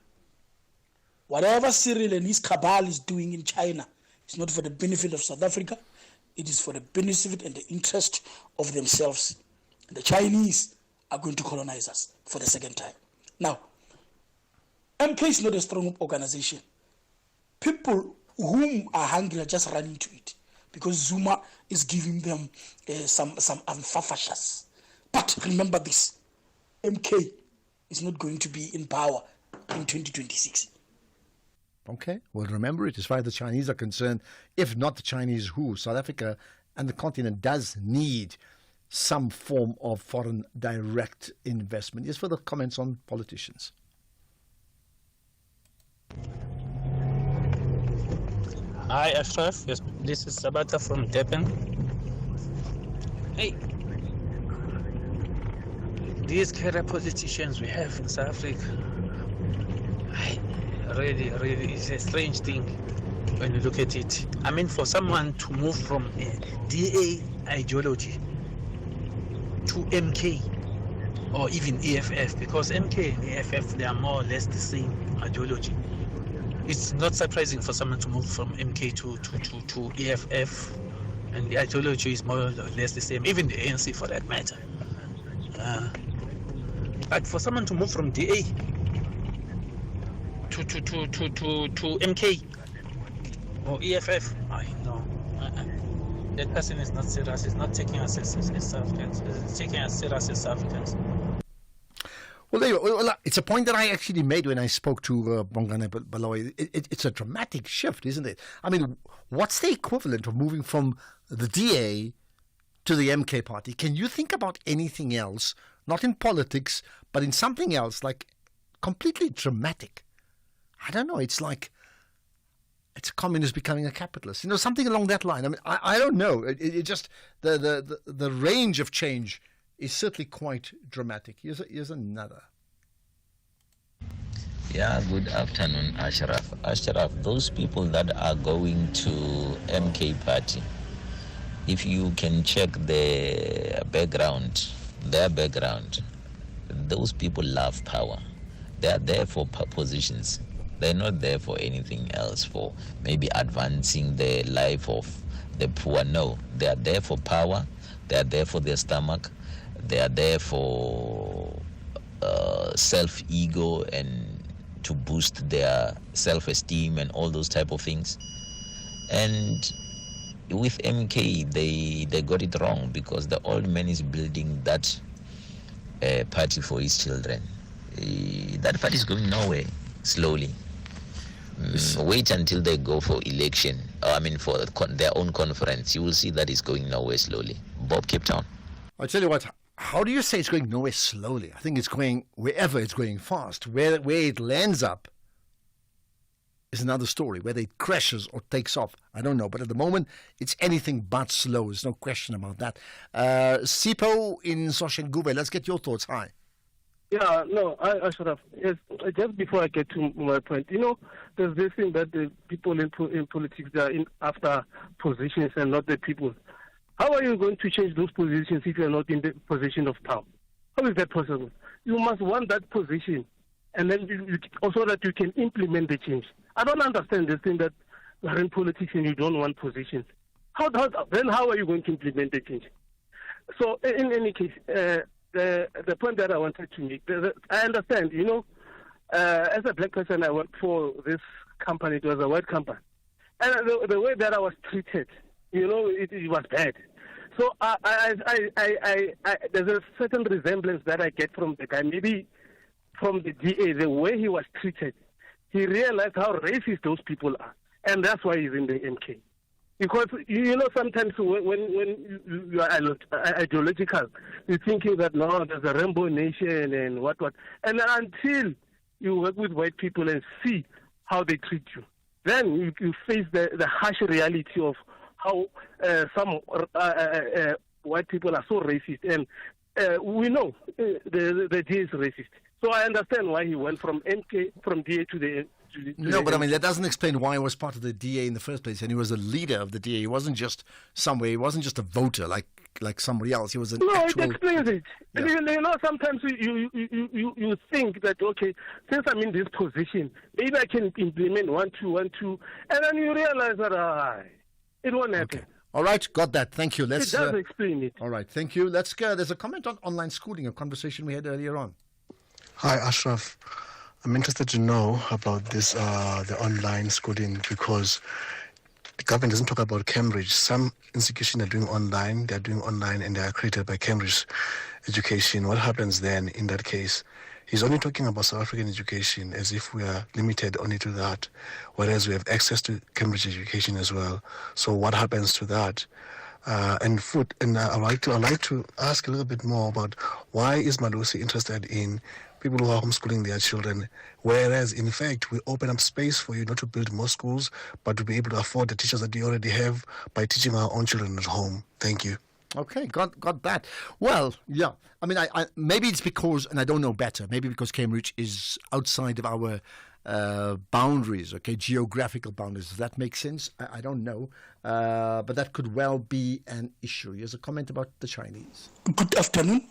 Whatever Cyril and his cabal is doing in China is not for the benefit of South Africa. It is for the benefit and the interest of themselves. The Chinese are going to colonize us for the second time. Now, MK is not a strong organization. People whom are hungry are just running to it because Zuma is giving them some amphafashas. But remember this, MK is not going to be in power in 2026. Okay, well, remember it, as far as the Chinese are concerned, if not the Chinese, who? South Africa and the continent does need some form of foreign direct investment. Here's further comments on politicians. Hi, Ashraf. Yes, this is Sabata from Durban. Hey, these kind of politicians we have in South Africa, really, it's a strange thing when you look at it. I mean, for someone to move from a DA ideology to MK or even EFF, because MK and EFF, they are more or less the same ideology. It's not surprising for someone to move from MK to EFF, and the ideology is more or less the same, even the ANC for that matter. But for someone to move from DA to MK or EFF, I know. That person is not serious. He's not taking us as South Africans. He's taking us serious as South Africans. Well, there you go. Well, it's a point that I actually made when I spoke to Bongane Baloyi. It's a dramatic shift, isn't it? I mean, what's the equivalent of moving from the DA to the MK party? Can you think about anything else, not in politics, but in something else, like completely dramatic? I don't know. It's like it's a communist becoming a capitalist. You know, something along that line. I mean, I don't know. It just the range of change is certainly quite dramatic. Here's another. Yeah, good afternoon, Ashraf. Ashraf, those people that are going to MK party, if you can check their background, those people love power. They are there for positions. They're not there for anything else, for maybe advancing the life of the poor. No, they are there for power. They are there for their stomach. They are there for self-ego and to boost their self-esteem and all those type of things. And with MK, they got it wrong because the old man is building that party for his children. That party is going nowhere, slowly. Wait until they go for election, for their own conference. You will see that it's going nowhere slowly. Bob, Cape Town. I tell you what, how do you say it's going nowhere slowly? I think it's going wherever it's going fast. Where it lands up is another story. Whether it crashes or takes off, I don't know. But at the moment, it's anything but slow. There's no question about that. Sipo in Soshengube, let's get your thoughts. Hi. Yeah, no, I should have. Yes, just before I get to my point, there's this thing that the people in politics, they are in after positions and not the people. How are you going to change those positions if you're not in the position of power? How is that possible? You must want that position, and then also that you can implement the change. I don't understand this thing that you are in politics and you don't want positions. Then how are you going to implement the change? So in any case, the point that I wanted to make, I understand, as a black person, I worked for this company. It was a white company. And the way that I was treated, it was bad. So there's a certain resemblance that I get from the guy, maybe from the DA, the way he was treated. He realized how racist those people are, and that's why he's in the MK. Because, sometimes when you are ideological, you're thinking that, no, there's a rainbow nation and what. And until you work with white people and see how they treat you, then you face the harsh reality of how some white people are so racist. And we know the DA is racist. So I understand why he went from MK, from DA to the... No, but I mean, that doesn't explain why he was part of the DA in the first place. And he was a leader of the DA. He wasn't just somewhere. He wasn't just a voter like somebody else. He was an actual... No, it explains it. Yeah. Sometimes you think that, okay, since I'm in this position, maybe I can implement 1, 2, 1, 2. And then you realize that it won't happen. Okay. All right, got that. Thank you. It does explain it. All right, thank you. Let's go. There's a comment on online schooling, a conversation we had earlier on. Hi, Ashraf. I'm interested to know about this, the online schooling, because the government doesn't talk about Cambridge. Some institutions are doing online, and they are accredited by Cambridge Education. What happens then in that case? He's only talking about South African education as if we are limited only to that, whereas we have access to Cambridge education as well. So what happens to that? And I'd like to ask a little bit more about why is Malusi interested in people who are homeschooling their children, whereas in fact we open up space for you not to build more schools, but to be able to afford the teachers that you already have by teaching our own children at home. Thank you. Okay, got that. Well, yeah. I mean, I maybe it's because, and I don't know better, maybe because Cambridge is outside of our boundaries, okay, geographical boundaries. Does that make sense? I don't know. But that could well be an issue. Here's a comment about the Chinese. Good afternoon.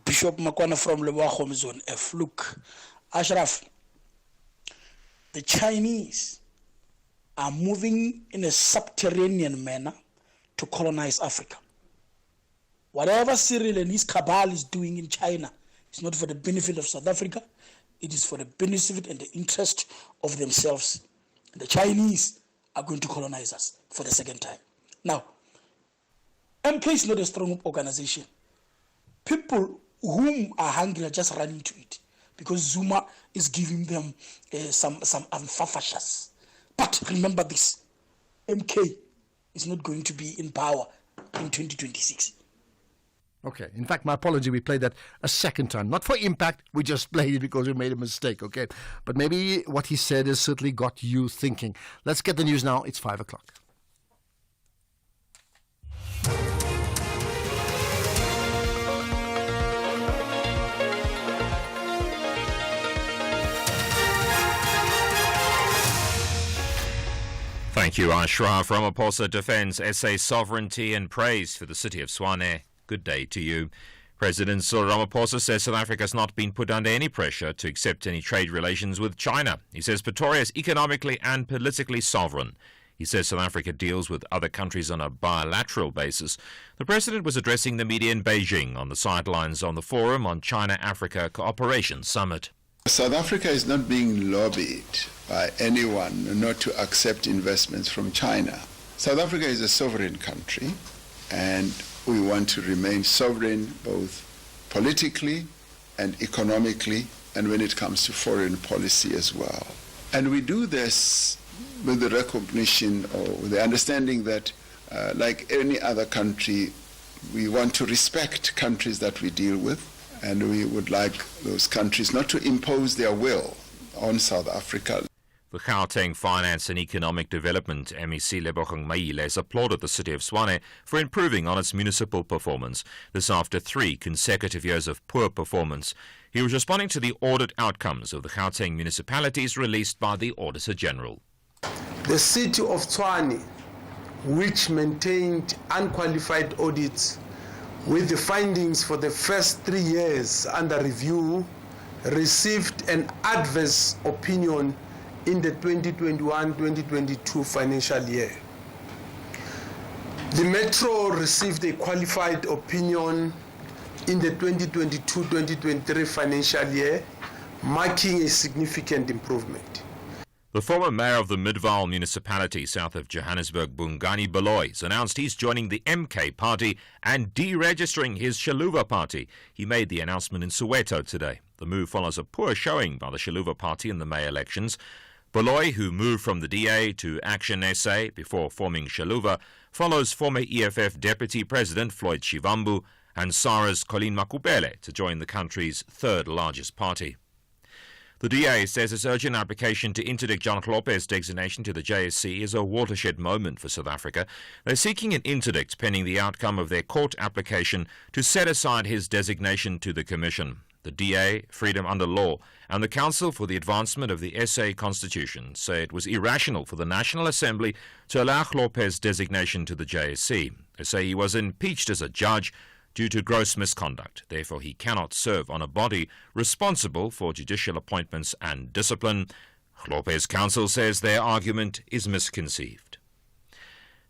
Bishop Makwana from Leboa Zone F. Look, Ashraf, the Chinese are moving in a subterranean manner to colonize Africa. Whatever Cyril and his cabal is doing in China is not for the benefit of South Africa. It is for the benefit and the interest of themselves. And the Chinese are going to colonize us for the second time. Now, MK is not a strong organization. People whom are hungry are just running to it because Zuma is giving them some fafashas. But remember this, MK is not going to be in power in 2026. Okay. In fact, my apology, we played that a second time. Not for impact, we just played it because we made a mistake, okay? But maybe what he said has certainly got you thinking. Let's get the news now. It's 5 o'clock. Thank you, Ashraf. Ramaphosa defends SA sovereignty and praise for the city of Tshwane. Good day to you. President Cyril Ramaphosa says South Africa has not been put under any pressure to accept any trade relations with China. He says Pretoria is economically and politically sovereign. He says South Africa deals with other countries on a bilateral basis. The president was addressing the media in Beijing on the sidelines on the Forum on China-Africa Cooperation Summit. South Africa is not being lobbied by anyone not to accept investments from China. South Africa is a sovereign country, and we want to remain sovereign both politically and economically, and when it comes to foreign policy as well. And we do this with the recognition or with the understanding that, like any other country, we want to respect countries that we deal with, and we would like those countries not to impose their will on South Africa. The Gauteng Finance and Economic Development MEC Lebogang Maile has applauded the city of Tshwane for improving on its municipal performance. This after 3 consecutive years of poor performance. He was responding to the audit outcomes of the Gauteng municipalities released by the Auditor General. The city of Tshwane, which maintained unqualified audits with the findings for the first 3 years under review, received an adverse opinion in the 2021-2022 financial year. The Metro received a qualified opinion in the 2022-2023 financial year, marking a significant improvement. The former mayor of the Midvaal municipality south of Johannesburg, Bongani Baloyi, announced he's joining the MK party and deregistering his Shaluva party. He made the announcement in Soweto today. The move follows a poor showing by the Shaluva party in the May elections. Baloyi, who moved from the DA to Action SA before forming Shaluva, follows former EFF Deputy President Floyd Shivambu and SARA's Colleen Makubele to join the country's third largest party. The DA says its urgent application to interdict John Kloppe's designation to the JSC is a watershed moment for South Africa. They're seeking an interdict pending the outcome of their court application to set aside his designation to the Commission. The DA, Freedom Under Law, and the Council for the Advancement of the SA Constitution say it was irrational for the National Assembly to allow Kloppe's designation to the JSC. They say he was impeached as a judge due to gross misconduct. Therefore, he cannot serve on a body responsible for judicial appointments and discipline. Kloppe's counsel says their argument is misconceived.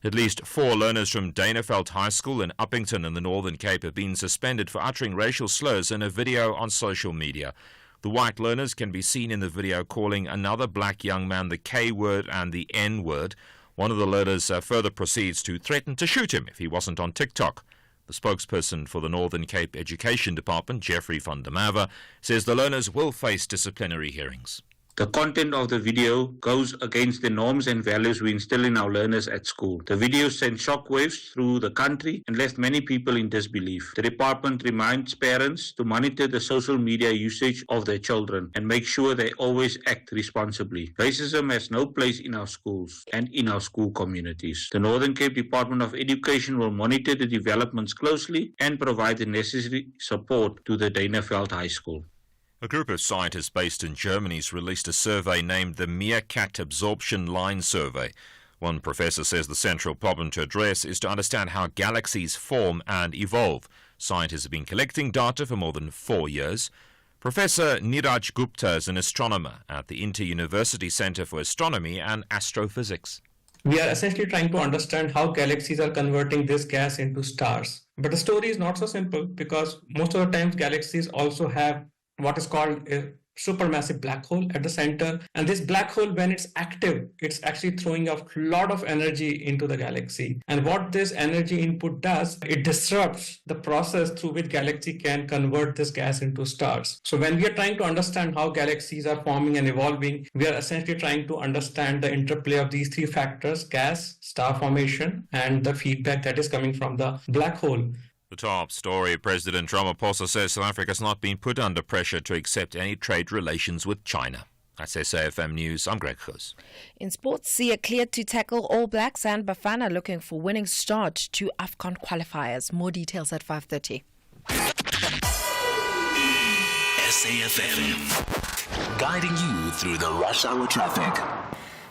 At least 4 learners from Daneveld High School in Uppington in the Northern Cape have been suspended for uttering racial slurs in a video on social media. The white learners can be seen in the video calling another black young man the K word and the N word. One of the learners further proceeds to threaten to shoot him if he wasn't on TikTok. The spokesperson for the Northern Cape Education Department, Jeffrey van der Merwe, says the learners will face disciplinary hearings. The content of the video goes against the norms and values we instill in our learners at school. The video sent shockwaves through the country and left many people in disbelief. The department reminds parents to monitor the social media usage of their children and make sure they always act responsibly. Racism has no place in our schools and in our school communities. The Northern Cape Department of Education will monitor the developments closely and provide the necessary support to the Daneveld High School. A group of scientists based in Germany has released a survey named the Meerkat Absorption Line Survey. One professor says the central problem to address is to understand how galaxies form and evolve. Scientists have been collecting data for more than 4 years. Professor Niraj Gupta is an astronomer at the Inter-University Centre for Astronomy and Astrophysics. We are essentially trying to understand how galaxies are converting this gas into stars. But the story is not so simple because most of the times galaxies also have what is called a supermassive black hole at the center. And this black hole, when it's active, it's actually throwing a lot of energy into the galaxy. And what this energy input does, it disrupts the process through which galaxy can convert this gas into stars. So when we are trying to understand how galaxies are forming and evolving, we are essentially trying to understand the interplay of these 3 factors: gas, star formation, and the feedback that is coming from the black hole. The top story, President Ramaphosa says South Africa has not been put under pressure to accept any trade relations with China. That's SAFM News. I'm Greg Khuz. In sports, Sia cleared to tackle All Blacks and Bafana looking for winning start to AFCON qualifiers. More details at 5:30. SAFM, guiding you through the rush hour traffic.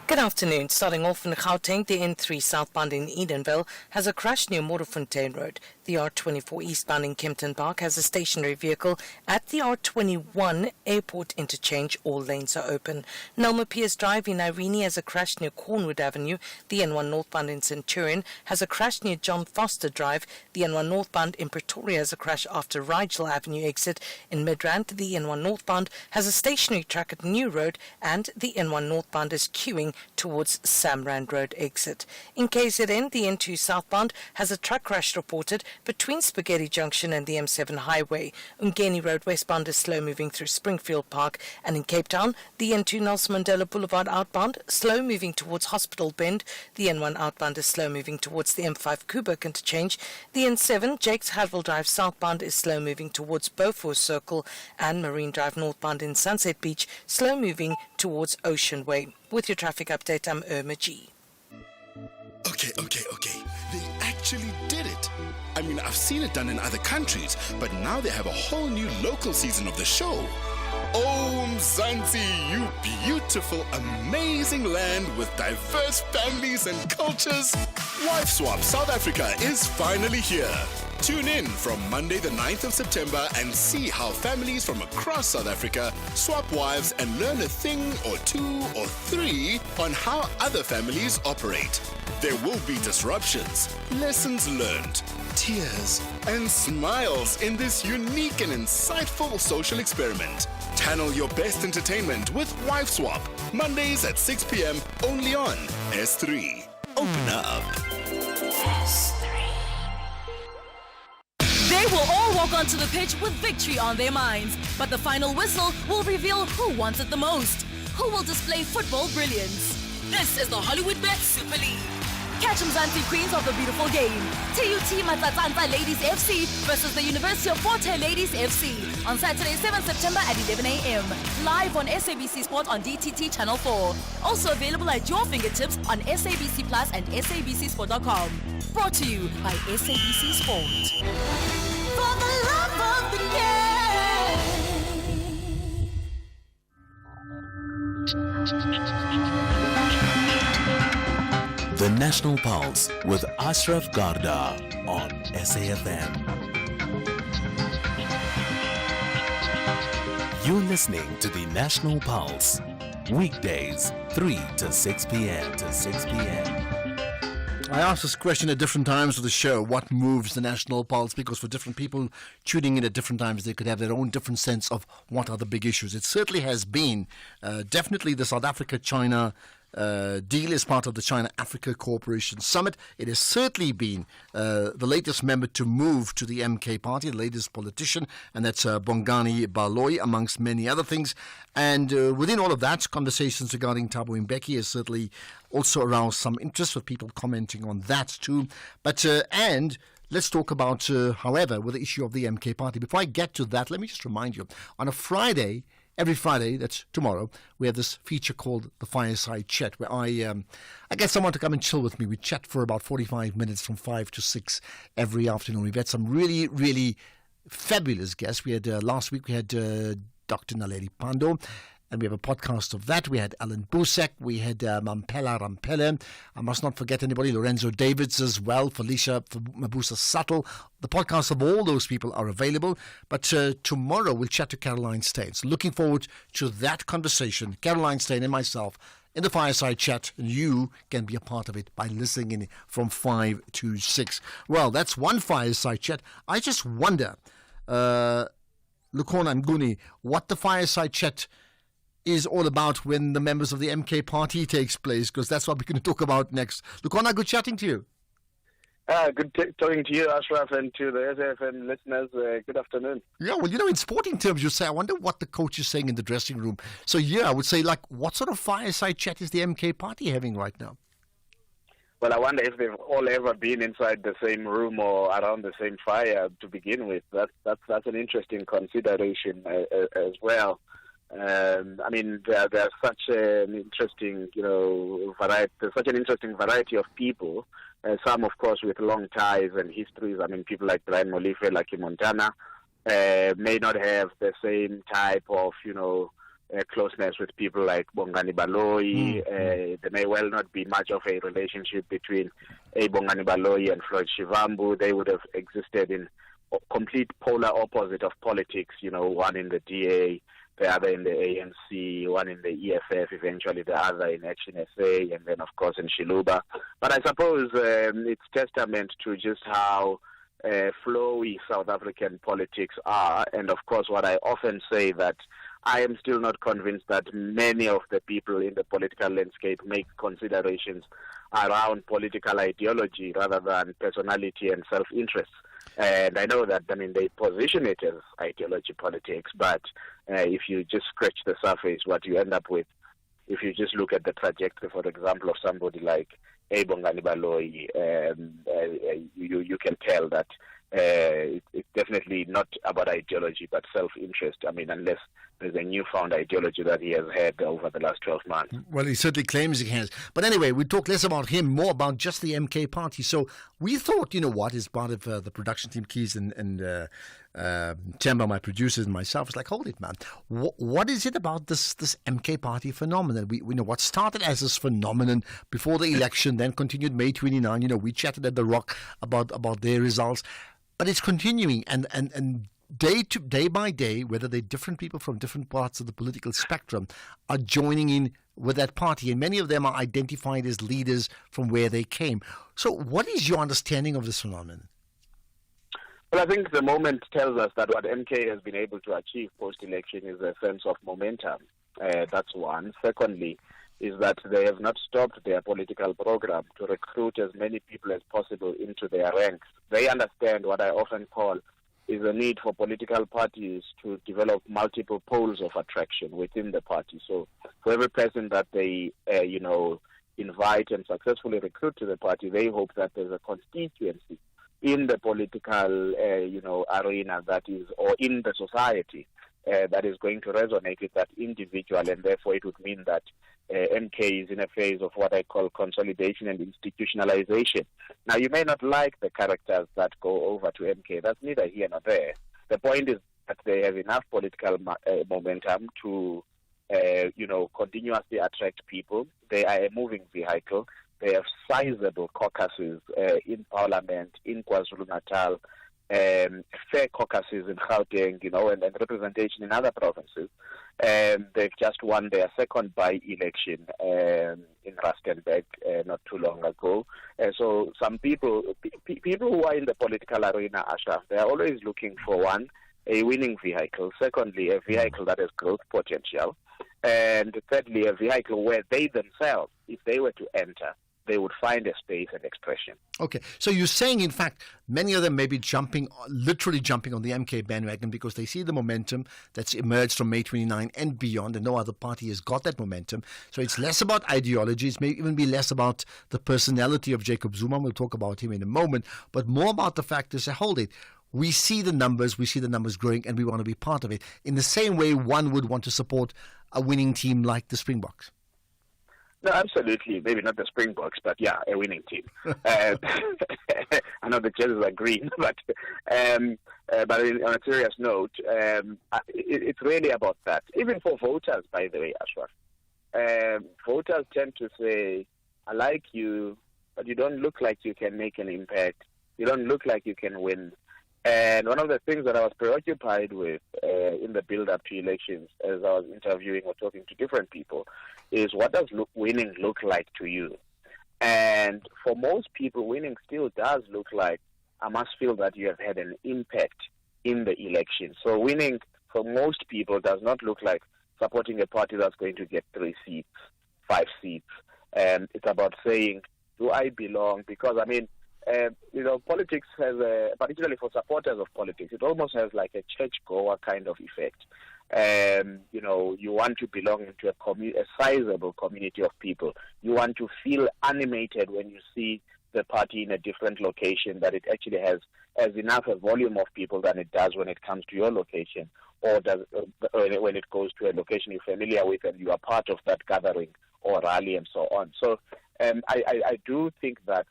Good afternoon. Starting off in Gauteng, the N3 southbound in Edenville has a crash near Modderfontein Road. The R24 eastbound in Kempton Park has a stationary vehicle at the R21 airport interchange. All lanes are open. Nelma Pierce Drive in Irene has a crash near Cornwood Avenue. The N1 northbound in Centurion has a crash near John Foster Drive. The N1 northbound in Pretoria has a crash after Rigel Avenue exit. In Midrand, the N1 northbound has a stationary track at New Road, and the N1 northbound is queuing towards Samrand Road exit. In KZN, the N2 southbound has a truck crash reported between Spaghetti Junction and the M7 highway. Umgeni Road westbound is slow moving through Springfield Park, and in Cape Town, the N2 Nelson Mandela Boulevard outbound slow moving towards Hospital Bend. The N1 outbound is slow moving towards the M5 Kuburg interchange. The N7 Jakes Hadwell Drive southbound is slow moving towards Beaufort Circle, and Marine Drive northbound in Sunset Beach slow moving towards Ocean Way. With your traffic update, I'm Irma G. Okay. They actually did it. I mean, I've seen it done in other countries, but now they have a whole new local season of the show. Oh, Mzansi, you beautiful, amazing land with diverse families and cultures. Wife Swap South Africa is finally here. Tune in from Monday the 9th of September and see how families from across South Africa swap wives and learn a thing or 2 or 3 on how other families operate. There will be disruptions, lessons learned, tears, and smiles in this unique and insightful social experiment. Channel your best entertainment with Wife Swap. Mondays at 6 p.m. only on S3. Open up. They will all walk onto the pitch with victory on their minds, but the final whistle will reveal who wants it the most, who will display football brilliance. This is the Hollywood Bet Super League. Catch Mzansi Queens of the beautiful game. TUT Matsatsantsa Ladies FC versus the University of Fort Hare Ladies FC on Saturday, 7 September at 11 a.m. Live on SABC Sport on DTT Channel 4. Also available at your fingertips on SABC Plus and SABCSport.com. Brought to you by SABC Sport. For the love of the game. The National Pulse with Ashraf Garda on SAFM. You're listening to the National Pulse. Weekdays, 3 to 6 p.m. I asked this question at different times of the show. What moves the National Pulse? Because for different people tuning in at different times, they could have their own different sense of what are the big issues. It certainly has been definitely the South Africa-China deal is part of the China-Africa Cooperation Summit. It has certainly been the latest member to move to the MK party, the latest politician, and that's Bongani Baloyi, amongst many other things. And within all of that, conversations regarding Thabo Mbeki has certainly also aroused some interest with people commenting on that too. But and let's talk about, however, with the issue of the MK party. Before I get to that, let me just remind you, on a Friday, every Friday, that's tomorrow, we have this feature called the Fireside Chat, where I get someone to come and chill with me. We chat for about 45 minutes from 5 to 6 every afternoon. We've had some really, really fabulous guests. We had last week, we had Dr. Naledi Pandor, and we have a podcast of that. We had Alan Busek, we had Mampela Rampele. I must not forget anybody, Lorenzo Davids as well, Felicia Mabusa Subtle. The podcasts of all those people are available. But tomorrow we'll chat to Caroline Steyn. So looking forward to that conversation. Caroline Steyn and myself in the Fireside Chat, and you can be a part of it by listening in from 5 to 6. Well, that's one Fireside Chat. I just wonder, Lukona Nguni, what the Fireside Chat is all about when the members of the MK party takes place, because that's what we're going to talk about next. Lukona, good chatting to you. Good talking to you, Ashraf, and to the SAFM listeners. Good afternoon. Yeah, well, in sporting terms, you say, I wonder what the coach is saying in the dressing room. So, yeah, I would say, what sort of fireside chat is the MK party having right now? Well, I wonder if they've all ever been inside the same room or around the same fire to begin with. That's an interesting consideration as well. I mean, there's such an interesting, variety. There's such an interesting variety of people. Some, of course, with long ties and histories. I mean, people like Brian Molife, Lucky Montana, may not have the same type of, closeness with people like Bongani Baloyi. There may well not be much of a relationship between Bongani Baloyi and Floyd Shivambu. They would have existed in complete polar opposite of politics. One in the DA, the other in the ANC, one in the EFF, eventually the other in Action SA, and then, of course, in Shiluba. But I suppose it's testament to just how flowy South African politics are. And, of course, what I often say that I am still not convinced that many of the people in the political landscape make considerations around political ideology rather than personality and self-interest. And I know that, they position it as ideology politics, but if you just scratch the surface, what you end up with, if you just look at the trajectory, for example, of somebody like Bongani Baloyi, you can tell that it's definitely not about ideology, but self-interest. Unless there's a newfound ideology that he has had over the last 12 months. Well, he certainly claims he has. But anyway, we'll talk less about him, more about just the MK party. So we thought, as part of the production team, Keys and Temba, my producers, and myself, it's like, hold it, man. What is it about this MK party phenomenon? We know what started as this phenomenon before the election, then continued May 29. We chatted at The Rock about their results. But it's continuing, and day by day, whether they're different people from different parts of the political spectrum, are joining in with that party, and many of them are identified as leaders from where they came. So what is your understanding of this phenomenon? Well, I think the moment tells us that what MK has been able to achieve post-election is a sense of momentum. That's one. Secondly, is that they have not stopped their political program to recruit as many people as possible into their ranks. They understand what I often call is a need for political parties to develop multiple poles of attraction within the party. So for every person that they, invite and successfully recruit to the party, they hope that there's a constituency in the political, arena that is, or in the society that is going to resonate with that individual, and therefore it would mean that MK is in a phase of what I call consolidation and institutionalization. Now, you may not like the characters that go over to MK. That's neither here nor there. The point is that they have enough political momentum to, continuously attract people. They are a moving vehicle. They have sizable caucuses in Parliament, in KwaZulu-Natal, fair caucuses in Gauteng, and representation in other provinces. They've just won their second by-election in Rustenburg not too long ago. So some people who are in the political arena, Ashraf, they are always looking for one, a winning vehicle. Secondly, a vehicle that has growth potential. And thirdly, a vehicle where they themselves, if they were to enter, they would find a space and expression. Okay, so you're saying, in fact, many of them may be literally jumping on the MK bandwagon because they see the momentum that's emerged from May 29 and beyond, and no other party has got that momentum. So it's less about ideology, it may even be less about the personality of Jacob Zuma, we'll talk about him in a moment, but more about the fact to say, hold it, we see the numbers growing, and we want to be part of it. In the same way one would want to support a winning team like the Springboks. No, absolutely. Maybe not the Springboks, but yeah, a winning team. I know the jerseys are green, but on a serious note, it's really about that. Even for voters, by the way, Ashraf. Voters tend to say, I like you, but you don't look like you can make an impact. You don't look like you can win. And one of the things that I was preoccupied with in the build-up to elections as I was interviewing or talking to different people is, what does winning look like to you? And for most people, winning still does look like, I must feel that you have had an impact in the election. So winning for most people does not look like supporting a party that's going to get 3 seats, 5 seats. And it's about saying, do I belong? Because, politics has, particularly for supporters of politics, it almost has like a church-goer kind of effect. You want to belong into a sizable community of people. You want to feel animated when you see the party in a different location, that it actually has enough a volume of people than it does when it comes to your location, or when it goes to a location you're familiar with and you are part of that gathering or rally and so on. So I do think that,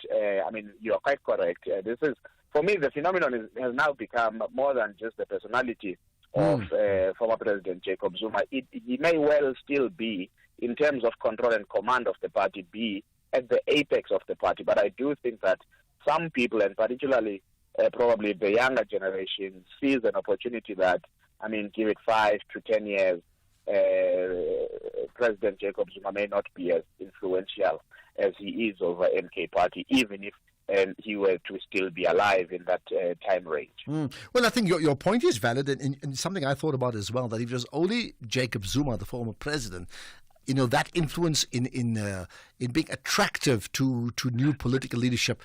you are quite correct. This is, for me, the phenomenon has now become more than just the personality of former President Jacob Zuma. He may well still be, in terms of control and command of the party, be at the apex of the party. But I do think that some people, and particularly probably the younger generation, sees an opportunity that, give it 5 to 10 years, President Jacob Zuma may not be as influential as he is over MK party, even if he were to still be alive in that time range. Well, I think your point is valid, and something I thought about as well, that if it was only Jacob Zuma, the former president, that influence in being attractive to new political leadership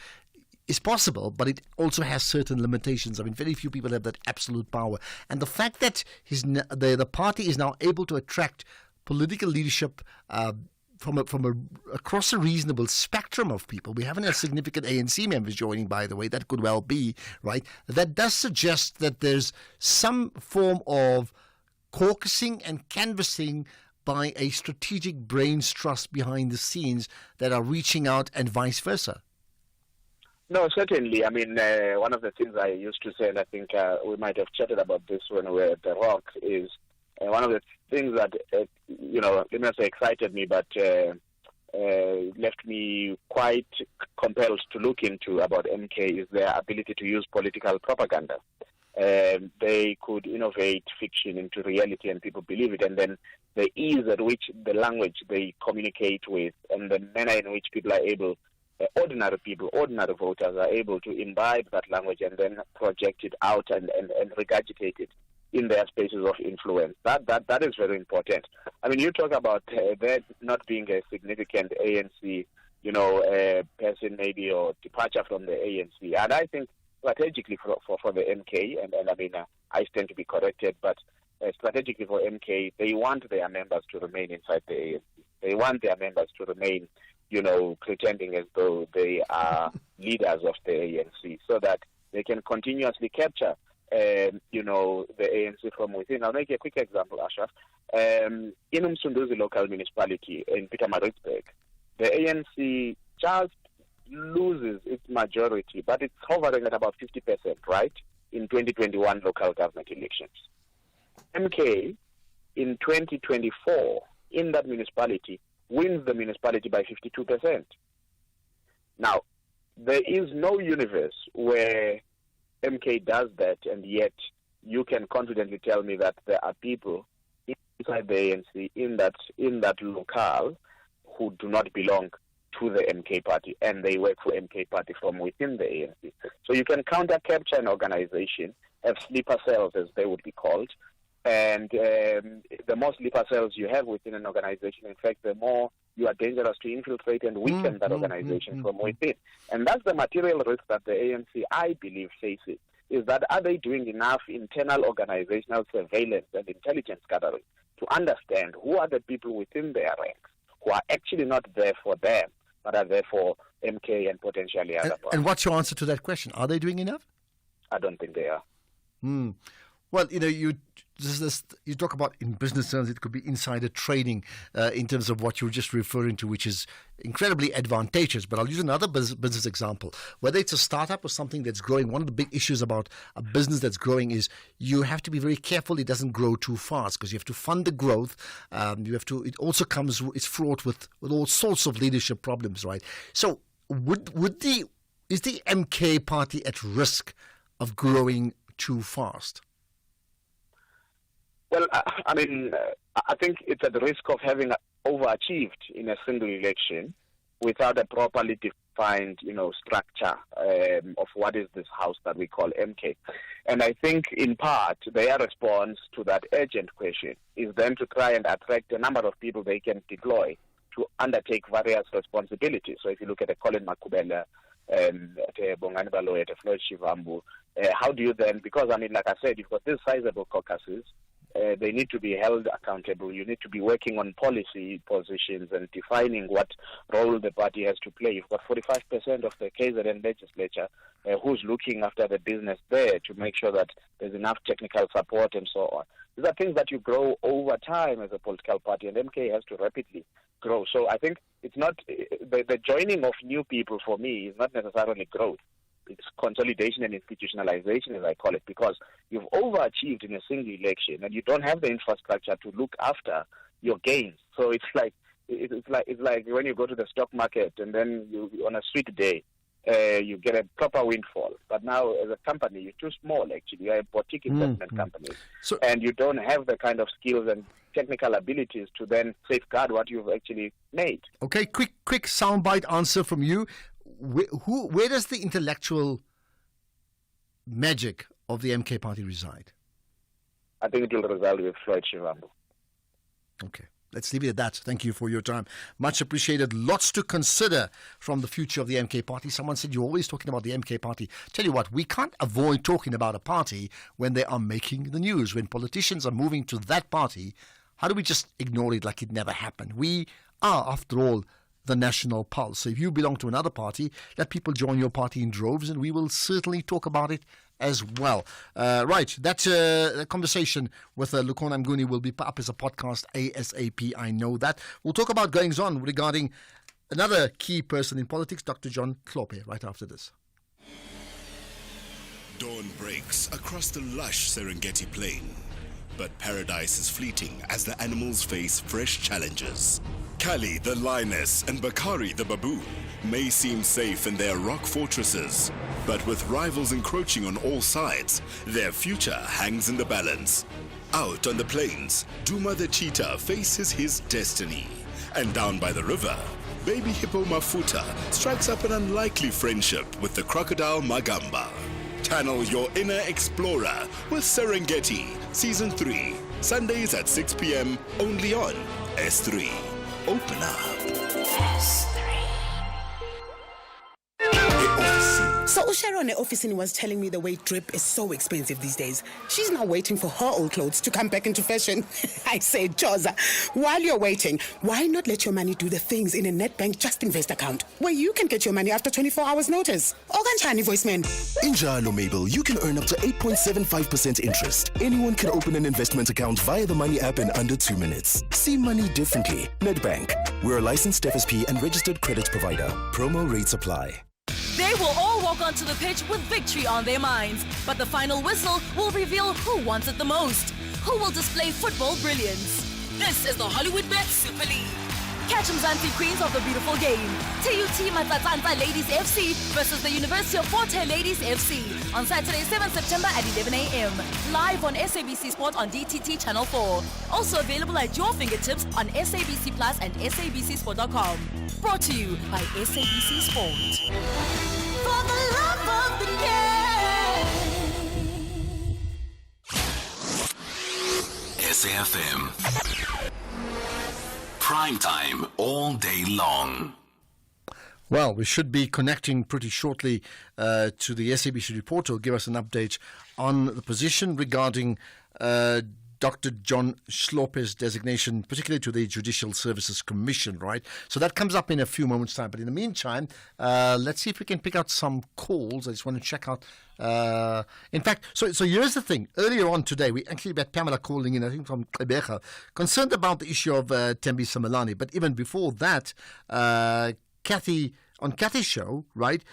is possible, but it also has certain limitations. Very few people have that absolute power. And the fact that the party is now able to attract political leadership across a reasonable spectrum of people. We haven't had significant ANC members joining, by the way. That could well be, right? That does suggest that there's some form of caucusing and canvassing by a strategic brains trust behind the scenes that are reaching out, and vice versa. No, certainly. One of the things I used to say, and I think we might have chatted about this when we were at The Rock, is one of the things that, let me not say excited me, but left me quite compelled to look into about MK is their ability to use political propaganda. They could innovate fiction into reality and people believe it, and then the ease at which the language they communicate with and the manner in which people are able ordinary people, ordinary voters are able to imbibe that language and then project it out and regurgitate it in their spaces of influence. That is very important. I mean, you talk about there not being a significant ANC, person maybe or departure from the ANC. And I think strategically for the MK, and I mean, I stand to be corrected, but strategically for MK, they want their members to remain inside the ANC. They want their members to remain, pretending as though they are leaders of the ANC, so that they can continuously capture, the ANC from within. I'll make a quick example, Ashraf. In Umsunduzi local municipality in Pietermaritzburg, the ANC just loses its majority, but it's hovering at about 50%, right, in 2021 local government elections. MK, in 2024, in that municipality, wins the municipality by 52%. Now, there is no universe where MK does that, and yet you can confidently tell me that there are people inside the ANC in that locale who do not belong to the MK party, and they work for MK party from within the ANC. So you can counter-capture an organization, have sleeper cells as they would be called, and the more sleeper cells you have within an organization, in fact, the more you are dangerous to infiltrate and weaken that organization from within. And that's the material risk that the ANC, I believe, faces, is that are they doing enough internal organizational surveillance and intelligence gathering to understand who are the people within their ranks who are actually not there for them, but are there for MK and potentially other parties. And what's your answer to that question? Are they doing enough? I don't think they are. Well, you talk about in business terms, it could be insider trading in terms of what you're just referring to, which is incredibly advantageous. But I'll use another business example. Whether it's a startup or something that's growing, one of the big issues about a business that's growing is you have to be very careful it doesn't grow too fast, because you have to fund the growth. It also it's fraught with all sorts of leadership problems, right? So is the MK party at risk of growing too fast? Well, I mean, I think it's at the risk of having overachieved in a single election without a properly defined, structure of what is this house that we call MK. And I think, in part, their response to that urgent question is then to try and attract a number of people they can deploy to undertake various responsibilities. So if you look at a Colin Makubela, at Bongani Baloyi, at Floyd Shivambu, how do you then, because, I mean, like I said, you've got these sizable caucuses, they need to be held accountable. You need to be working on policy positions and defining what role the party has to play. You've got 45% of the KZN legislature who's looking after the business there to make sure that there's enough technical support and so on. These are things that you grow over time as a political party, and MK has to rapidly grow. So I think it's not the joining of new people for me is not necessarily growth. It's consolidation and institutionalization, as I call it, because you've overachieved in a single election and you don't have the infrastructure to look after your gains. So it's like when you go to the stock market and then you on a sweet day you get a proper windfall. But now as a company you're too small. Actually, you're a boutique investment company, and you don't have the kind of skills and technical abilities to then safeguard what you've actually made. Okay, quick soundbite answer from you. Where does the intellectual magic of the MK party reside? I think it will reside with Floyd Shivambu. Okay, let's leave it at that. Thank you for your time. Much appreciated. Lots to consider from the future of the MK party. Someone said you're always talking about the MK party. Tell you what, we can't avoid talking about a party when they are making the news. When politicians are moving to that party, how do we just ignore it like it never happened? We are, after all, the national pulse. So if you belong to another party, let people join your party in droves, and we will certainly talk about it as well. Right, that conversation with Lukhona Mnguni will be up as a podcast ASAP. I know that. We'll talk about goings on regarding another key person in politics, Dr. John Klope, right after this. Dawn breaks across the lush Serengeti plain, but paradise is fleeting as the animals face fresh challenges. Kali the lioness and Bakari the baboon may seem safe in their rock fortresses, but with rivals encroaching on all sides, their future hangs in the balance. Out on the plains, Duma the cheetah faces his destiny, and down by the river, baby hippo Mafuta strikes up an unlikely friendship with the crocodile Magamba. Channel your inner explorer with Serengeti, Season 3, Sundays at 6 p.m. only on S3. Open up. So Sharon at office was telling me the way drip is so expensive these days. She's now waiting for her old clothes to come back into fashion. I say, Joza, while you're waiting, why not let your money do the things in a NetBank Just Invest account where you can get your money after 24 hours notice? Oganchani voiceman. In Jalo Mabel, you can earn up to 8.75% interest. Anyone can open an investment account via the Money app in under 2 minutes. See money differently. NetBank. We're a licensed FSP and registered credit provider. Promo rates apply. They will all walk onto the pitch with victory on their minds, but the final whistle will reveal who wants it the most, who will display football brilliance. This is the Hollywood Bet Super League. Catch Mzansi Queens of the beautiful game. TUT Matsatsantsa Ladies FC versus the University of Fort Hare Ladies FC on Saturday, 7 September at 11 a.m. Live on SABC Sport on DTT Channel 4. Also available at your fingertips on SABC Plus and SABCSport.com. Brought to you by SABC Sport. For the love of the game. SAFM. Prime time all day long. Well, we should be connecting pretty shortly to the SABC reporter who'll give us an update on the position regarding Dr. John Schlope's designation, particularly to the Judicial Services Commission, right? So that comes up in a few moments' time. But in the meantime, let's see if we can pick out some calls. I just want to check out. In fact, so here's the thing. Earlier on today, we actually had Pamela calling in, I think from Klebecha, concerned about the issue of Tembi Samalani. But even before that, Kathy, on Kathy's show, right,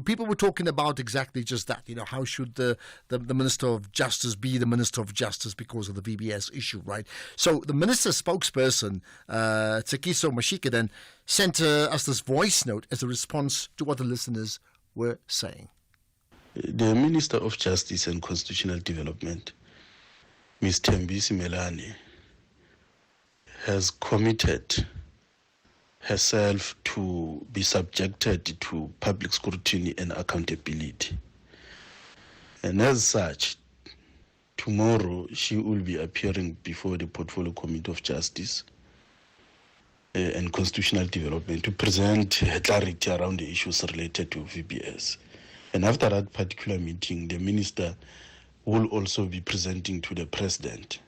people were talking about exactly just that. You know, how should the Minister of Justice be the Minister of Justice because of the VBS issue, right? So the minister's spokesperson, Tsekiso Mashika, then sent us this voice note as a response to what the listeners were saying. The Minister of Justice and Constitutional Development, Ms. Tembi Simelane, has committed herself to be subjected to public scrutiny and accountability. And as such, tomorrow she will be appearing before the Portfolio Committee of Justice and Constitutional Development to present her clarity around the issues related to VBS. And after that particular meeting, the minister will also be presenting to the president.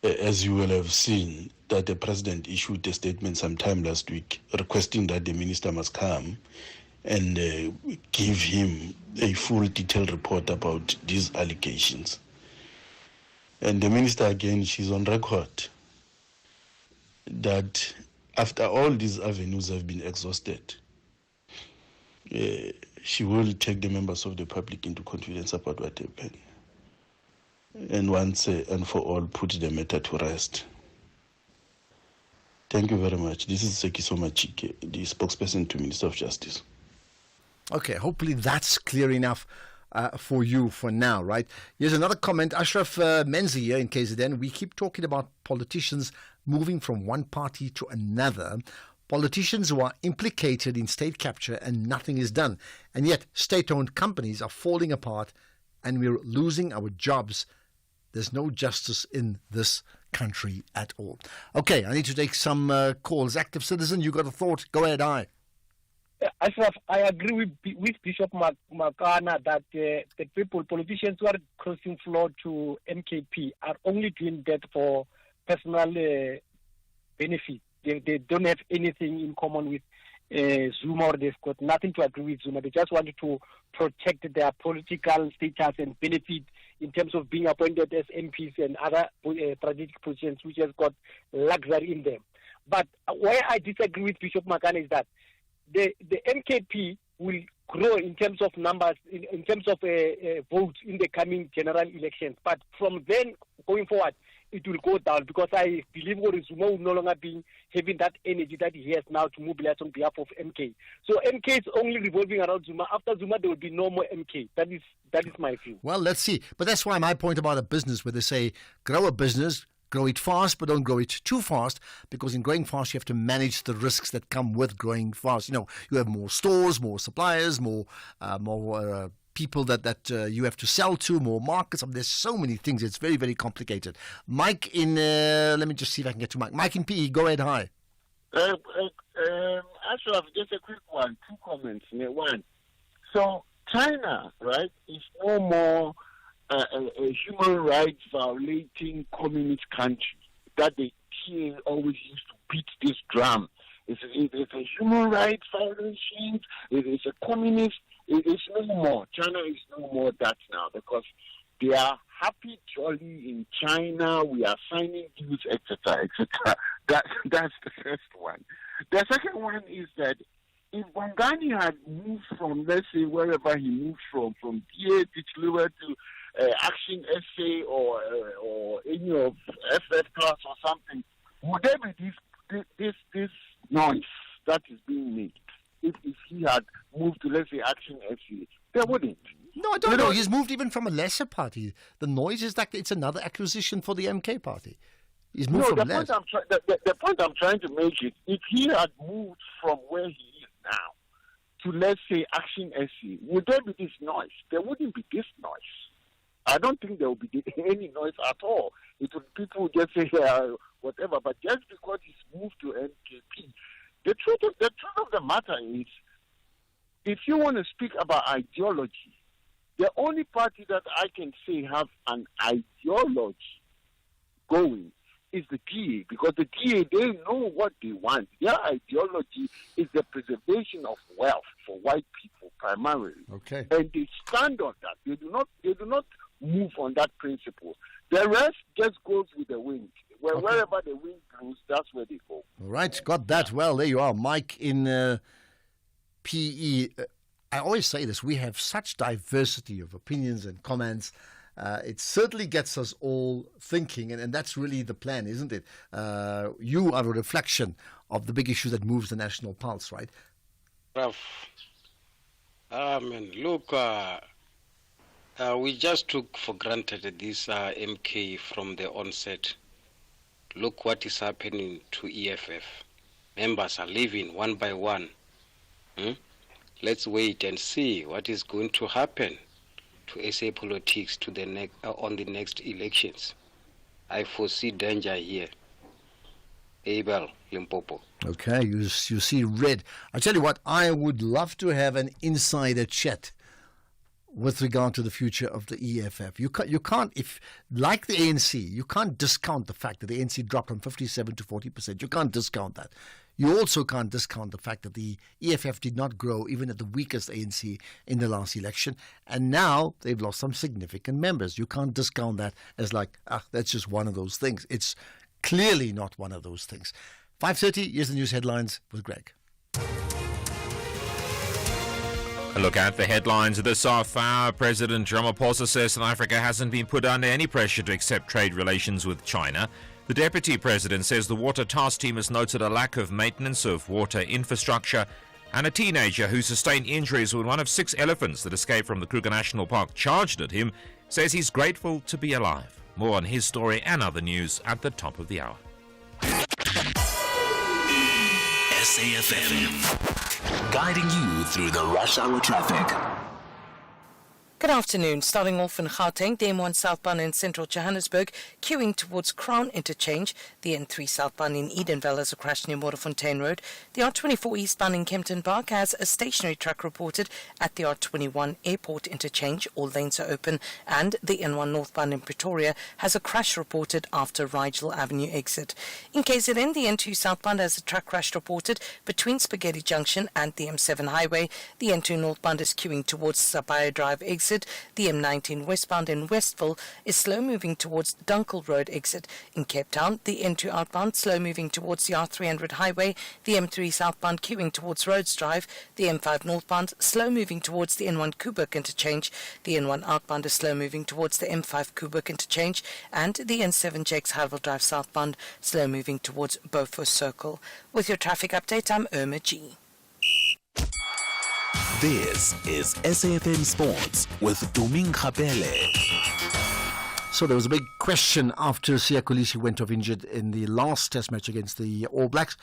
As you will have seen, that the president issued a statement sometime last week requesting that the minister must come and give him a full detailed report about these allegations. And the minister, again, she's on record that after all these avenues have been exhausted, she will take the members of the public into confidence about what happened. And once and for all, put the matter to rest. Thank you very much. This is Tsekiso Mashika, the spokesperson to Minister of Justice. Okay, hopefully that's clear enough for you for now, right? Here's another comment. Ashraf Menzi here in KZN. We keep talking about politicians moving from one party to another. Politicians who are implicated in state capture and nothing is done. And yet state-owned companies are falling apart and we're losing our jobs. There's no justice in this country at all. Okay, I need to take some calls. Active citizen, you got a thought? Go ahead, Ashraf, I agree with Bishop Makana that the politicians who are crossing floor to MKP are only doing that for personal benefit. They don't have anything in common with Zuma, or they've got nothing to agree with Zuma. They just wanted to protect their political status and benefit in terms of being appointed as MPs and other strategic positions which has got luxury in them. But where I disagree with Bishop Makana is that the MKP will grow in terms of numbers, in terms of votes in the coming general elections. But from then going forward, it will go down because I believe Zuma will no longer be having that energy that he has now to mobilize on behalf of MK. So MK is only revolving around Zuma. After Zuma, there will be no more MK. That is my view. Well, let's see. But that's why my point about a business where they say grow a business, Grow it fast, but don't grow it too fast, because in growing fast, you have to manage the risks that come with growing fast. You have more stores, more suppliers, more people that you have to sell to, more markets. There's so many things. It's very, very complicated. Mike in, let me just see if I can get to Mike. Mike in PE, go ahead, hi. Ashraf, just a quick one, 2 comments. One, so China, right, is no more a human rights violating communist country that the TA always used to beat this drum. It's a human rights violation. It is a communist. It is no more. China is no more that now, because they are happy, jolly in China. We are signing deals, etc., etc. That's the first one. The second one is that if Bongani had moved from, let's say, wherever he moved from DA Tichluwa to Action SA or any of FF class or something, would there be this noise that is being made? If he had moved to, let's say, Action SA, there wouldn't. No, I don't know. He's moved even from a lesser party. The noise is that it's another acquisition for the MK party. He's moved from less. The point I'm trying to make is, if he had moved from where he is now to, let's say, Action SA, would there be this noise? There wouldn't be this noise. I don't think there will be any noise at all. People would just say whatever, but just because he's moved to MKP, the truth of the matter is, if you want to speak about ideology, the only party that I can say have an ideology going is the DA, because the DA, they know what they want. Their ideology is the preservation of wealth for white people primarily. Okay. And they stand on that. They do not move on that principle. The rest just goes with the wind. Wherever the wind blows, that's where they go. All right, got that. Well, there you are, Mike in PE. I always say this, we have such diversity of opinions and comments. It certainly gets us all thinking, and that's really the plan, isn't it? You are a reflection of the big issue that moves the national pulse, right? Look, we just took for granted this MK from the onset. Look what is happening to EFF. Members are leaving one by one. Let's wait and see what is going to happen to SA politics on the next elections. I foresee danger here. Abel, Limpopo. Okay, you see red. I tell you what, I would love to have an insider chat with regard to the future of the EFF. You can't, if like the ANC, you can't discount the fact that the ANC dropped from 57 to 40%. You can't discount that. You also can't discount the fact that the EFF did not grow even at the weakest ANC in the last election, and now they've lost some significant members. You can't discount that as that's just one of those things. It's clearly not one of those things. 5:30, here's the news headlines with Greg. A look at the headlines this half hour. President Ramaphosa says South Africa hasn't been put under any pressure to accept trade relations with China. The Deputy President says the Water Task Team has noted a lack of maintenance of water infrastructure, and a teenager who sustained injuries when one of 6 elephants that escaped from the Kruger National Park charged at him says he's grateful to be alive. More on his story and other news at the top of the hour. SAFM, guiding you through the rush hour traffic. Good afternoon. Starting off in Gauteng, the M1 southbound in central Johannesburg, queuing towards Crown Interchange. The N3 southbound in Edenville has a crash near Waterfontein Road. The R24 eastbound in Kempton Park has a stationary truck reported at the R21 Airport Interchange. All lanes are open. And the N1 northbound in Pretoria has a crash reported after Rigel Avenue exit. In KZN, the N2 southbound has a truck crash reported between Spaghetti Junction and the M7 highway. The N2 northbound is queuing towards Sapphire Drive exit. The M19 westbound in Westville is slow moving towards Dunkel Road exit. In Cape Town, the N2 outbound slow moving towards the R300 highway. The M3 southbound queuing towards Rhodes Drive. The M5 northbound slow moving towards the N1 Kuburg interchange. The N1 outbound is slow moving towards the M5 Kuburg interchange. And the N7 Jakes Harville Drive southbound slow moving towards Beaufort Circle. With your traffic update, I'm Irma G. This is SAFM Sports with Doming Kapele. So there was a big question after Siya Kolisi went off injured in the last Test match against the All Blacks.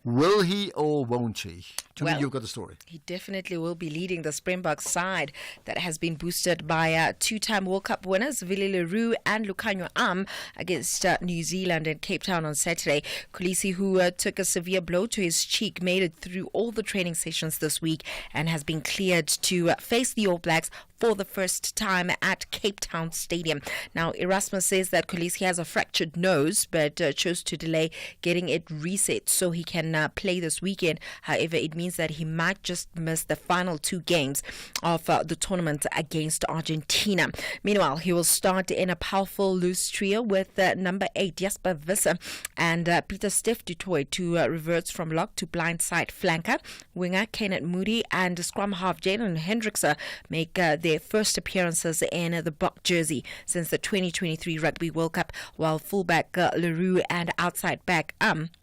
Will he or won't he? To me, you've got the story. He definitely will be leading the Springboks side that has been boosted by two-time World Cup winners Willie Leroux and Lucanio Am against New Zealand in Cape Town on Saturday. Kolisi, who took a severe blow to his cheek, made it through all the training sessions this week and has been cleared to face the All Blacks for the first time at Cape Town Stadium. Now, Erasmus says that Kolisi has a fractured nose, but chose to delay getting it reset so he can play this weekend. However, it means that he might just miss the final two games of the tournament against Argentina. Meanwhile, he will start in a powerful loose trio with number 8 Jasper Visser and Peter Steph du Toit, who reverts from lock to blindside flanker. Winger Kenneth Moody and scrum half Jalen Hendrickse make their first appearances in the Bok jersey since the 2023 Rugby World Cup, while fullback Leroux and outside back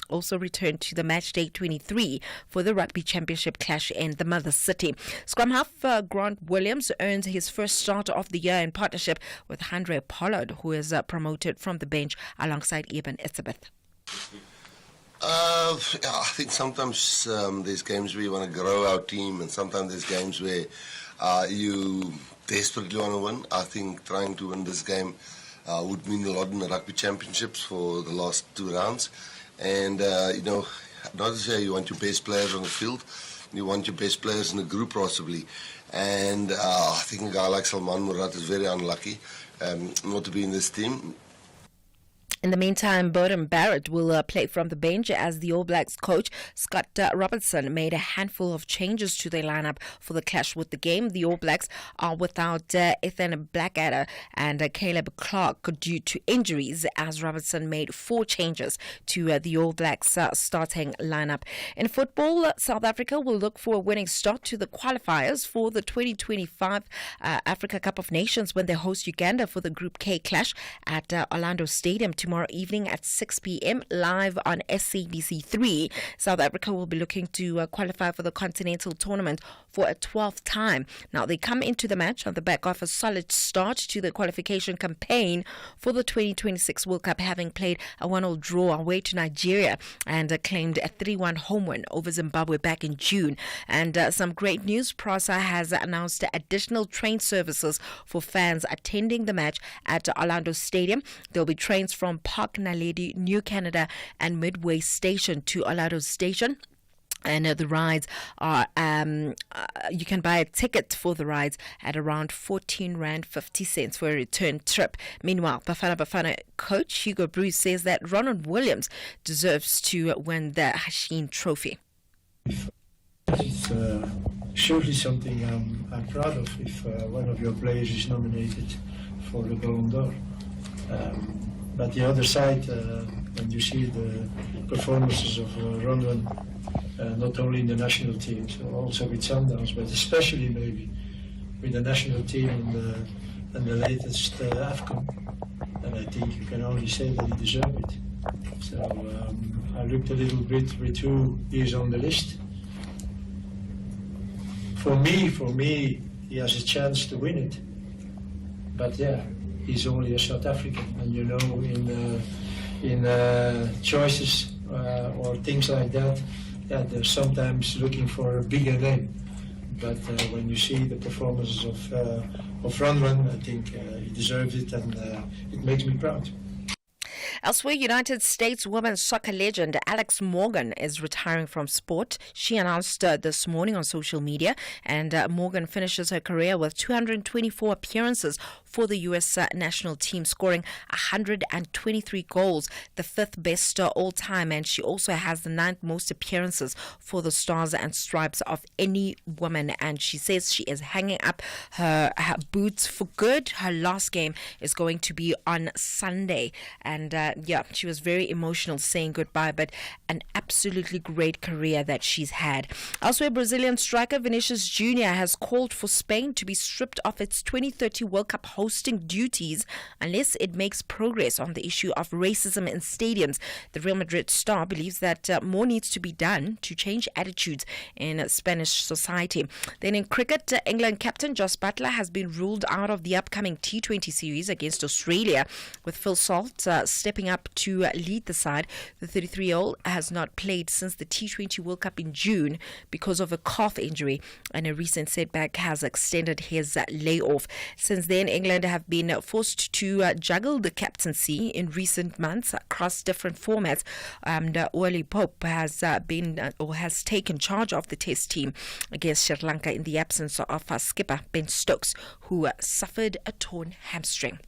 also returned to the Matchday 23 for the Rugby Championship clash in the Mother City. Scrum half Grant Williams earned his first start of the year in partnership with Andre Pollard, who is promoted from the bench alongside Eben Etzebeth. I think sometimes there's games where you want to grow our team, and sometimes there's games where you desperately want to win. I think trying to win this game would mean a lot in the Rugby Championships for the last 2 rounds. And, not to say you want your best players on the field, you want your best players in the group possibly. And I think a guy like Salman Murat is very unlucky not to be in this team. In the meantime, Bowden Barrett will play from the bench as the All Blacks coach Scott Robertson made a handful of changes to their lineup for the clash with the game. The All Blacks are without Ethan Blackadder and Caleb Clark due to injuries, as Robertson made 4 changes to the All Blacks starting lineup. In football, South Africa will look for a winning start to the qualifiers for the 2025 Africa Cup of Nations when they host Uganda for the Group K clash at Orlando Stadium tomorrow evening at 6 p.m. live on SABC3. South Africa will be looking to qualify for the continental tournament for a 12th time. Now, they come into the match on the back of a solid start to the qualification campaign for the 2026 World Cup, having played a 1-1 draw away to Nigeria and claimed a 3-1 home win over Zimbabwe back in June. And some great news, PRASA has announced additional train services for fans attending the match at Orlando Stadium. There will be trains from Park Naledi, New Canada and Midway Station to Orlando Station. And the rides are, you can buy a ticket for the rides at around R14.50 for a return trip. Meanwhile, Bafana coach Hugo Bruce says that Ronald Williams deserves to win the Hasheen Trophy. It's surely something I'm proud of if one of your players is nominated for the Ballon d'Or. But the other side, when you see the performances of Ronwen, not only in the national team, so also with Sundowns, but especially maybe with the national team and the latest AFCON, and I think you can only say that he deserved it. So I looked a little bit with who is on the list. For me, he has a chance to win it. But yeah, he's only a South African, and you know, in choices or things like that, yeah, they're sometimes looking for a bigger name. But when you see the performances of Ronwen, I think he deserves it, and it makes me proud. Elsewhere, United States women's soccer legend Alex Morgan is retiring from sport. She announced this morning on social media, and Morgan finishes her career with 224 appearances for the U.S. national team, scoring 123 goals, the 5th best all-time, and she also has the 9th most appearances for the Stars and Stripes of any woman, and she says she is hanging up her boots for good. Her last game is going to be on Sunday, and she was very emotional saying goodbye, but an absolutely great career that she's had. Elsewhere, Brazilian striker Vinicius Jr. has called for Spain to be stripped of its 2030 World Cup hosting duties unless it makes progress on the issue of racism in stadiums. The Real Madrid star believes that more needs to be done to change attitudes in Spanish society. Then in cricket, England captain Jos Buttler has been ruled out of the upcoming T20 series against Australia, with Phil Salt stepping up to lead the side. The 33-year-old has not played since the T20 World Cup in June because of a calf injury, and a recent setback has extended his layoff. Since then, England have been forced to juggle the captaincy in recent months across different formats, and Oli Pope has taken charge of the Test team against Sri Lanka in the absence of skipper Ben Stokes, who suffered a torn hamstring.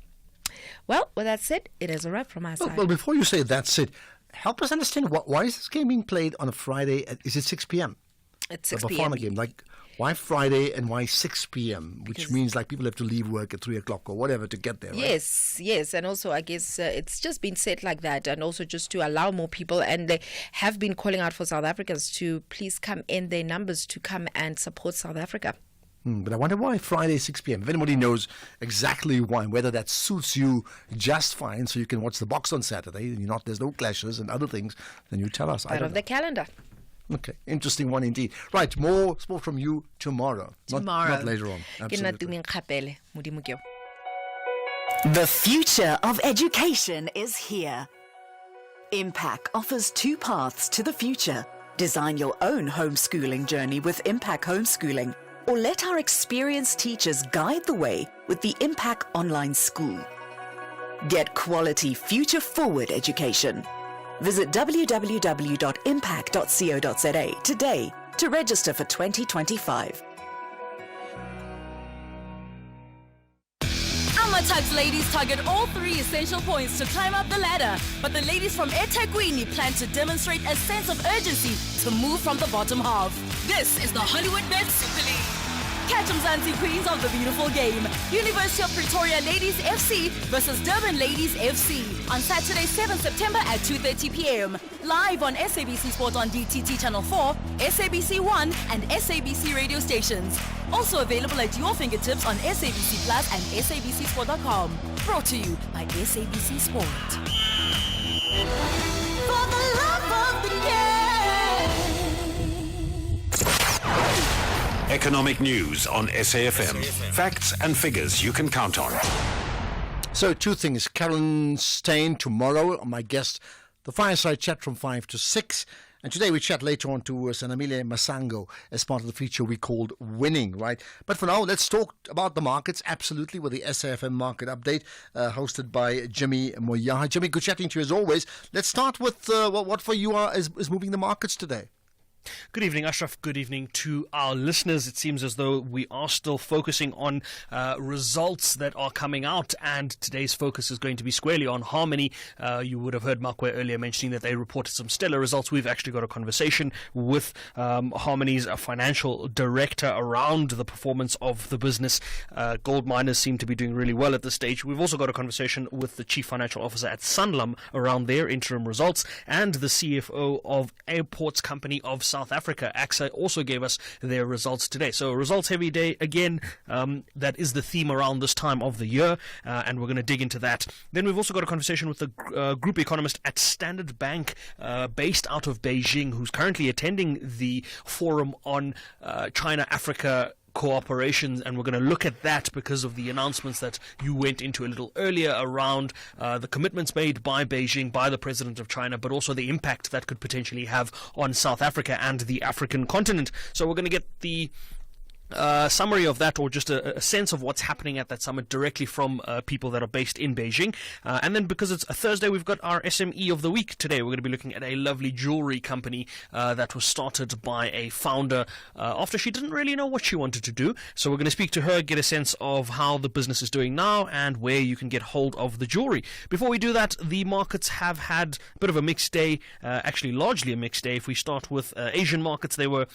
Well, with that said, it is a wrap from our side. Well, before you say that's it, help us understand why is this game being played on a Friday? Is it 6 p.m.? It's 6 p.m. p.m. Game, like why Friday and why 6 p.m., which means like people have to leave work at 3 o'clock or whatever to get there, right? Yes. And also I guess it's just been set like that, and also just to allow more people. And they have been calling out for South Africans to please come in their numbers to come and support South Africa. But I wonder why Friday 6 p.m. If anybody knows exactly why, whether that suits you just fine, so you can watch the box on Saturday, there's no clashes and other things, then you tell us. Out of the calendar. Okay, interesting one indeed. Right, more sport from you tomorrow. Not later on. Absolutely. The future of education is here. Impact offers 2 paths to the future. Design your own homeschooling journey with Impact Homeschooling, or let our experienced teachers guide the way with the Impact Online School. Get quality, future-forward education. Visit www.impact.co.za today to register for 2025. Amatag's ladies target all 3 essential points to climb up the ladder, but the ladies from eThekwini plan to demonstrate a sense of urgency to move from the bottom half. This is the Hollywood Bet Super League. Catch Mzansi Queens of the beautiful game. University of Pretoria Ladies FC versus Durban Ladies FC on Saturday, 7 September at 2:30 p.m. Live on SABC Sport on DTT Channel 4, SABC 1 and SABC radio stations. Also available at your fingertips on SABC Plus and SABCSport.com. Brought to you by SABC Sport. For the love of the game. Economic news on SAFM. Facts and figures you can count on. So 2 things. Karen Stein tomorrow, my guest, the fireside chat from 5 to 6. And today we chat later on to Sanamile Masango as part of the feature we called Winning, right? But for now, let's talk about the markets, absolutely, with the SAFM Market Update, hosted by Jimmy Moyaha. Jimmy, good chatting to you as always. Let's start with what for you is moving the markets today. Good evening, Ashraf. Good evening to our listeners. It seems as though we are still focusing on results that are coming out, and today's focus is going to be squarely on Harmony. You would have heard Makwe earlier mentioning that they reported some stellar results. We've actually got a conversation with Harmony's financial director around the performance of the business. Gold miners seem to be doing really well at this stage. We've also got a conversation with the chief financial officer at Sanlam around their interim results, and the CFO of Airports Company of South Africa, AXA, also gave us their results today. So a results heavy day again. That is the theme around this time of the year, and we're going to dig into that. Then we've also got a conversation with the group economist at Standard Bank, based out of Beijing, who's currently attending the forum on China-Africa cooperation, and we're going to look at that because of the announcements that you went into a little earlier around the commitments made by Beijing, by the president of China, but also the impact that could potentially have on South Africa and the African continent. So we're going to get the summary of that, or just a sense of what's happening at that summit directly from people that are based in Beijing. And then because it's a Thursday, we've got our SME of the week today. We're going to be looking at a lovely jewelry company that was started by a founder after she didn't really know what she wanted to do. So we're going to speak to her, get a sense of how the business is doing now and where you can get hold of the jewelry. Before we do that, the markets have had a bit of a mixed day, actually largely a mixed day. If we start with Asian markets, they were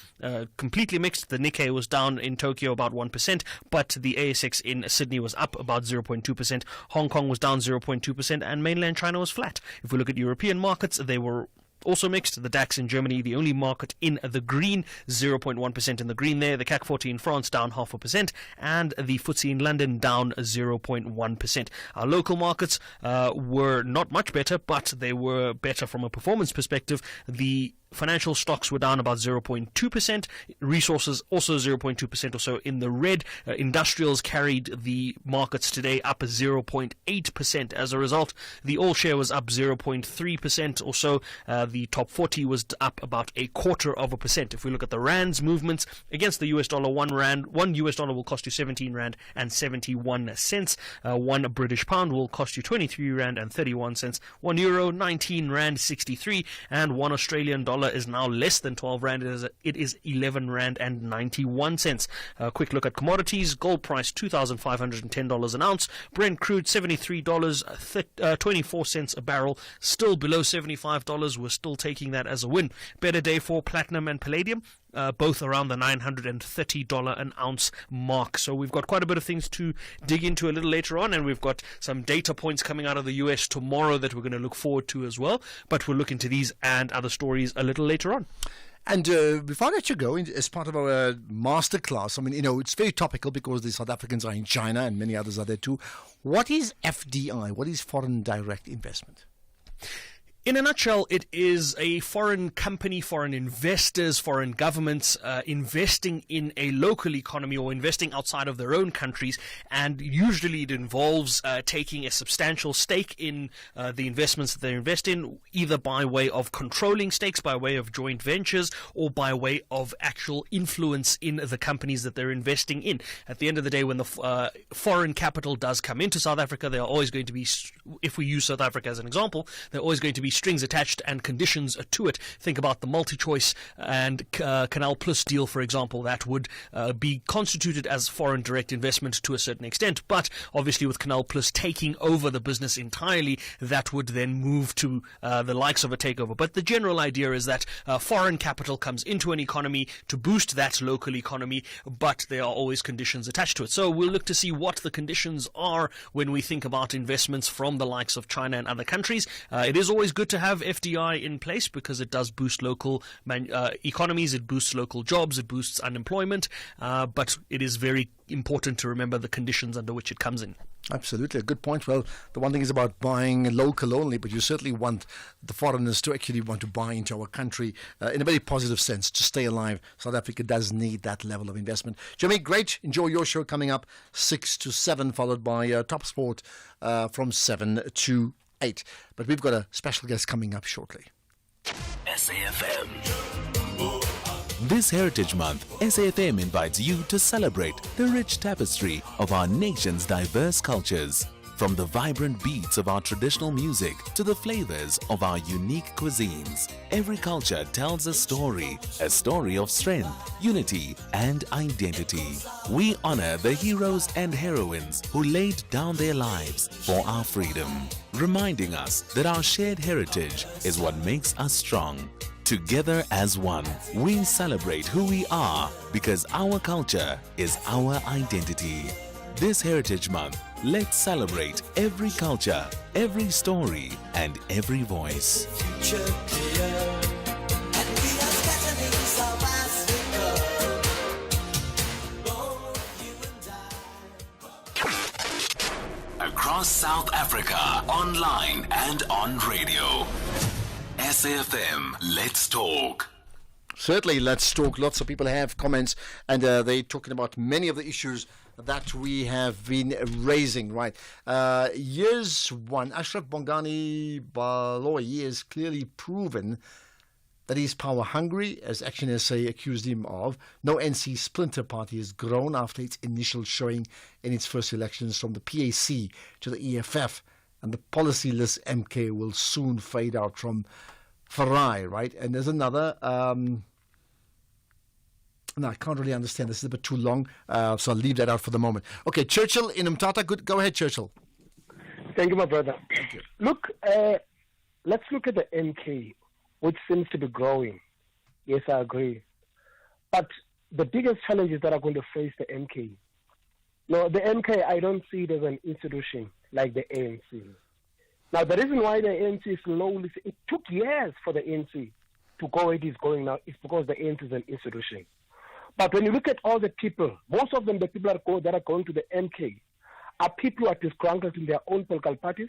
completely mixed. The Nikkei was down in Tokyo about 1%, but the ASX in Sydney was up about 0.2%. Hong Kong was down 0.2%, and mainland China was flat. If we look at European markets, they were also mixed. The DAX in Germany, the only market in the green, 0.1% in the green there. The CAC 40 in France down 0.5%, and the FTSE in London down 0.1%. Our local markets were not much better, but they were better from a performance perspective. The financial stocks were down about 0.2%. Resources also 0.2% or so in the red. Industrials carried the markets today up 0.8%. As a result, the all share was up 0.3% or so. The top 40 was up about 0.25%. If we look at the rands movements against the US dollar, one US dollar will cost you 17 rand and 71 cents. 1 British pound will cost you 23 rand and 31 cents. 1 euro 19 rand 63, and 1 Australian dollar is now less than 12 rand. It is 11 rand and 91 cents. A quick look at commodities. Gold price $2,510 an ounce. Brent crude $73.24 a barrel. Still below $75. We're still taking that as a win. Better day for platinum and palladium. Both around the $930 an ounce mark. So we've got quite a bit of things to dig into a little later on, and we've got some data points coming out of the US tomorrow that we're going to look forward to as well. But we'll look into these and other stories a little later on. And before I let you go, as part of our masterclass, I mean, it's very topical because the South Africans are in China and many others are there too. What is FDI? What is foreign direct investment? In a nutshell, it is a foreign company, foreign investors, foreign governments investing in a local economy or investing outside of their own countries, and usually it involves taking a substantial stake in the investments that they invest in, either by way of controlling stakes, by way of joint ventures, or by way of actual influence in the companies that they're investing in. At the end of the day, when the foreign capital does come into South Africa, there are always going to be, if we use South Africa as an example, there are always going to be strings attached and conditions to it. Think about the multi-choice and Canal Plus deal, for example. That would be constituted as foreign direct investment to a certain extent, but obviously with Canal Plus taking over the business entirely, that would then move to the likes of a takeover. But the general idea is that foreign capital comes into an economy to boost that local economy, but there are always conditions attached to it. So we'll look to see what the conditions are when we think about investments from the likes of China and other countries. It is always good to have FDI in place because it does boost local economies, it boosts local jobs, it boosts unemployment, but it is very important to remember the conditions under which it comes in. Absolutely, a good point. Well, the one thing is about buying local only, but you certainly want the foreigners to actually want to buy into our country in a very positive sense to stay alive. South Africa does need that level of investment. Jimmy, great. Enjoy your show coming up 6 to 7, followed by Top Sport from 7 to 8. But we've got a special guest coming up shortly. SAFM. This Heritage Month, SAFM invites you to celebrate the rich tapestry of our nation's diverse cultures. From the vibrant beats of our traditional music to the flavors of our unique cuisines, every culture tells a story of strength, unity, and identity. We honor the heroes and heroines who laid down their lives for our freedom, reminding us that our shared heritage is what makes us strong. Together as one, we celebrate who we are because our culture is our identity. This Heritage Month, let's celebrate every culture, every story, and every voice. Across South Africa, online and on radio. SAFM, let's talk. Certainly, let's talk. Lots of people have comments, and they're talking about many of the issues that we have been raising. Right. Here's one. Ashraf Bongani Baloyi has clearly proven that he's power hungry, as Action SA accused him of. No NC splinter party has grown after its initial showing in its first elections from the PAC to the EFF. And the policy-less MK will soon fade out from Farai, right? And there's another... No, I can't really understand. This is a bit too long, so I'll leave that out for the moment. Okay, Churchill in Umtata. Good. Go ahead, Churchill. Thank you, my brother. Thank you. Look, let's look at the MK, which seems to be growing. Yes, I agree. But the biggest challenges that are going to face the MK. No, the MK, I don't see it as an institution like the ANC. Now, the reason why the ANC slowly, it took years for the ANC to go where it is going now, is because the ANC is an institution. But when you look at all the people, most of them, the people that are going to the MK, are people who are disgruntled in their own political parties.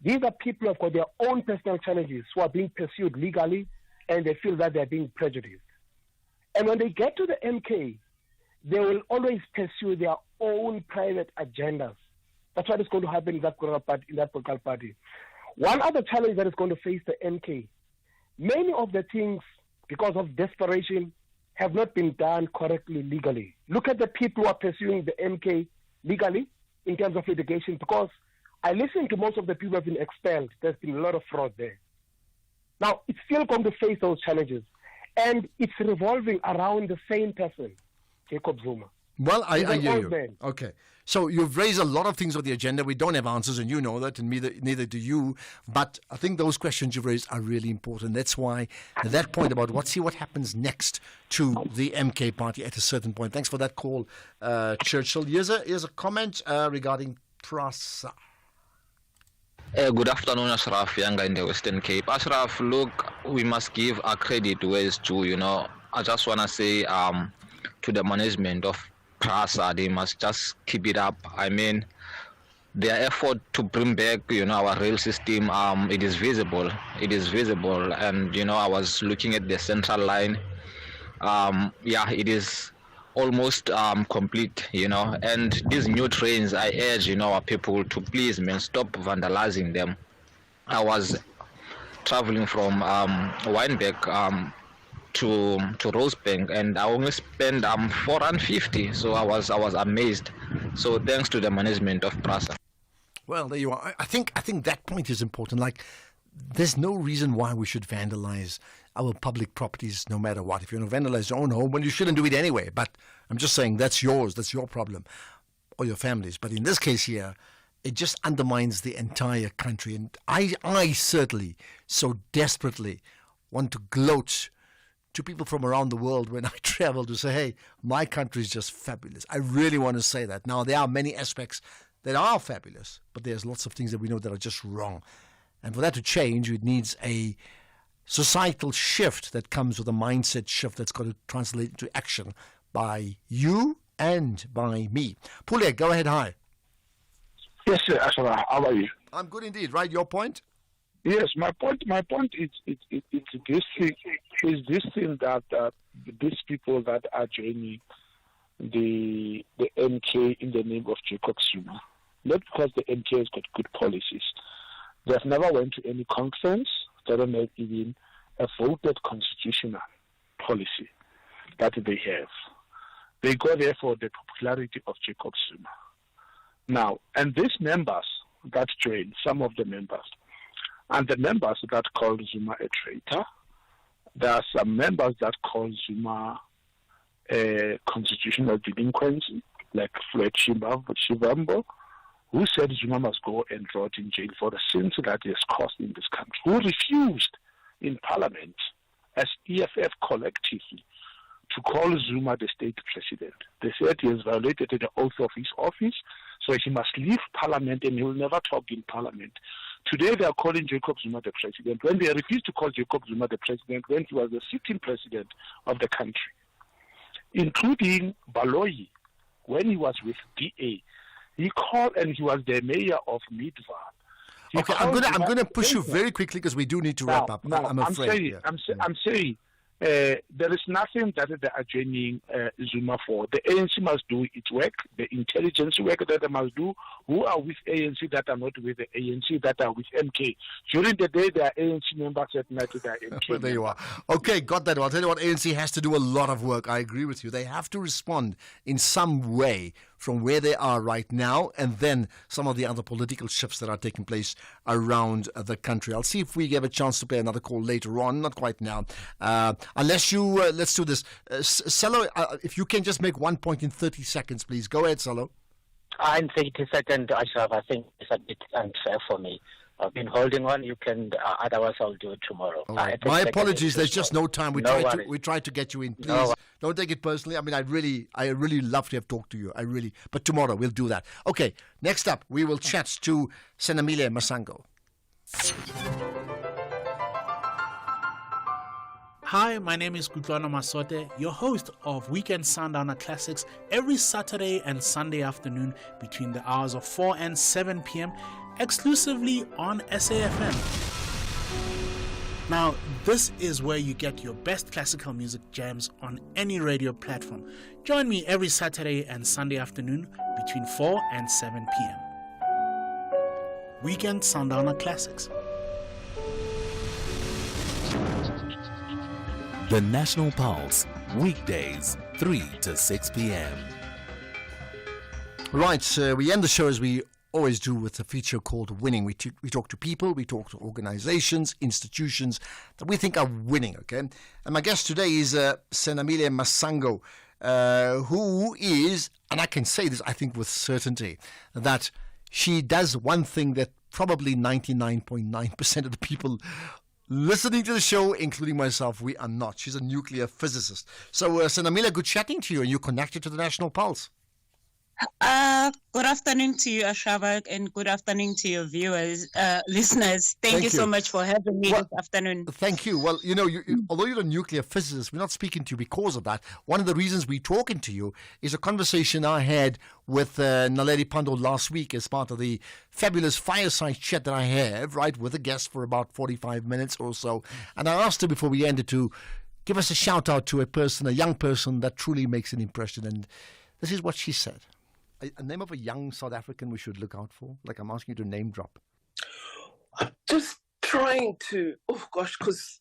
These are people who have got their own personal challenges, who are being pursued legally, and they feel that they are being prejudiced. And when they get to the MK, they will always pursue their own private agendas. That's what is going to happen in that political party. One other challenge that is going to face the MK, many of the things, because of desperation, have not been done correctly legally. Look at the people who are pursuing the MK legally in terms of litigation, because I listen to most of the people who have been expelled. There's been a lot of fraud there. Now, it's still going to face those challenges, and it's revolving around the same person, Jacob Zuma. Well, I hear you. Man. Okay. So you've raised a lot of things on the agenda. We don't have answers, and you know that, and neither do you. But I think those questions you've raised are really important. That's why at that point about what happens next to the MK party at a certain point. Thanks for that call, Churchill. Here's a comment regarding PRASA. Good afternoon, Ashraf, Younger in the Western Cape. Ashraf, look, we must give our credit where it's due. I just want to say to the management of PRASA, they must just keep it up. I mean, their effort to bring back, our rail system, it is visible. It is visible. And, I was looking at the central line. It is almost complete, and these new trains, I urge, our people to please, stop vandalizing them. I was traveling from Wynberg to Rosebank, and I only spent 450, so I was amazed. So thanks to the management of PRASA. Well, there you are. I think that point is important. Like, there's no reason why we should vandalize our public properties no matter what. If you want to vandalize your own home, well, you shouldn't do it anyway. But I'm just saying that's yours. That's your problem or your family's. But in this case here, it just undermines the entire country. And I certainly so desperately want to gloat to people from around the world when I travel to say, hey, my country is just fabulous. I really want to say that. Now, there are many aspects that are fabulous, but there's lots of things that we know that are just wrong. And for that to change, it needs a societal shift that comes with a mindset shift that's got to translate into action by you and by me. Pule, go ahead. Hi. Yes, sir. Ashraf, how are you? I'm good indeed. Right, your point? Yes, my point is this thing that these people that are joining the MK in the name of Jacob Zuma, not because the MK has got good policies. They've never went to any conference. They don't have even a voted constitutional policy that they have. They go there for the popularity of Jacob Zuma. Now, and these members that join, some of the members, and the members that call Zuma a traitor, there are some members that call Zuma a constitutional delinquency, like Floyd Shivambo, who said Zuma must go and rot in jail for the sins that he has caused in this country, who refused in Parliament as EFF collectively to call Zuma the state president. They said he has violated the oath of his office, so he must leave Parliament and he will never talk in Parliament. Today they are calling Jacob Zuma the president, when they refused to call Jacob Zuma the president when he was the sitting president of the country, including Baloyi, when he was with DA. He called, and he was the mayor of Midvar. Okay, I'm gonna push you very quickly because we do need to wrap up. I'm afraid. I'm saying there is nothing that they are joining Zuma for. The ANC must do its work, the intelligence work that they must do. Who are with ANC that are not with the ANC that are with MK? During the day, they are ANC members, at night they are MK. Well, there you are. Okay, got that. I'll tell you what, ANC has to do a lot of work. I agree with you. They have to respond in some way from where they are right now, and then some of the other political shifts that are taking place around the country. I'll see if we get a chance to play another call later on, not quite now. Unless you, let's do this. Salo, if you can just make 1 point in 30 seconds, please. Go ahead, Salo. In 30 seconds, Ashraf, I think it's a bit unfair for me. I've been holding on. You can, otherwise I'll do it tomorrow. Right. My apologies. There's just no time. We tried to get you in. Please don't take it personally. I mean, I really love to have talked to you. But tomorrow we'll do that. Okay. Next up, we will chat to Senamile Masango. Hi, my name is Kutlwana Masote, your host of Weekend Sundowner Classics every Saturday and Sunday afternoon between the hours of 4 and 7 p.m. exclusively on SAFM. Now, this is where you get your best classical music jams on any radio platform. Join me every Saturday and Sunday afternoon between 4 and 7 p.m. Weekend Sundowner Classics. The National Pulse, weekdays, 3 to 6 p.m. Right, we end the show as we always do with a feature called Winning. We talk to people, we talk to organizations, institutions that we think are winning, okay? And my guest today is Senamile Masango, who is, and I can say this, I think, with certainty, that she does one thing that probably 99.9% of the people listening to the show, including myself, we are not. She's a nuclear physicist. So, Senamile, good chatting to you, and you're connected to the National Pulse. Good afternoon to you, Ashraf, and good afternoon to your viewers, listeners. Thank you so much for having me this afternoon. Thank you. Well, although you're a nuclear physicist, we're not speaking to you because of that. One of the reasons we're talking to you is a conversation I had with Naledi Pandor last week as part of the fabulous fireside chat that I have, right, with a guest for about 45 minutes or so. And I asked her before we ended to give us a shout out to a young person that truly makes an impression. And this is what she said. A name of a young South African we should look out for? Like, I'm asking you to name drop. I'm just trying to, because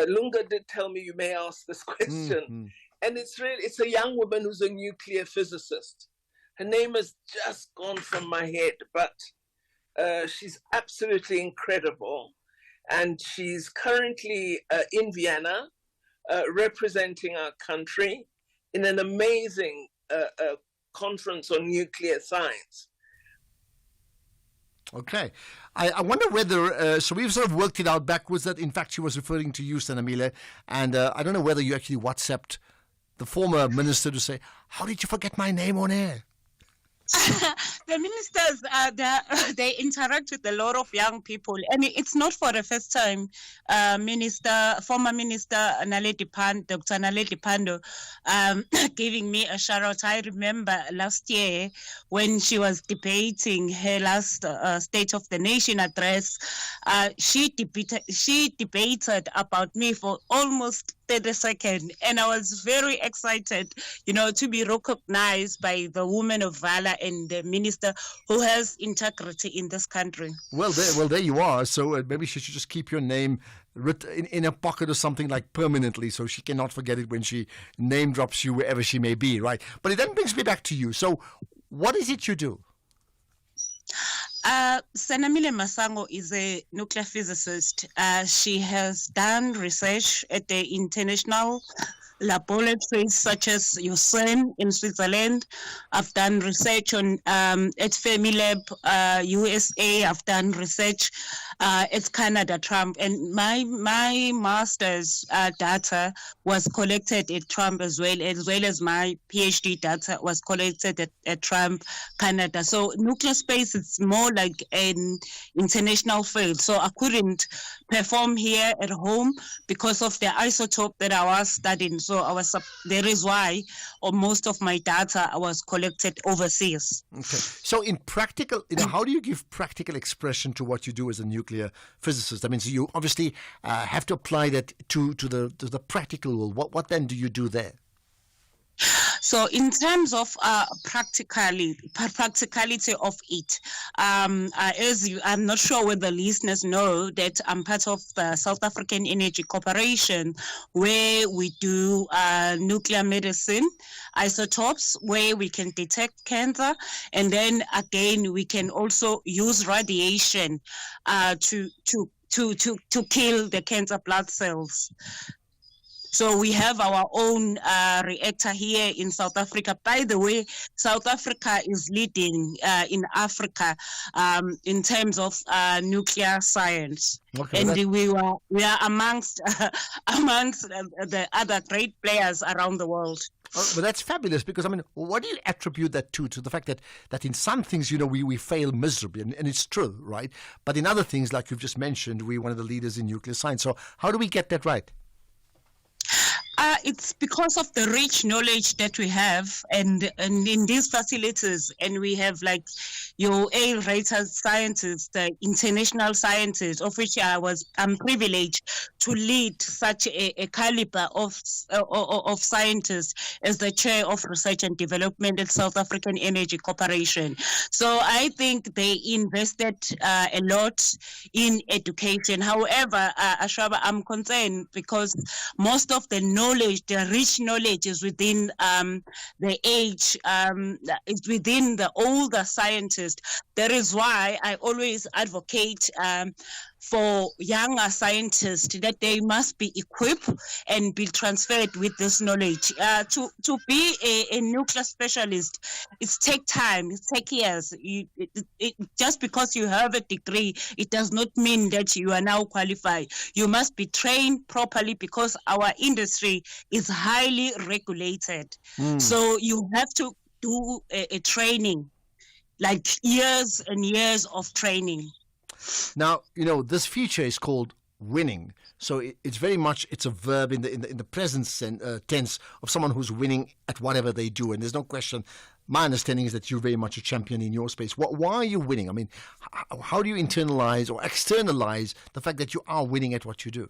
Lunga did tell me you may ask this question. And it's a young woman who's a nuclear physicist. Her name has just gone from my head, but she's absolutely incredible. And she's currently in Vienna, representing our country in an amazing conference on nuclear science. Okay. I wonder whether, so we've sort of worked it out backwards that in fact she was referring to you, Senamile, and I don't know whether you actually WhatsApped the former minister to say, how did you forget my name on air? The ministers, they interact with a lot of young people, and it's not for the first time. Former Minister Dr. Naledi Pandor, giving me a shout out. I remember last year when she was debating her last State of the Nation address, she debated about me for almost 30 seconds, and I was very excited, to be recognized by the woman of valor and the minister who has integrity in this country. Well, there you are. So maybe she should just keep your name written in a pocket or something, like permanently, so she cannot forget it when she name drops you wherever she may be, right? But it then brings me back to you. So what is it you do? Senamile Masango is a nuclear physicist. She has done research at the international laboratories such as USEN in Switzerland. I've done research on at Fermilab, USA. I've done research at Canada, Trump, and my master's data was collected at Trump as well as my PhD data was collected at Trump, Canada. So nuclear space is more like an international field. So I couldn't perform here at home because of the isotope that I was studying. So there is why most of my data was collected overseas. Okay. So in practical, how do you give practical expression to what you do as a nuclear physicist? I mean, so you obviously have to apply that to the practical world. What then do you do there? So in terms of practicality of it, I'm not sure whether listeners know that I'm part of the South African Energy Corporation, where we do nuclear medicine isotopes, where we can detect cancer, and then again we can also use radiation to kill the cancer blood cells. So we have our own reactor here in South Africa. By the way, South Africa is leading in Africa in terms of nuclear science. Okay, and we are amongst the other great players around the world. But that's fabulous, because, I mean, what do you attribute that to? To the fact that in some things, we fail miserably, and it's true, right? But in other things, like you've just mentioned, we're one of the leaders in nuclear science. So how do we get that right? It's because of the rich knowledge that we have and in these facilities, and we have like your A-rated scientists, the international scientists, of which I'm privileged to lead such a caliber of scientists as the chair of research and development at South African Energy Corporation. So I think they invested a lot in education. However, Ashraf, I'm concerned because most of the knowledge, the rich knowledge, is within the age, it's within the older scientists. That is why I always advocate for younger scientists that they must be equipped and be transferred with this knowledge. To be a nuclear specialist, it takes time, it takes years. Just because you have a degree, it does not mean that you are now qualified. You must be trained properly because our industry is highly regulated. So you have to do a training, like years and years of training. Now, this feature is called winning. So it's very much, it's a verb in the present tense of someone who's winning at whatever they do. And there's no question. My understanding is that you're very much a champion in your space. Why are you winning? I mean, how do you internalize or externalize the fact that you are winning at what you do?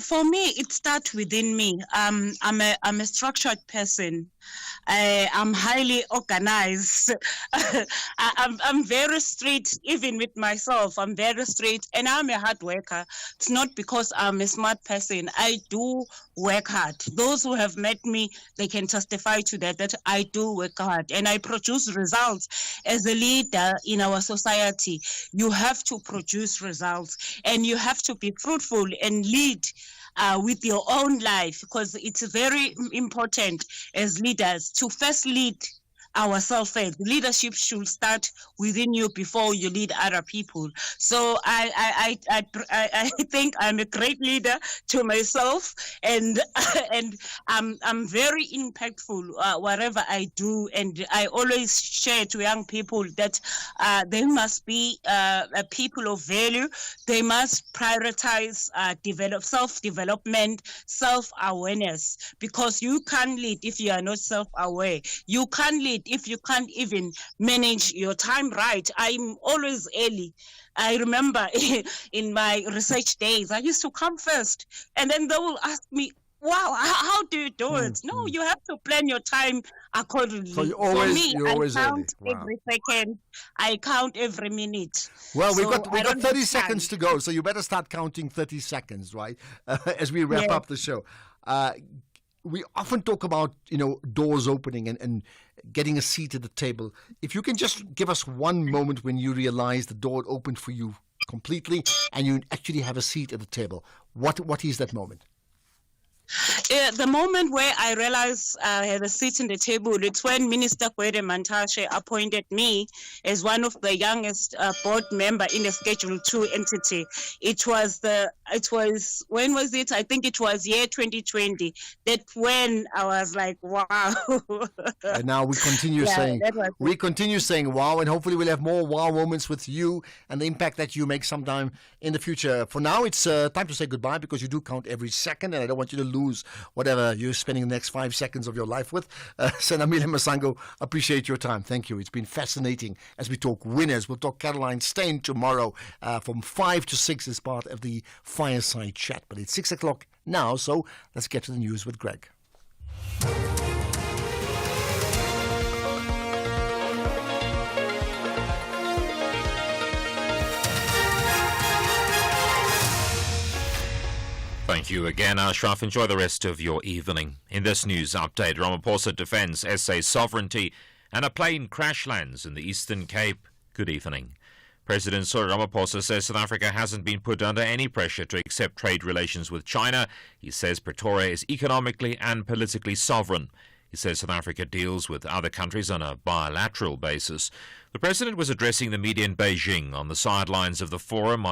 For me, it starts within me. I'm a structured person. I'm highly organized. I'm very straight, even with myself. I'm very straight, and I'm a hard worker. It's not because I'm a smart person. I do work hard. Those who have met me, they can testify to that I do work hard, and I produce results. As a leader in our society, you have to produce results, and you have to be fruitful and lead with your own life, because it's very important as leaders to first lead ourselves first. Leadership should start within you before you lead other people. So I think I'm a great leader to myself, and I'm very impactful whatever I do, and I always share to young people that they must be people of value. They must prioritize self-development, self-awareness, because you can't lead if you are not self-aware. You can't lead if you can't even manage your time right. I'm always early. I remember in my research days, I used to come first, and then they will ask me, wow, how do you do it? No, you have to plan your time accordingly. So you're always I count every second. I count every minute. Well, we've got 30 seconds to go, so you better start counting 30 seconds, right? As we wrap up the show. We often talk about, doors opening and getting a seat at the table. If you can just give us one moment when you realize the door opened for you completely and you actually have a seat at the table, what is that moment? The moment where I realized I had a seat in the table, it's when Minister Gwede Mantashe appointed me as one of the youngest board member in the Schedule 2 entity. When was it? I think it was year 2020. That's when I was like, wow. And now we continue saying wow, and hopefully we'll have more wow moments with you and the impact that you make sometime in the future. For now, it's time to say goodbye, because you do count every second, and I don't want you to lose whatever you're spending the next 5 seconds of your life with. Senamile Masango, appreciate your time. Thank you. It's been fascinating as we talk winners. We'll talk Caroline Steyn tomorrow from 5 to 6 as part of the Fireside Chat. But it's 6 o'clock now, so let's get to the news with Greg. Thank you again, Ashraf. Enjoy the rest of your evening. In this news update, Ramaphosa defends SA sovereignty and a plane crash lands in the Eastern Cape. Good evening. President Cyril Ramaphosa says South Africa hasn't been put under any pressure to accept trade relations with China. He says Pretoria is economically and politically sovereign. He says South Africa deals with other countries on a bilateral basis. The president was addressing the media in Beijing on the sidelines of the forum on